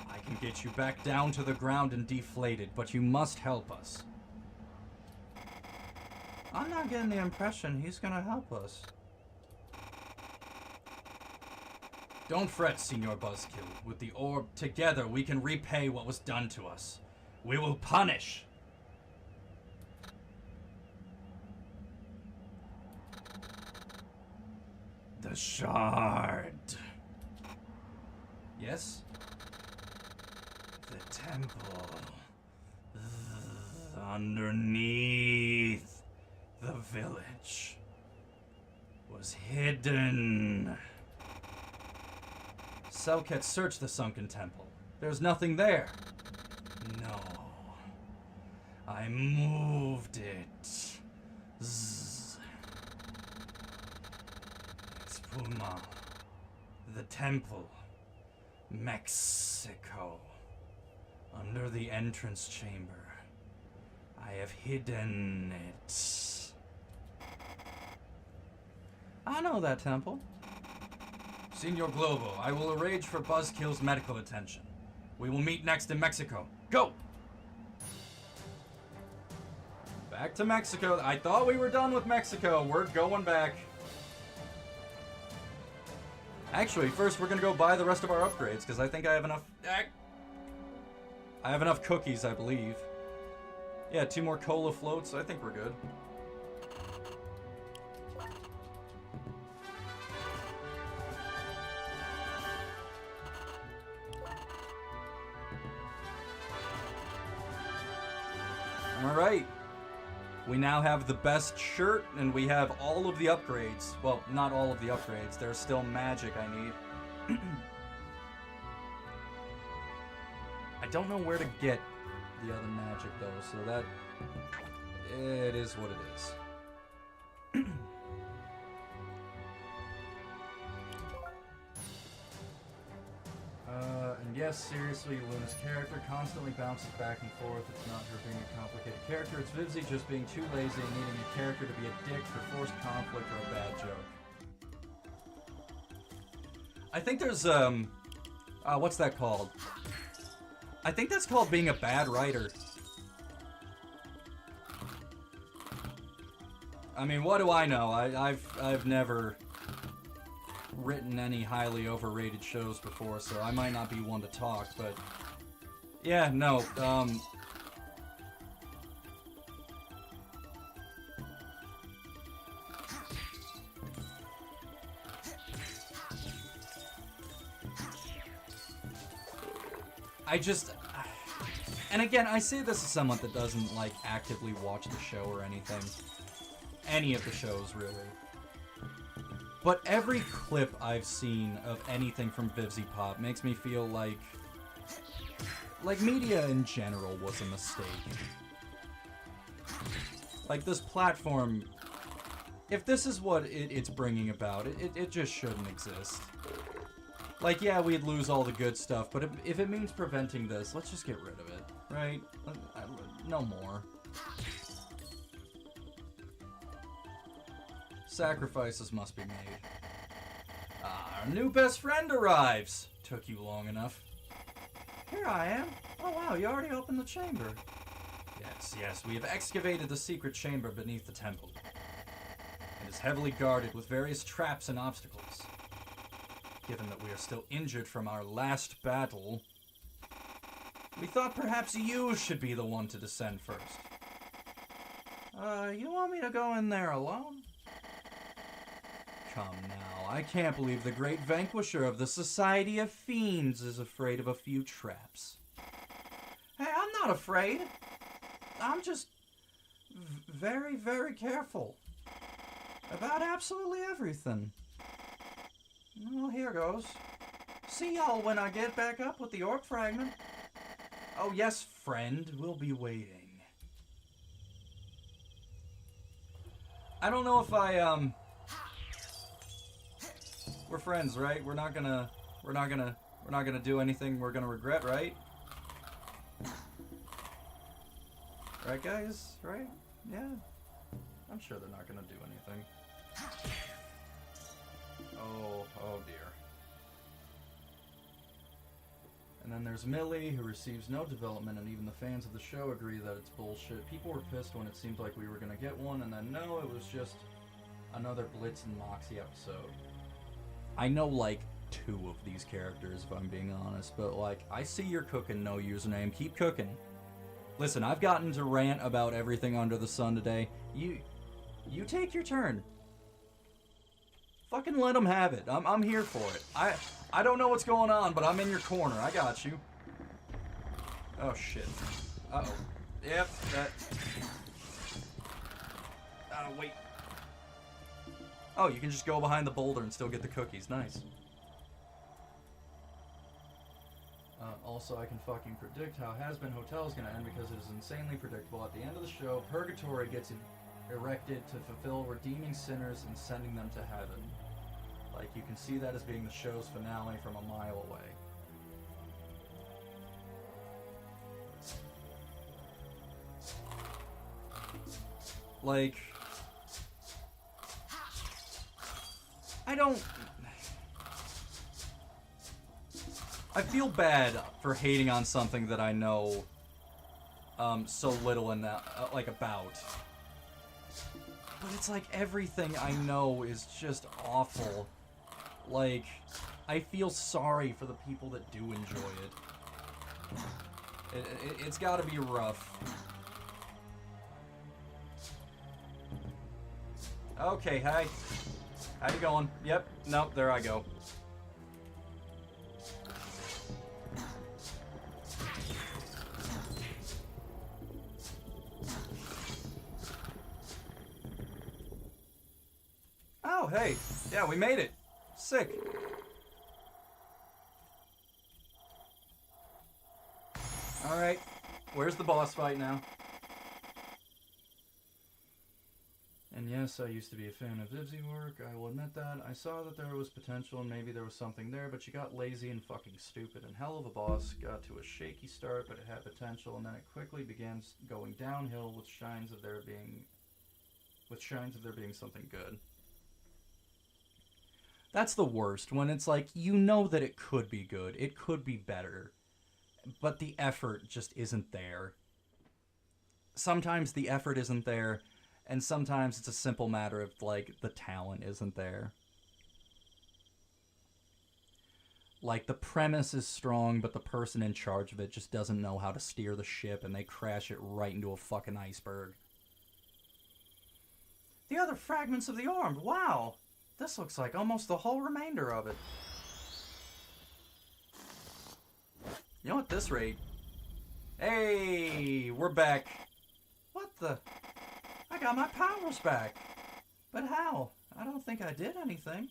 I can get you back down to the ground and deflated, but you must help us. I'm not getting the impression he's gonna help us. Don't fret, Senior Buzzkill. With the orb, together we can repay what was done to us. We will punish. The shard. Yes? The temple. Underneath the village was hidden. Selket searched the sunken temple. There's nothing there. No. I moved it. Zzz. Expuma. The temple. Mexico. Under the entrance chamber. I have hidden it. I know that temple. Senor Globo, I will arrange for Buzzkill's medical attention. We will meet next in Mexico. Go! Back to Mexico. I thought we were done with Mexico. We're going back. Actually, first we're gonna go buy the rest of our upgrades, because I think I have enough... I have enough cookies, I believe. Yeah, 2 more cola floats. I think we're good. Alright, we now have the best shirt, and we have all of the upgrades. Well, not all of the upgrades. There's still magic I need. I don't know where to get the other magic, though, so that... it is what it is. yes, seriously, Luna's character constantly bounces back and forth. It's not her being a complicated character, it's Vivzy just being too lazy and needing a character to be a dick for forced conflict or a bad joke. I think there's, what's that called? I think that's called being a bad writer. I mean, what do I know? I've never written any highly overrated shows before, so I might not be one to talk, but yeah, no, and again, I say this as someone that doesn't, like, actively watch the show or anything. Any of the shows, really. But every clip I've seen of anything from Vivzy Pop makes me feel like media in general was a mistake. Like, this platform, if this is what it's bringing about, it just shouldn't exist. Like, yeah, we'd lose all the good stuff, but if it means preventing this, let's just get rid of it, right? No more. Sacrifices must be made. Our new best friend arrives! Took you long enough. Here I am. Oh wow, you already opened the chamber. Yes, we have excavated the secret chamber beneath the temple. It is heavily guarded with various traps and obstacles. Given that we are still injured from our last battle, we thought perhaps you should be the one to descend first. You want me to go in there alone? Come now, I can't believe the great vanquisher of the Society of Fiends is afraid of a few traps. Hey, I'm not afraid. I'm just very, very careful about absolutely everything. Well, here goes. See y'all when I get back up with the orc fragment. Oh yes, friend, we'll be waiting. I don't know if we're friends, right? We're not gonna do anything we're gonna regret, right? Right, guys? Right? Yeah. I'm sure they're not gonna do anything. Oh dear. And then there's Millie, who receives no development, and even the fans of the show agree that it's bullshit. People were pissed when it seemed like we were gonna get one, and then no, it was just another Blitz and Moxie episode. I know, like, 2 of these characters, if I'm being honest, but, like, I see you're cooking, no username. Keep cooking. Listen, I've gotten to rant about everything under the sun today. You take your turn. Fucking let them have it. I'm here for it. I don't know what's going on, but I'm in your corner. I got you. Oh, shit. Uh-oh. Yep, that... wait. Oh, you can just go behind the boulder and still get the cookies. Nice. Also, I can fucking predict how Has-Been Hotel is going to end because it is insanely predictable. At the end of the show, Purgatory gets erected to fulfill redeeming sinners and sending them to heaven. Like, you can see that as being the show's finale from a mile away. Like... I feel bad for hating on something that I know so little in that, about. But it's like everything I know is just awful. Like, I feel sorry for the people that do enjoy it. It's gotta be rough. Okay, hi. How you going? Yep, nope, there I go. Oh, hey. Yeah, we made it. Sick. Alright. Where's the boss fight now? And yes, I used to be a fan of Vibsy work, I will admit that. I saw that there was potential and maybe there was something there, but she got lazy and fucking stupid. And Hell of a Boss got to a shaky start, but it had potential, and then it quickly began going downhill with signs of there being something good. That's the worst, when it's like, you know that it could be good, it could be better, but the effort just isn't there. Sometimes the effort isn't there, and sometimes it's a simple matter of, like, the talent isn't there. Like, the premise is strong, but the person in charge of it just doesn't know how to steer the ship, and they crash it right into a fucking iceberg. The other fragments of the orb, wow! This looks like almost the whole remainder of it. You know, at this rate... Hey, we're back. What the... I got my powers back. But how? I don't think I did anything.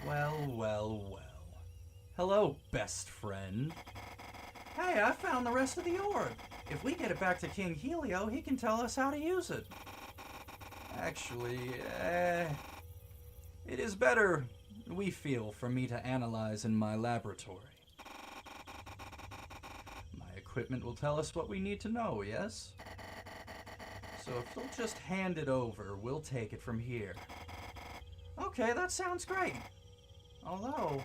Well, well, well. Hello, best friend. Hey, I found the rest of the orb. If we get it back to King Helio, he can tell us how to use it. Actually, it is better, we feel, for me to analyze in my laboratory. My equipment will tell us what we need to know, yes? So if you'll just hand it over, we'll take it from here. Okay, that sounds great. Although,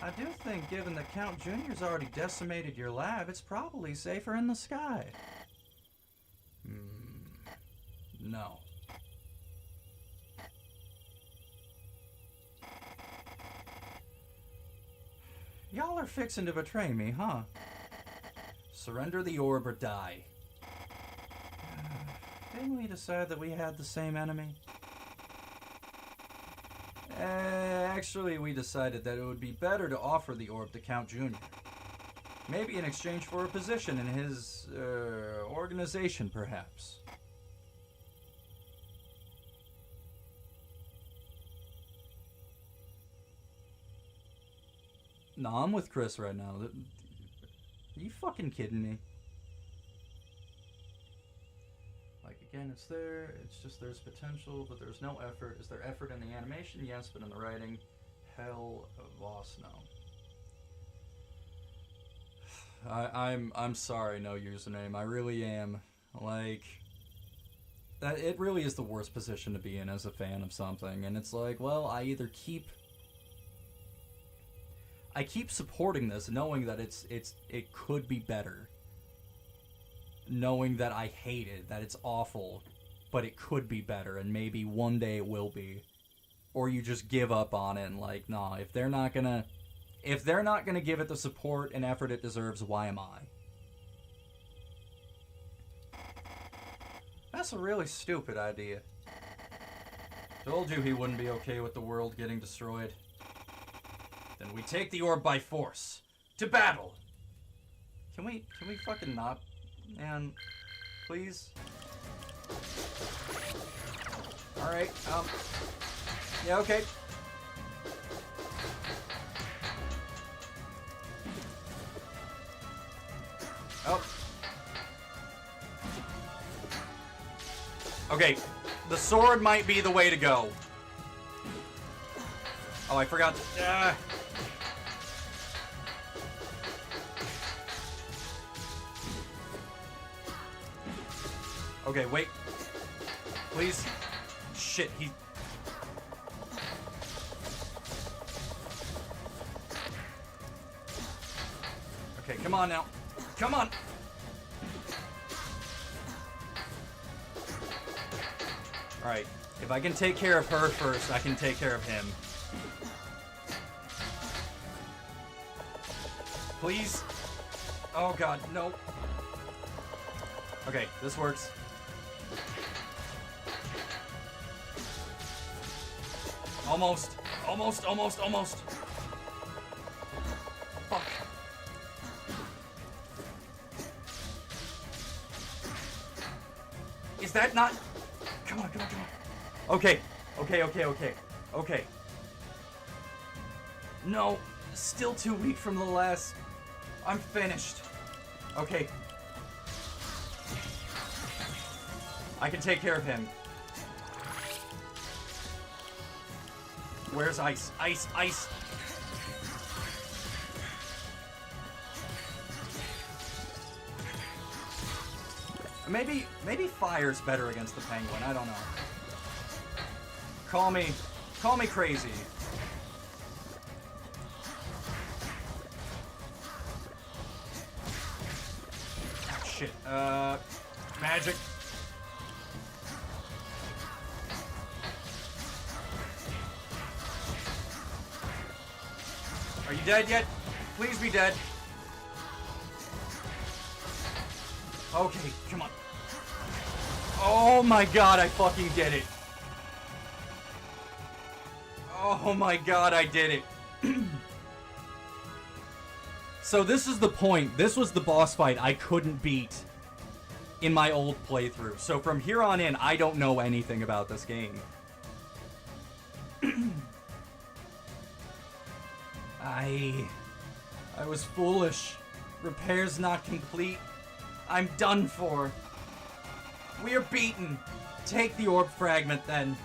I do think given that Count Jr.'s already decimated your lab, it's probably safer in the sky. No. Y'all are fixing to betray me, huh? Surrender the orb or die. Didn't we decide that we had the same enemy? Actually, we decided that it would be better to offer the orb to Count Jr. Maybe in exchange for a position in his, organization, perhaps. No, I'm with Chris right now. Are you fucking kidding me? Like, again, it's there. It's just there's potential, but there's no effort. Is there effort in the animation? Yes, but in the writing, hell of loss, no. I'm sorry, no username. I really am. Like, it really is the worst position to be in as a fan of something. And it's like, well, I either keep supporting this, knowing that it could be better. Knowing that I hate it, that it's awful, but it could be better, and maybe one day it will be. Or you just give up on it and like, nah, if they're not gonna give it the support and effort it deserves, why am I? That's a really stupid idea. Told you he wouldn't be okay with the world getting destroyed. Then we take the orb by force. To battle! Can we fucking not? Man, please? Alright, yeah, okay. Oh. Okay, the sword might be the way to go. Oh, I forgot to... Okay, wait. Please. Shit, he... Okay, come on now. Come on! Alright, if I can take care of her first, I can take care of him. Please? Oh god, no. Okay, this works. Almost. Almost, almost, almost. Fuck. Is that not... Come on, come on, come on. Okay. Okay, okay, okay. Okay. No. Still too weak from the last... I'm finished. Okay. I can take care of him. Where's ice? Ice, ice. Maybe fire's better against the penguin. I don't know. Call me crazy. Ah, shit. Magic. Are you dead yet? Please be dead. Okay, come on. Oh my god, I fucking did it. Oh my god, I did it. So this is the point. This was the boss fight I couldn't beat in my old playthrough. So from here on in, I don't know anything about this game. I was foolish. Repairs not complete. I'm done for. We are beaten. Take the orb fragment then.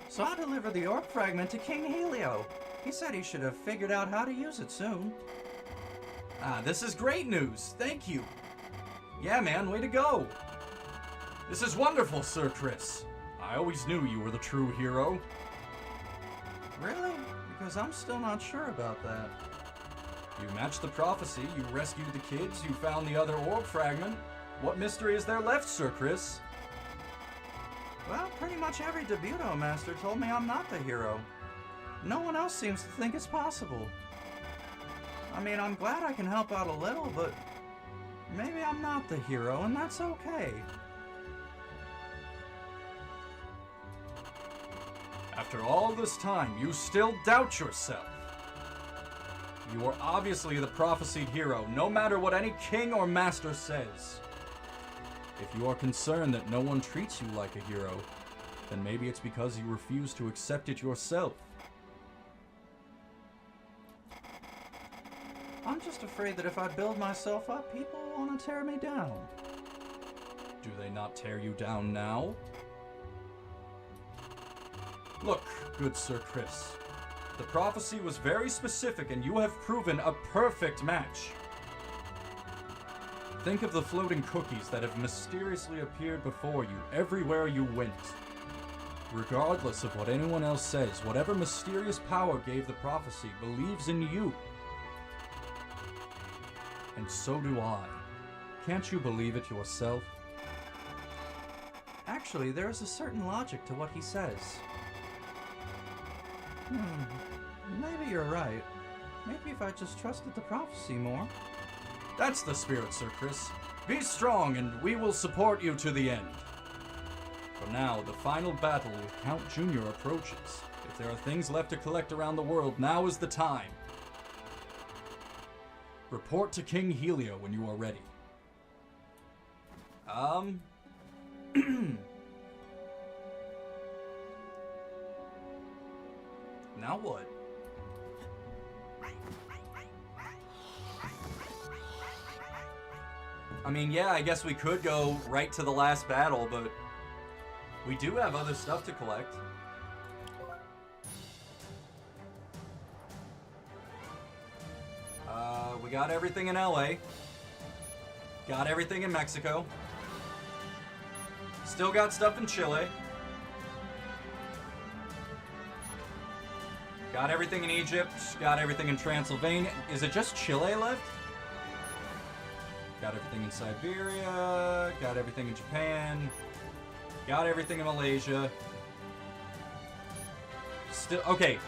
So I delivered the orb fragment to King Helio. He said he should have figured out how to use it soon. Ah, this is great news. Thank you. Yeah, man, way to go. This is wonderful, Sir Chris. I always knew you were the true hero. Really? Because I'm still not sure about that. You matched the prophecy, you rescued the kids, you found the other orb fragment. What mystery is there left, Sir Chris? Well, pretty much every Debuto master told me I'm not the hero. No one else seems to think it's possible. I mean, I'm glad I can help out a little, but maybe I'm not the hero, and that's okay. After all this time, you still doubt yourself. You are obviously the prophesied hero, no matter what any king or master says. If you are concerned that no one treats you like a hero, then maybe it's because you refuse to accept it yourself. I'm just afraid that if I build myself up, people will want to tear me down. Do they not tear you down now? Look, good Sir Chris. The prophecy was very specific, and you have proven a perfect match. Think of the floating cookies that have mysteriously appeared before you everywhere you went. Regardless of what anyone else says, whatever mysterious power gave the prophecy believes in you. And so do I. Can't you believe it yourself? Actually, there is a certain logic to what he says. Maybe you're right. Maybe if I just trusted the prophecy more. That's the spirit, Sir Chris. Be strong, and we will support you to the end. For now, the final battle with Count Junior approaches. If there are things left to collect around the world, now is the time. Report to King Helio when you are ready. Now what? I mean, yeah, I guess we could go right to the last battle, but we do have other stuff to collect. We got everything in LA. Got everything in Mexico. Still got stuff in Chile. Got everything in Egypt. Got everything in Transylvania. Is it just Chile left? Got everything in Siberia. Got everything in Japan. Got everything in Malaysia. Still, okay.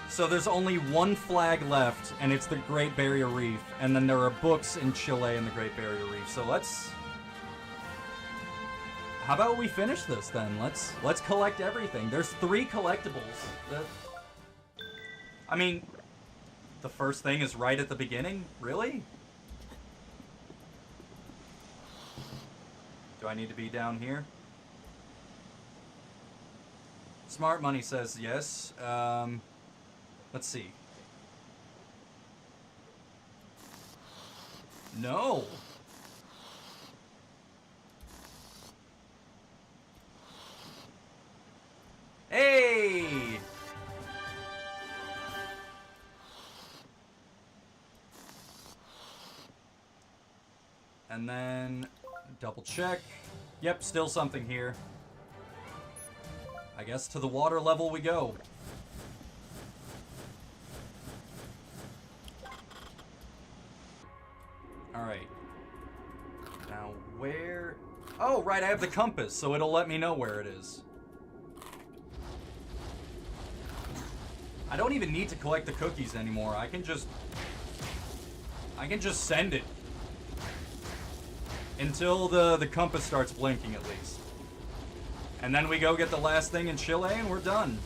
So there's only one flag left, and it's the Great Barrier Reef. And then there are books in Chile and the Great Barrier Reef. So let's... How about we finish this then? Let's collect everything. There's 3 collectibles. I mean, the first thing is right at the beginning? Really? Do I need to be down here? Smart Money says yes. Let's see. No. Hey! And then double check. Yep, still something here. I guess to the water level we go. Alright. Now where... Oh, right, I have the compass, so it'll let me know where it is. I don't even need to collect the cookies anymore. I can just send it. Until the compass starts blinking, at least. And then we go get the last thing in Chile, and we're done.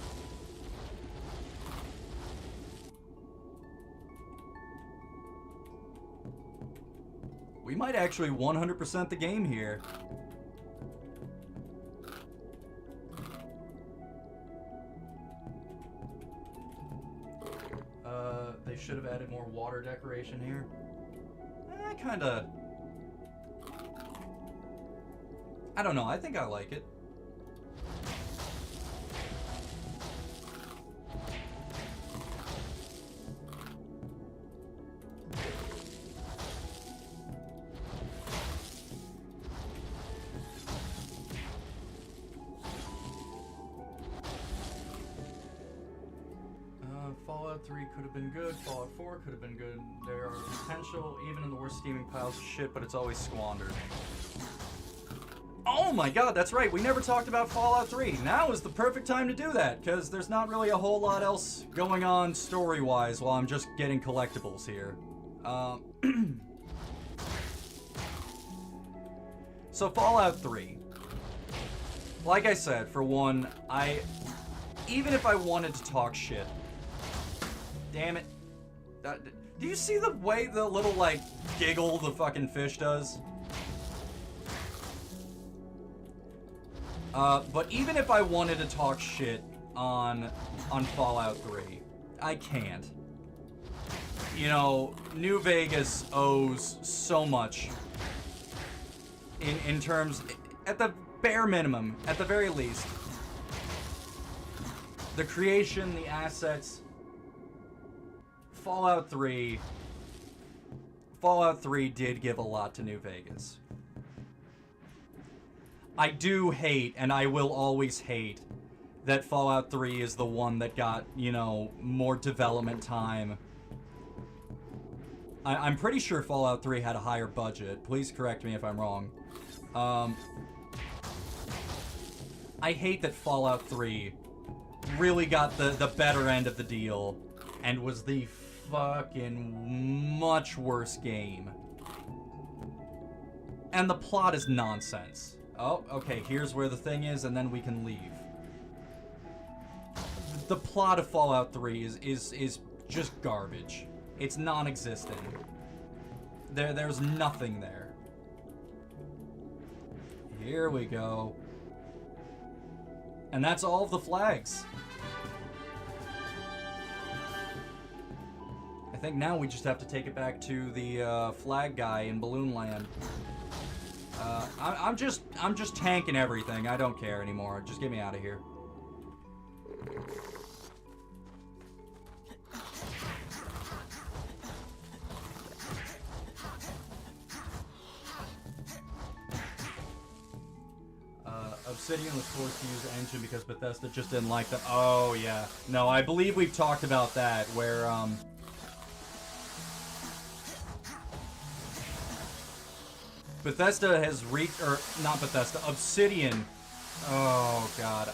We might actually 100% the game here. They should have added more water decoration here. Kinda... I don't know, I think I like it. Fallout 3 could have been good, Fallout 4 could have been good. There are potential, even in the worst steaming piles of shit, but it's always squandered. Oh my god, that's right, we never talked about Fallout 3. Now is the perfect time to do that, because there's not really a whole lot else going on story-wise while I'm just getting collectibles here. So Fallout 3. Like I said, for one, even if I wanted to talk shit, damn it. Do you see the way the little, like, giggle the fucking fish does? But even if I wanted to talk shit on Fallout 3, I can't. You know, New Vegas owes so much in terms, at the bare minimum, at the very least. The creation, the assets. Fallout 3 did give a lot to New Vegas. I do hate, and I will always hate, that Fallout 3 is the one that got, you know, more development time. I'm pretty sure Fallout 3 had a higher budget. Please correct me if I'm wrong. I hate that Fallout 3 really got the better end of the deal and was the fucking much worse game. And the plot is nonsense. Oh, okay, here's where the thing is, and then we can leave. The plot of Fallout 3 is just garbage. It's non-existent. There's nothing there. Here we go. And that's all of the flags. I think now we just have to take it back to the flag guy in Balloon Land. I'm just tanking everything. I don't care anymore. Just get me out of here. Obsidian was forced to use the engine because Bethesda just didn't like them. Oh, yeah. No, I believe we've talked about that, where, Bethesda has reached, or, not Bethesda, Obsidian. Oh, God,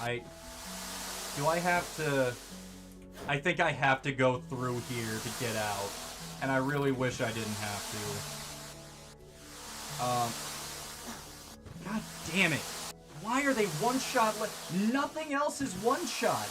do I have to, I think I have to go through here to get out, and I really wish I didn't have to. God damn it. Why are they one-shot? Nothing else is one-shot.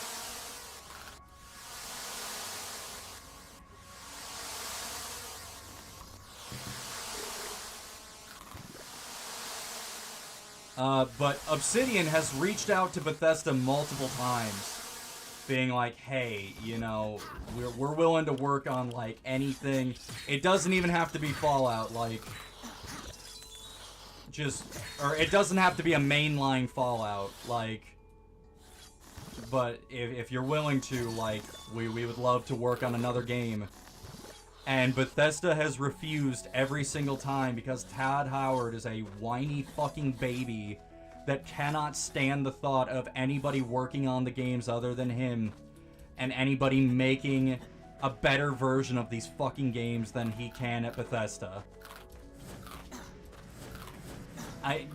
But Obsidian has reached out to Bethesda multiple times being like, hey, you know, we're willing to work on, like, anything. It doesn't even have to be Fallout, like, or it doesn't have to be a mainline Fallout, like, but if you're willing to, like, we would love to work on another game. And Bethesda has refused every single time because Todd Howard is a whiny fucking baby that cannot stand the thought of anybody working on the games other than him and anybody making a better version of these fucking games than he can at Bethesda.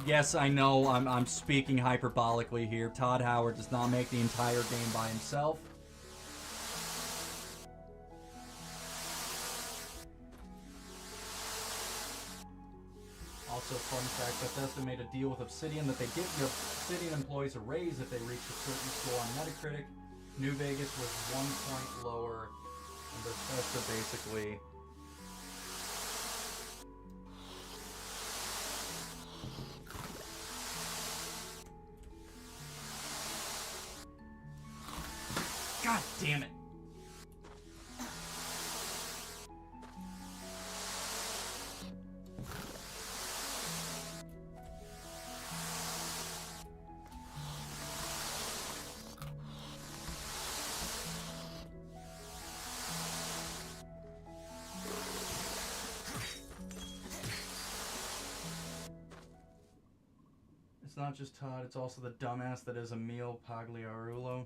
Yes, I know I'm speaking hyperbolically here. Todd Howard does not make the entire game by himself. Also, fun fact, Bethesda made a deal with Obsidian that they give the Obsidian employees a raise if they reach a certain score on Metacritic. New Vegas was 1 point lower, and Bethesda basically... God damn it. It's not just Todd, it's also the dumbass that is Emil Pagliarulo.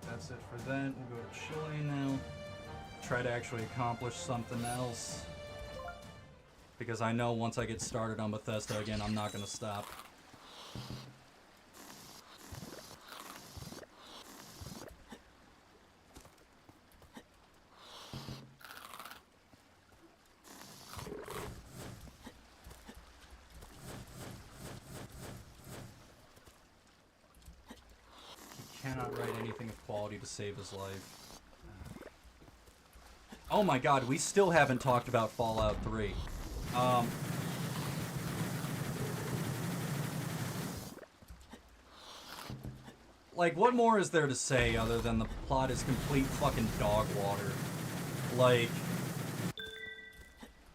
That's it for that. We'll go to Chile now. Try to actually accomplish something else. Because I know once I get started on Bethesda again, I'm not going to stop. Cannot write anything of quality to save his life. Oh my god, we still haven't talked about Fallout 3. Like, what more is there to say other than the plot is complete fucking dog water? Like,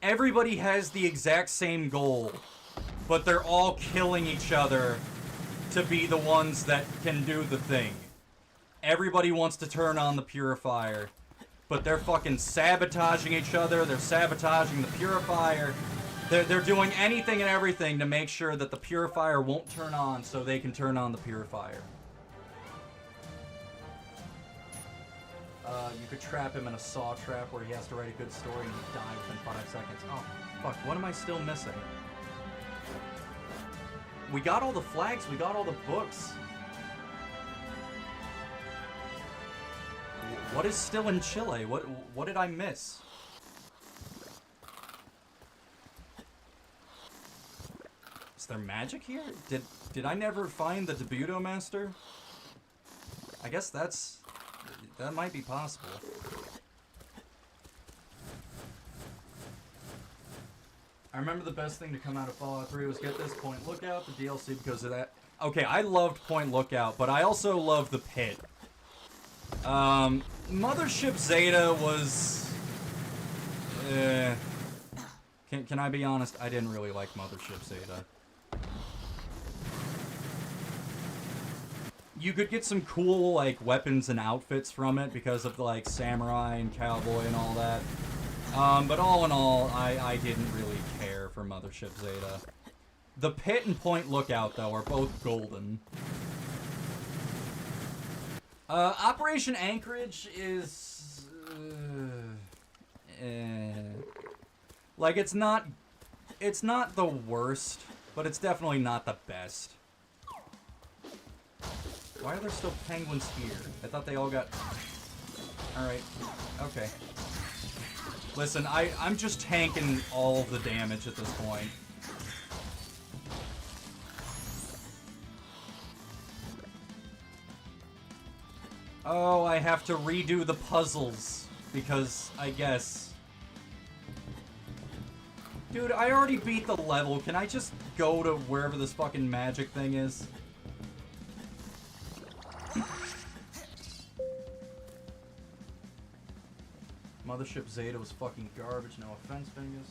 everybody has the exact same goal, but they're all killing each other to be the ones that can do the thing. Everybody wants to turn on the purifier, but they're fucking sabotaging each other, they're sabotaging the purifier, they're doing anything and everything to make sure that the purifier won't turn on so they can turn on the purifier. You could trap him in a saw trap where he has to write a good story and he'd die within 5 seconds. Oh, fuck, what am I still missing? We got all the flags, we got all the books. What is still in Chile? What did I miss? Is there magic here? Did I never find the Debuto Master? I guess that might be possible. I remember the best thing to come out of Fallout 3 was get this Point Lookout, the DLC, because of that. Okay, I loved Point Lookout, but I also loved the Pit. Mothership Zeta was... Can I be honest? I didn't really like Mothership Zeta. You could get some cool, like, weapons and outfits from it because of, like, samurai and cowboy and all that. But all in all, I didn't really care for Mothership Zeta. The Pit and Point Lookout, though, are both golden. Operation Anchorage is... like, it's not the worst, but it's definitely not the best. Why are there still penguins here? I thought they all got... Alright. Okay. Listen, I'm just tanking all of the damage at this point. Oh, I have to redo the puzzles. Because, I guess... Dude, I already beat the level. Can I just go to wherever this fucking magic thing is? Mothership Zeta was fucking garbage. No offense, Bingus.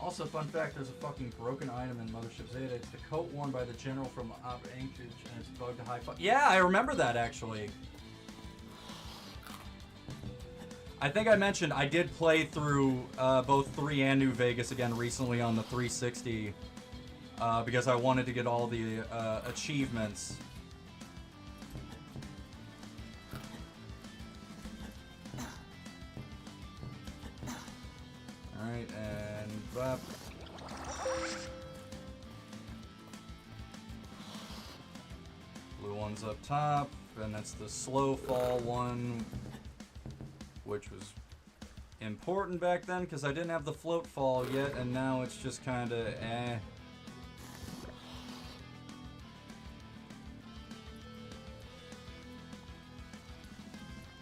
Also, fun fact, there's a fucking broken item in Mothership Zeta. It's the coat worn by the general from Op Anchorage, and it's bugged to high five. Yeah, I remember that, actually. I think I mentioned I did play through both 3 and New Vegas again recently on the 360 because I wanted to get all the achievements. Alright, and bop. Blue one's up top, and that's the slow fall one, which was important back then because I didn't have the float fall yet, and now it's just kind of eh.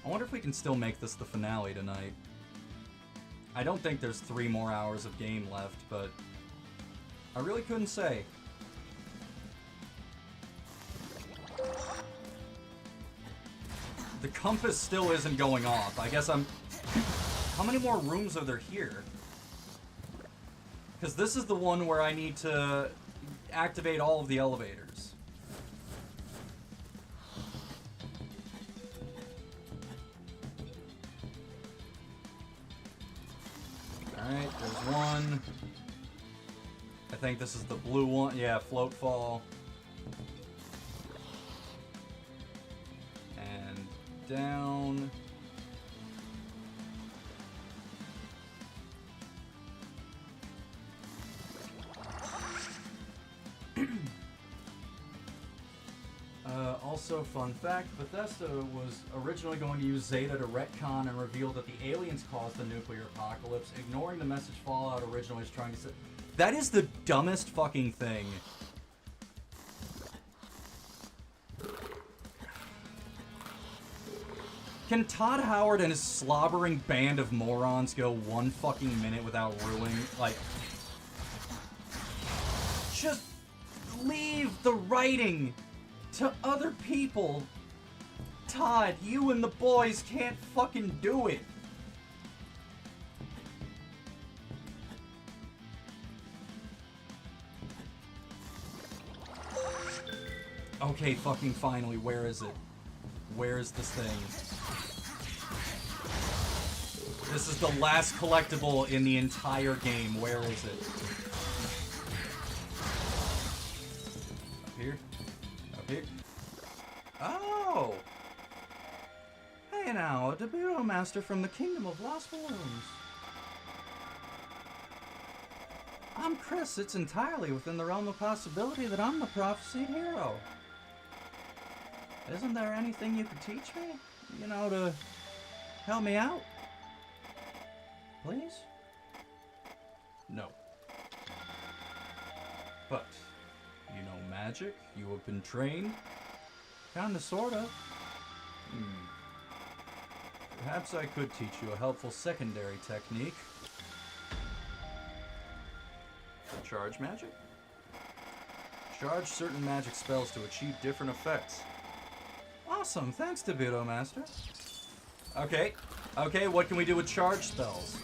I wonder if we can still make this the finale tonight. I don't think there's 3 more hours of game left, but I really couldn't say. The compass still isn't going off. I guess I'm... How many more rooms are there here? Because this is the one where I need to activate all of the elevators. Alright, there's one. I think this is the blue one. Yeah, float fall. And down. Also, fun fact, Bethesda was originally going to use Zeta to retcon and reveal that the aliens caused the nuclear apocalypse, ignoring the message Fallout originally was trying to say. That is the dumbest fucking thing. Can Todd Howard and his slobbering band of morons go 1 fucking minute without ruining, like... Just leave the writing to other people. Todd, you and the boys can't fucking do it. Okay, fucking finally, where is it? Where is this thing? This is the last collectible in the entire game. Where is it? Up here? Up here? Oh! Hey now, a Debiro Master from the Kingdom of Lost Balloons. I'm Chris. It's entirely within the realm of possibility that I'm the prophesied hero. Isn't there anything you could teach me? You know, to help me out? Please? No. But, you know magic? You have been trained? Kinda, sorta. Perhaps I could teach you a helpful secondary technique. Charge magic? Charge certain magic spells to achieve different effects. Awesome, thanks, Debiro Master. Okay, okay, what can we do with charge spells?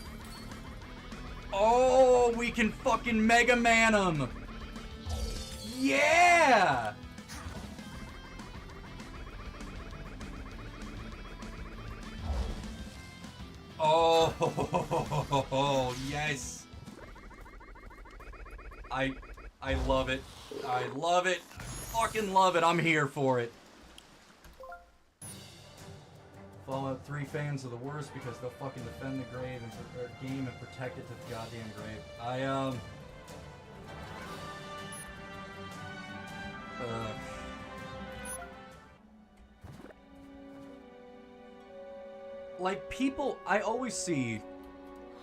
Oh, we can fucking Mega Man 'em! Yeah! Oh, yes! I love it. I love it. I fucking love it. I'm here for it. Fallout 3 fans are the worst because they'll fucking defend the grave and game and protect it to the goddamn grave. Like, people, I always see,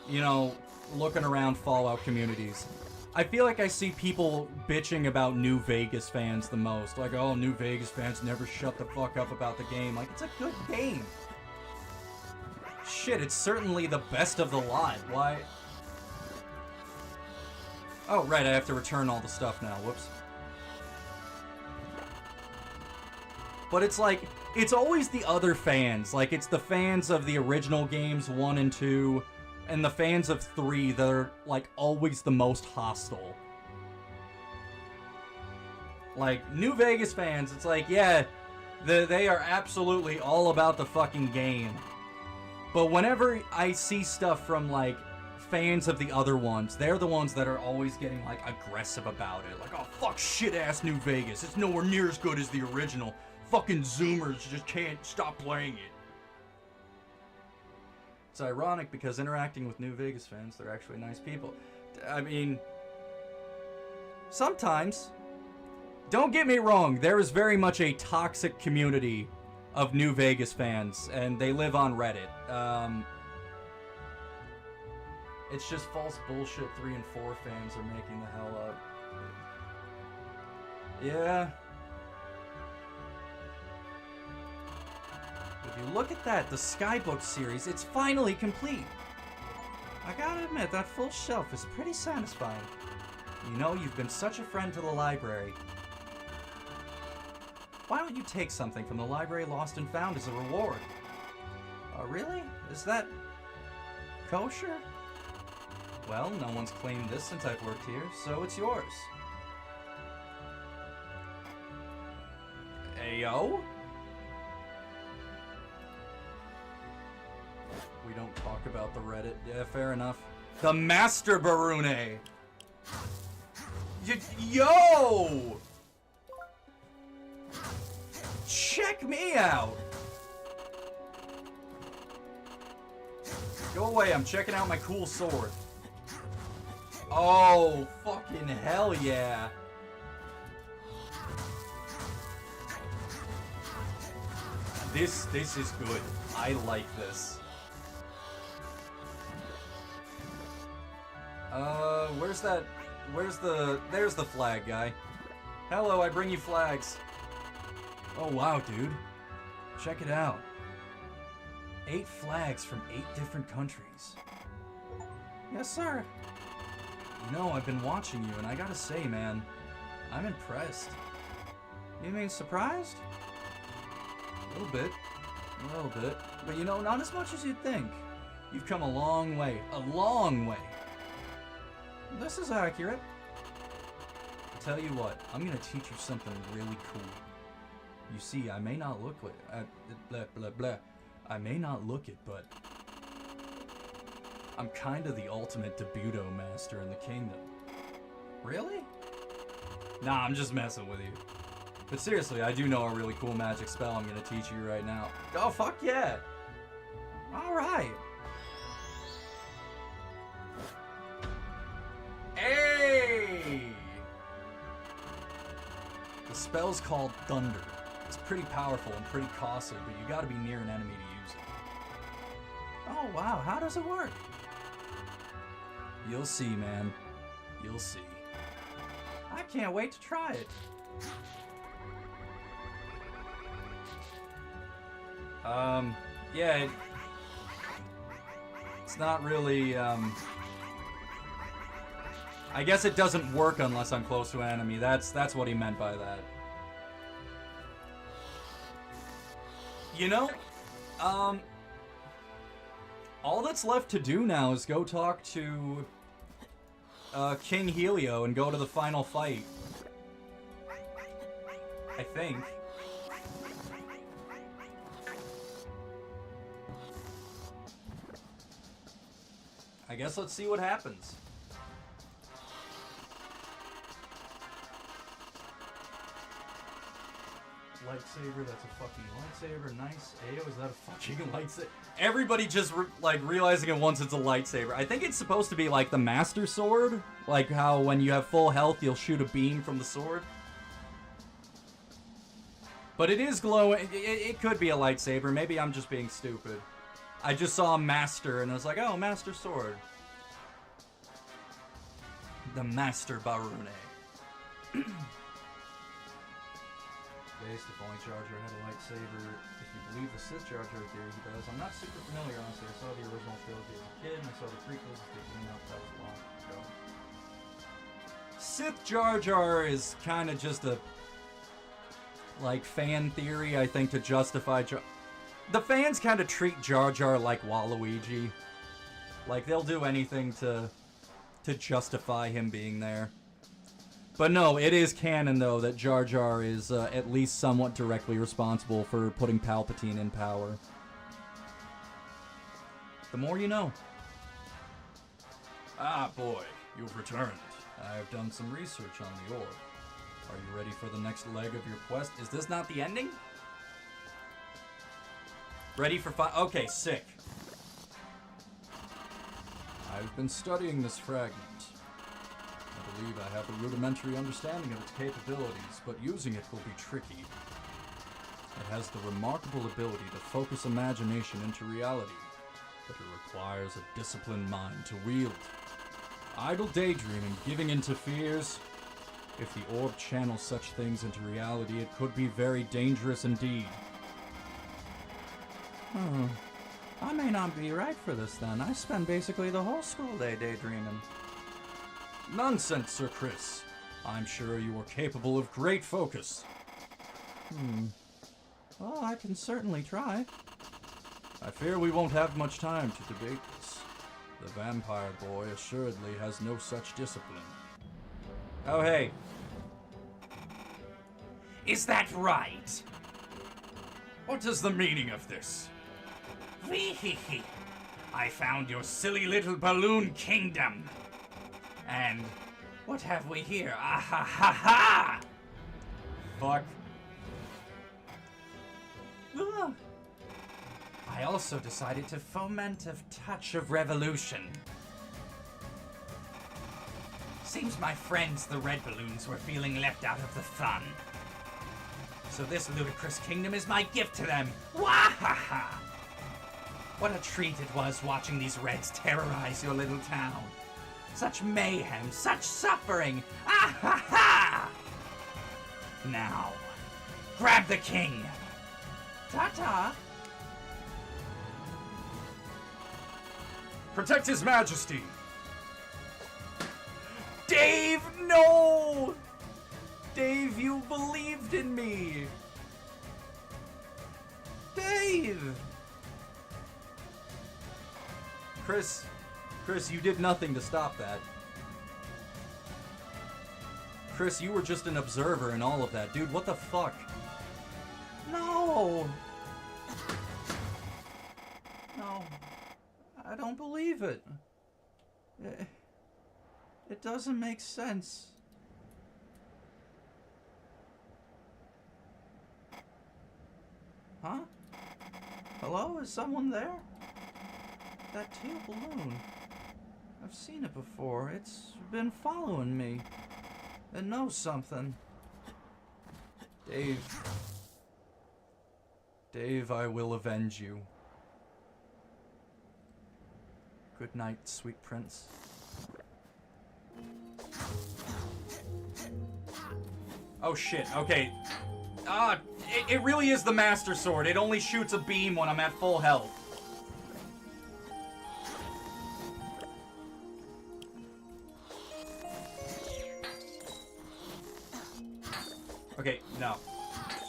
you know, looking around Fallout communities, I feel like I see people bitching about New Vegas fans the most. Like, oh, New Vegas fans never shut the fuck up about the game. Like, it's a good game. Shit, it's certainly the best of the lot. Why? Oh, right, I have to return all the stuff now. Whoops. But it's like, it's always the other fans. Like, it's the fans of the original games 1 and 2, and the fans of 3 that are, like, always the most hostile. Like, New Vegas fans, it's like, yeah, they are absolutely all about the fucking game. But whenever I see stuff from, like, fans of the other ones, they're the ones that are always getting, like, aggressive about it. Like, oh, fuck shit-ass New Vegas. It's nowhere near as good as the original. Fucking Zoomers just can't stop playing it. It's ironic because interacting with New Vegas fans, they're actually nice people. I mean, sometimes. Don't get me wrong, there is very much a toxic community of New Vegas fans, and they live on Reddit. It's just false bullshit 3 and 4 fans are making the hell up. Yeah. If you look at that, the Skybook series, it's finally complete. I gotta admit, that full shelf is pretty satisfying. You know, you've been such a friend to the library. Why don't you take something from the library lost and found as a reward? Really? Is that kosher? Well, no one's claimed this since I've worked here, so it's yours. Ayo? We don't talk about the Reddit. Yeah, fair enough. The Master Barune! Yo! Check me out! Go away, I'm checking out my cool sword. Oh, fucking hell yeah. This is good. I like this. There's the flag guy. Hello, I bring you flags. Oh wow, dude. Check it out. 8 flags from 8 different countries. Yes, sir. You know, I've been watching you, and I gotta say, man, I'm impressed. You mean surprised? A little bit. A little bit. But you know, not as much as you'd think. You've come a long way. A long way. This is accurate. I'll tell you what, I'm gonna teach you something really cool. You see, I may not look like blah blah blah. I may not look it, but I'm kind of the ultimate Debuto master in the kingdom. Really? Nah, I'm just messing with you. But seriously, I do know a really cool magic spell I'm gonna teach you right now. Oh, fuck yeah! Alright. Hey! The spell's called Thunder. It's pretty powerful and pretty costly, but you gotta be near an enemy to use it. Oh wow, how does it work? You'll see, man. You'll see. I can't wait to try it. Yeah, it's not really, I guess it doesn't work unless I'm close to an enemy. That's what he meant by that. You know, all that's left to do now is go talk to King Helio and go to the final fight. I think. I guess let's see what happens. Lightsaber, that's a fucking lightsaber. Nice. Ayo, is that a fucking lightsaber? Everybody just realizing at once it's a lightsaber. I think it's supposed to be like the Master Sword. Like how when you have full health, you'll shoot a beam from the sword. But it is glowing. It could be a lightsaber. Maybe I'm just being stupid. I just saw Master and I was like, oh, Master Sword. The Master Barune. Based if only Jar Jar had a lightsaber. If you believe the Sith Jar Jar theory, he does. I'm not super familiar, honestly. I saw the original trilogy as a kid, and I saw the prequels as they came out. That was long ago. Sith Jar Jar is kind of just a, like, fan theory, I think, to justify the fans kind of treat Jar Jar like Waluigi. Like, they'll do anything to justify him being there. But no, it is canon, though, that Jar Jar is at least somewhat directly responsible for putting Palpatine in power. The more you know. Ah, boy, you've returned. I have done some research on the orb. Are you ready for the next leg of your quest? Is this not the ending? Ready for okay, sick. I've been studying this fragment. I believe I have a rudimentary understanding of its capabilities, but using it will be tricky. It has the remarkable ability to focus imagination into reality, but it requires a disciplined mind to wield. Idle daydreaming, giving into fears. If the orb channels such things into reality, it could be very dangerous indeed. I may not be right for this then. I spend basically the whole school day daydreaming. Nonsense, Sir Chris. I'm sure you are capable of great focus. Well, I can certainly try. I fear we won't have much time to debate this. The vampire boy assuredly has no such discipline. Oh, hey. Is that right? What is the meaning of this? Wee-hee-hee. I found your silly little balloon kingdom. And what have we here? Ah-ha-ha-ha! Fuck. Ugh. I also decided to foment a touch of revolution. Seems my friends, the red balloons, were feeling left out of the fun. So this ludicrous kingdom is my gift to them. Wah-ha-ha! What a treat it was watching these Reds terrorize your little town. Such mayhem, such suffering. Ah-ha-ha! Now, grab the king. Ta-ta. Protect His Majesty. Dave, no! Dave, you believed in me. Dave! Chris, you did nothing to stop that. Chris, you were just an observer in all of that. Dude, what the fuck? No! No. I don't believe it. It doesn't make sense. Huh? Hello? Is someone there? That teal balloon. I've seen it before. It's been following me. It knows something. Dave. Dave, I will avenge you. Good night, sweet prince. Oh shit, okay. It really is the Master Sword. It only shoots a beam when I'm at full health. Okay, no.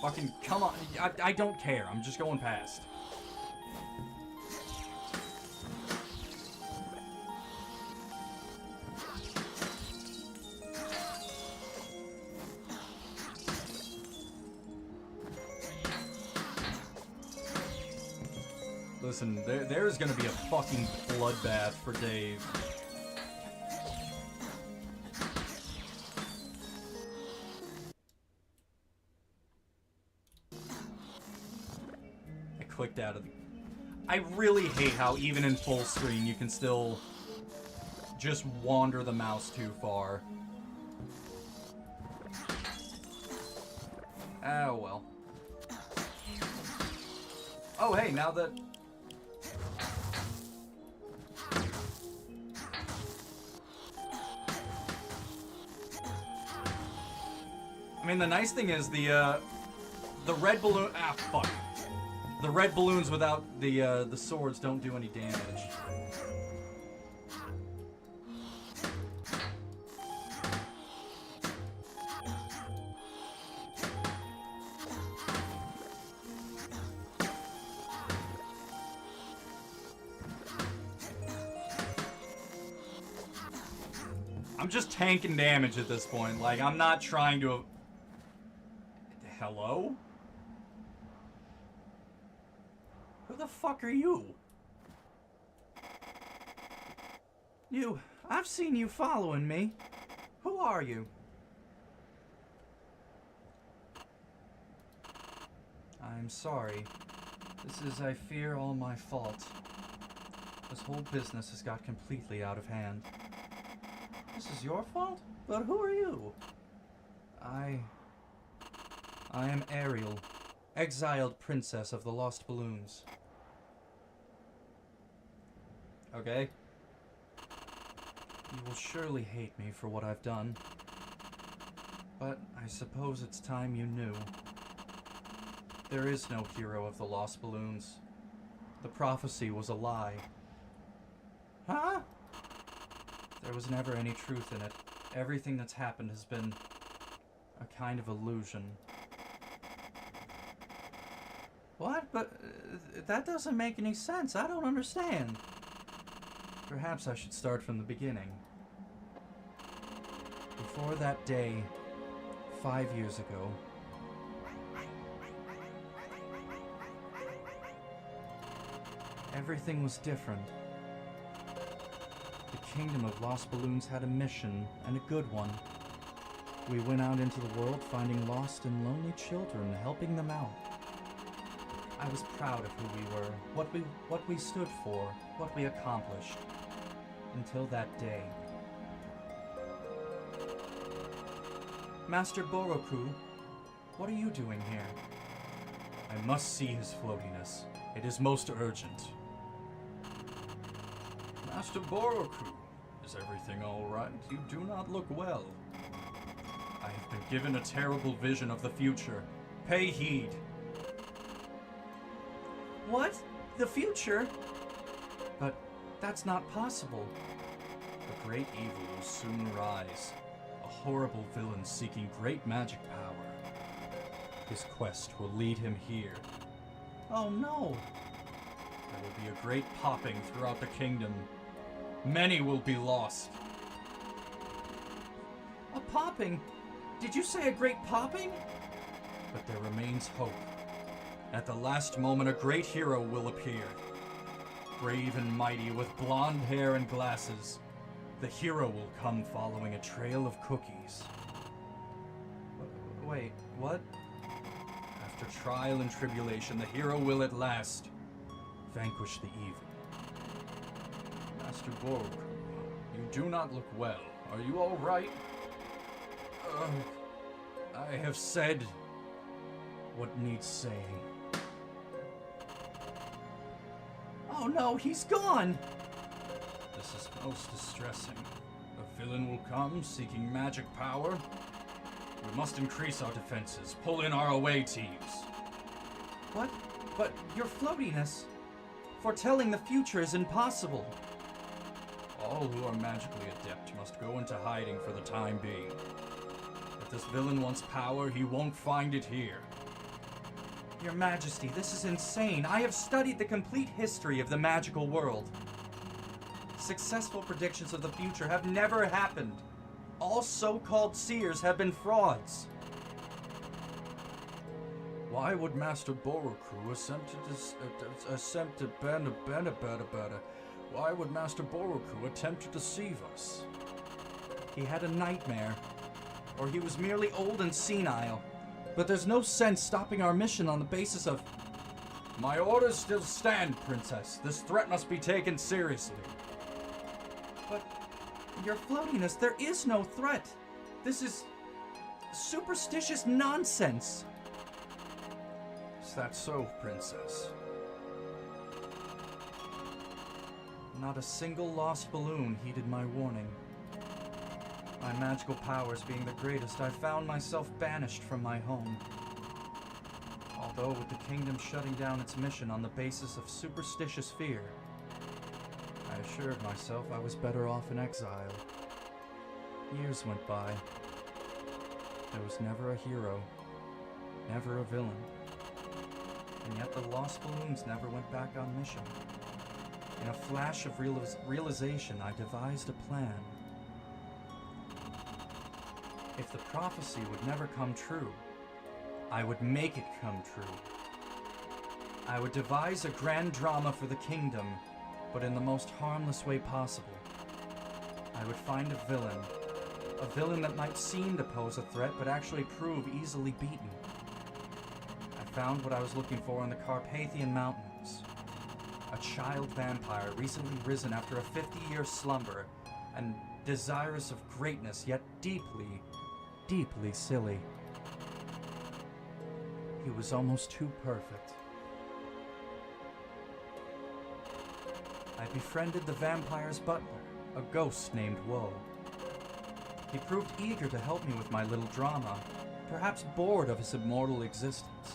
Fucking, come on. I don't care. I'm just going past. Listen, there's gonna be a fucking bloodbath for Dave. I clicked out of the... I really hate how even in full screen you can still just wander the mouse too far. Oh well. Oh hey, now that... I mean, the nice thing is the red balloon... Ah, fuck. The red balloons without the swords don't do any damage. I'm just tanking damage at this point. Like, I'm not trying to... Hello? Who the fuck are you? I've seen you following me. Who are you? I'm sorry. This is, I fear, all my fault. This whole business has got completely out of hand. This is your fault? But who are you? I am Ariel, exiled princess of the Lost Balloons. Okay. You will surely hate me for what I've done. But I suppose it's time you knew. There is no hero of the Lost Balloons. The prophecy was a lie. Huh? There was never any truth in it. Everything that's happened has been a kind of illusion. What? But that doesn't make any sense. I don't understand. Perhaps I should start from the beginning. Before that day, 5 years ago, everything was different. The Kingdom of Lost Balloons had a mission, and a good one. We went out into the world finding lost and lonely children, helping them out. I was proud of who we were, what we stood for, what we accomplished. Until that day. Master Boroku, what are you doing here? I must see his floatiness. It is most urgent. Master Boroku, is everything all right? You do not look well. I have been given a terrible vision of the future. Pay heed. What? The future? But that's not possible. A great evil will soon rise. A horrible villain seeking great magic power. His quest will lead him here. Oh no! There will be a great popping throughout the kingdom. Many will be lost. A popping? Did you say a great popping? But there remains hope. At the last moment, a great hero will appear. Brave and mighty, with blonde hair and glasses. The hero will come following a trail of cookies. Wait, what? After trial and tribulation, the hero will at last vanquish the evil. Master Boroku, you do not look well. Are you all right? I have said what needs saying. Oh no, he's gone! This is most distressing. A villain will come, seeking magic power. We must increase our defenses, pull in our away teams. What? But your floatiness, foretelling the future is impossible. All who are magically adept must go into hiding for the time being. If this villain wants power, he won't find it here. Your Majesty, this is insane. I have studied the complete history of the magical world. Successful predictions of the future have never happened. All so-called seers have been frauds. Why would Master Boroku Why would Master Boroku attempt to deceive us? He had a nightmare. Or he was merely old and senile. But there's no sense stopping our mission on the basis of... My orders still stand, Princess. This threat must be taken seriously. But, your floatiness, there is no threat. This is superstitious nonsense. Is that so, Princess? Not a single lost balloon heeded my warning. My magical powers being the greatest, I found myself banished from my home. Although with the kingdom shutting down its mission on the basis of superstitious fear, I assured myself I was better off in exile. Years went by. There was never a hero, never a villain. And yet the lost balloons never went back on mission. In a flash of realization, I devised a plan. If the prophecy would never come true, I would make it come true. I would devise a grand drama for the kingdom, but in the most harmless way possible. I would find a villain that might seem to pose a threat, but actually prove easily beaten. I found what I was looking for in the Carpathian Mountains. A child vampire recently risen after a 50-year slumber, and desirous of greatness, yet deeply, deeply silly. He was almost too perfect. I befriended the vampire's butler, a ghost named Woe. He proved eager to help me with my little drama, perhaps bored of his immortal existence.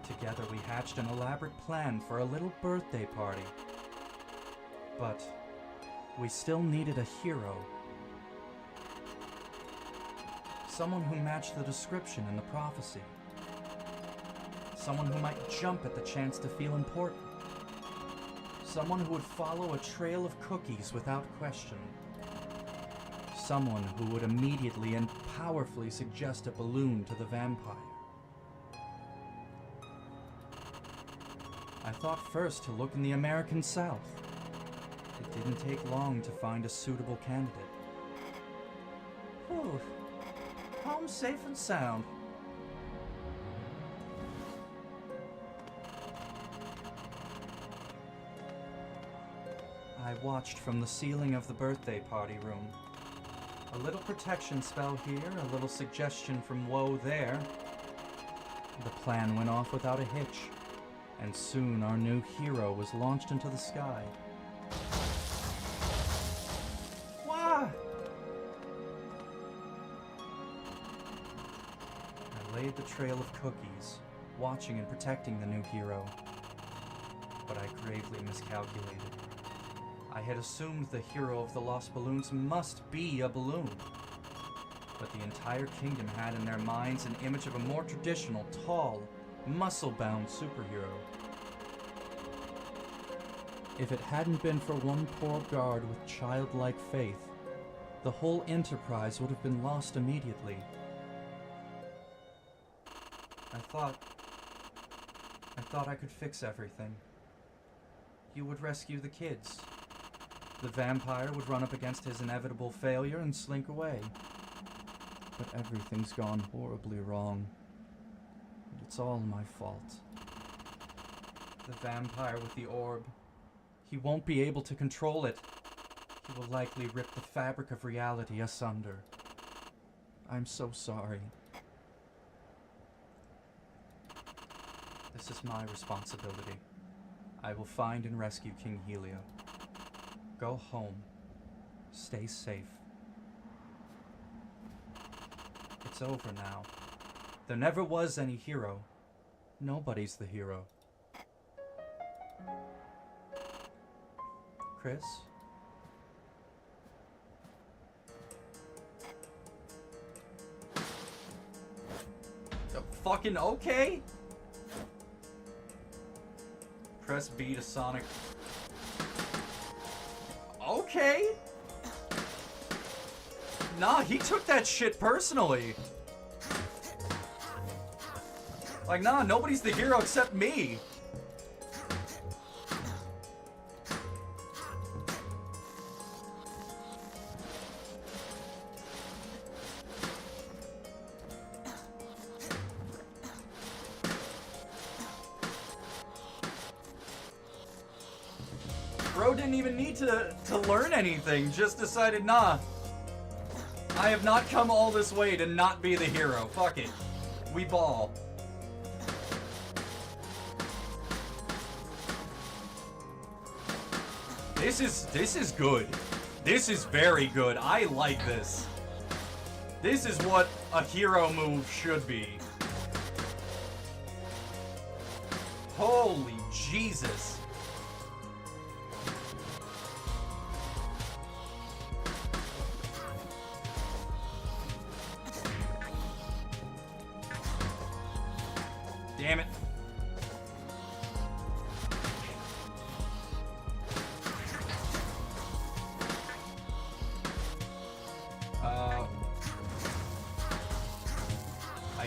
Together we hatched an elaborate plan for a little birthday party. But we still needed a hero. Someone who matched the description in the prophecy. Someone who might jump at the chance to feel important. Someone who would follow a trail of cookies without question. Someone who would immediately and powerfully suggest a balloon to the vampire. I thought first to look in the American South. It didn't take long to find a suitable candidate. Whew. Home safe and sound. I watched from the ceiling of the birthday party room. A little protection spell here, a little suggestion from Woe there. The plan went off without a hitch, and soon our new hero was launched into the sky. Why? I laid the trail of cookies, watching and protecting the new hero. But I gravely miscalculated. I had assumed the hero of the Lost Balloons must be a balloon. But the entire kingdom had in their minds an image of a more traditional, tall, muscle-bound superhero. If it hadn't been for one poor guard with childlike faith, the whole enterprise would have been lost immediately. I thought I could fix everything. You would rescue the kids. The vampire would run up against his inevitable failure and slink away. But everything's gone horribly wrong. And it's all my fault. The vampire with the orb. He won't be able to control it. He will likely rip the fabric of reality asunder. I'm so sorry. This is my responsibility. I will find and rescue King Helio. Go home. Stay safe. It's over now. There never was any hero. Nobody's the hero. Chris? Fucking okay? Press B to Sonic. Okay. Nah, he took that shit personally. Like, nah, nobody's the hero except me. Bro didn't even need to learn anything, just decided, nah. I have not come all this way to not be the hero. Fuck it. We ball. This is good. This is very good. I like this. This is what a hero move should be. Holy Jesus. Damn it.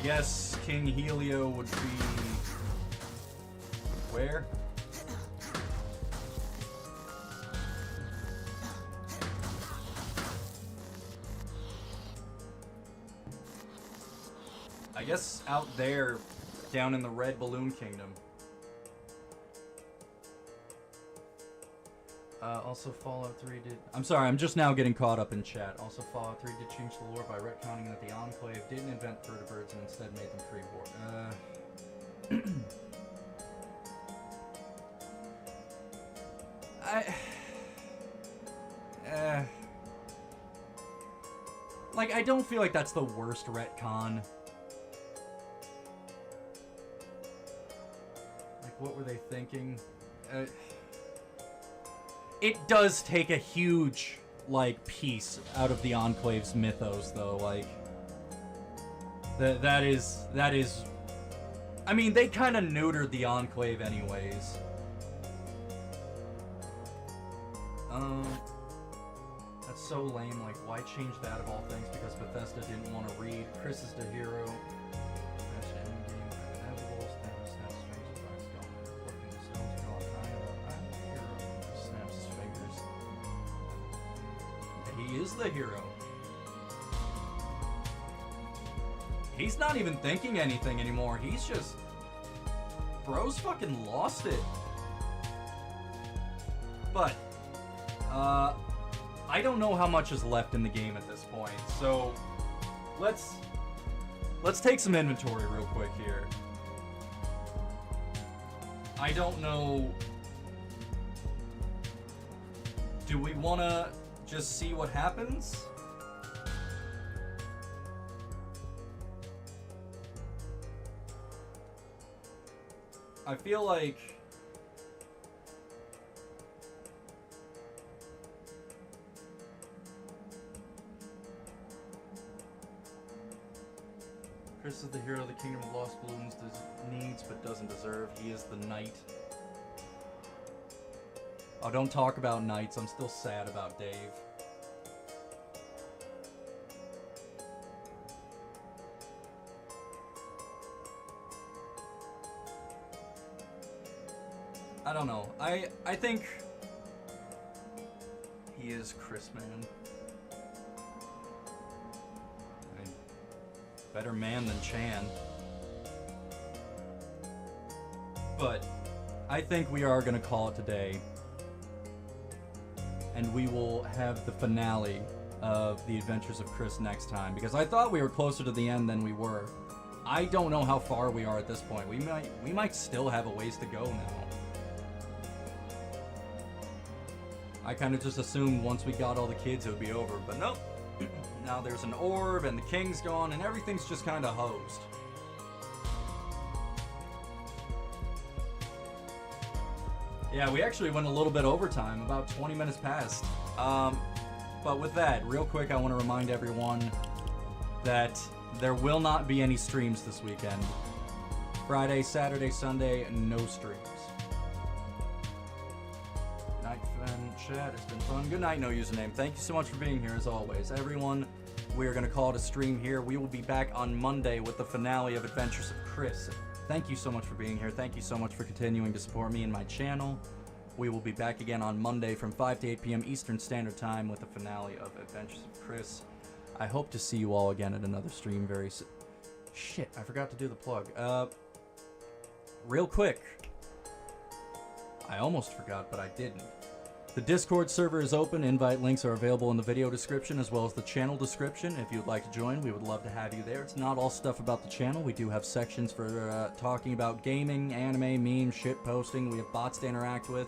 I guess King Helio would be... where? I guess out there, down in the Red Balloon Kingdom. Also, Fallout 3 did... I'm sorry, I'm just now getting caught up in chat. Also, Fallout 3 did change the lore by retconning that the Enclave didn't invent vertebrates and instead made them freeborn. Like, I don't feel like that's the worst retcon. Like, what were they thinking? It does take a huge, like, piece out of the Enclave's mythos, though. Like, that is. I mean, they kind of neutered the Enclave, anyways. That's so lame. Like, why change that of all things? Because Bethesda didn't want to read. Chris is the hero. He is the hero. He's not even thinking anything anymore. He's just... Bro's fucking lost it. But, I don't know how much is left in the game at this point, so let's take some inventory real quick here. I don't know... Do we want to just see what happens? I feel like... Chris is the hero of the Kingdom of Lost Balloons, needs but doesn't deserve. He is the knight. Oh, don't talk about knights. I'm still sad about Dave. I don't know. I think he is Chris, man. I mean, better man than Chan. But I think we are going to call it today. And we will have the finale of The Adventures of Chris next time. Because I thought we were closer to the end than we were. I don't know how far we are at this point. We might still have a ways to go now. I kind of just assumed once we got all the kids it would be over. But nope. Now there's an orb and the king's gone and everything's just kind of hosed. Yeah, we actually went a little bit overtime, about 20 minutes past. But with that, real quick, I want to remind everyone that there will not be any streams this weekend. Friday, Saturday, Sunday, no streams. Night, fan, chat, it's been fun. Good night, no username. Thank you so much for being here, as always. Everyone, we are going to call it a stream here. We will be back on Monday with the finale of Adventures of Chris. Thank you so much for being here. Thank you so much for continuing to support me and my channel. We will be back again on Monday from 5 to 8 p.m. Eastern Standard Time with the finale of Adventures of Chris. I hope to see you all again at another stream very soon. Shit, I forgot to do the plug. Real quick. I almost forgot, but I didn't. The Discord server is open. Invite links are available in the video description as well as the channel description. If you'd like to join, we would love to have you there. It's not all stuff about the channel. We do have sections for talking about gaming, anime, memes, shit posting. We have bots to interact with.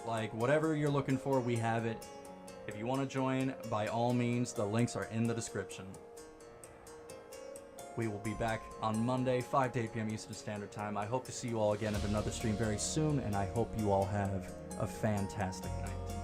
Like, whatever you're looking for, we have it. If you want to join, by all means, the links are in the description. We will be back on Monday, 5 to 8 p.m. Eastern Standard Time. I hope to see you all again at another stream very soon, and I hope you all have a fantastic night.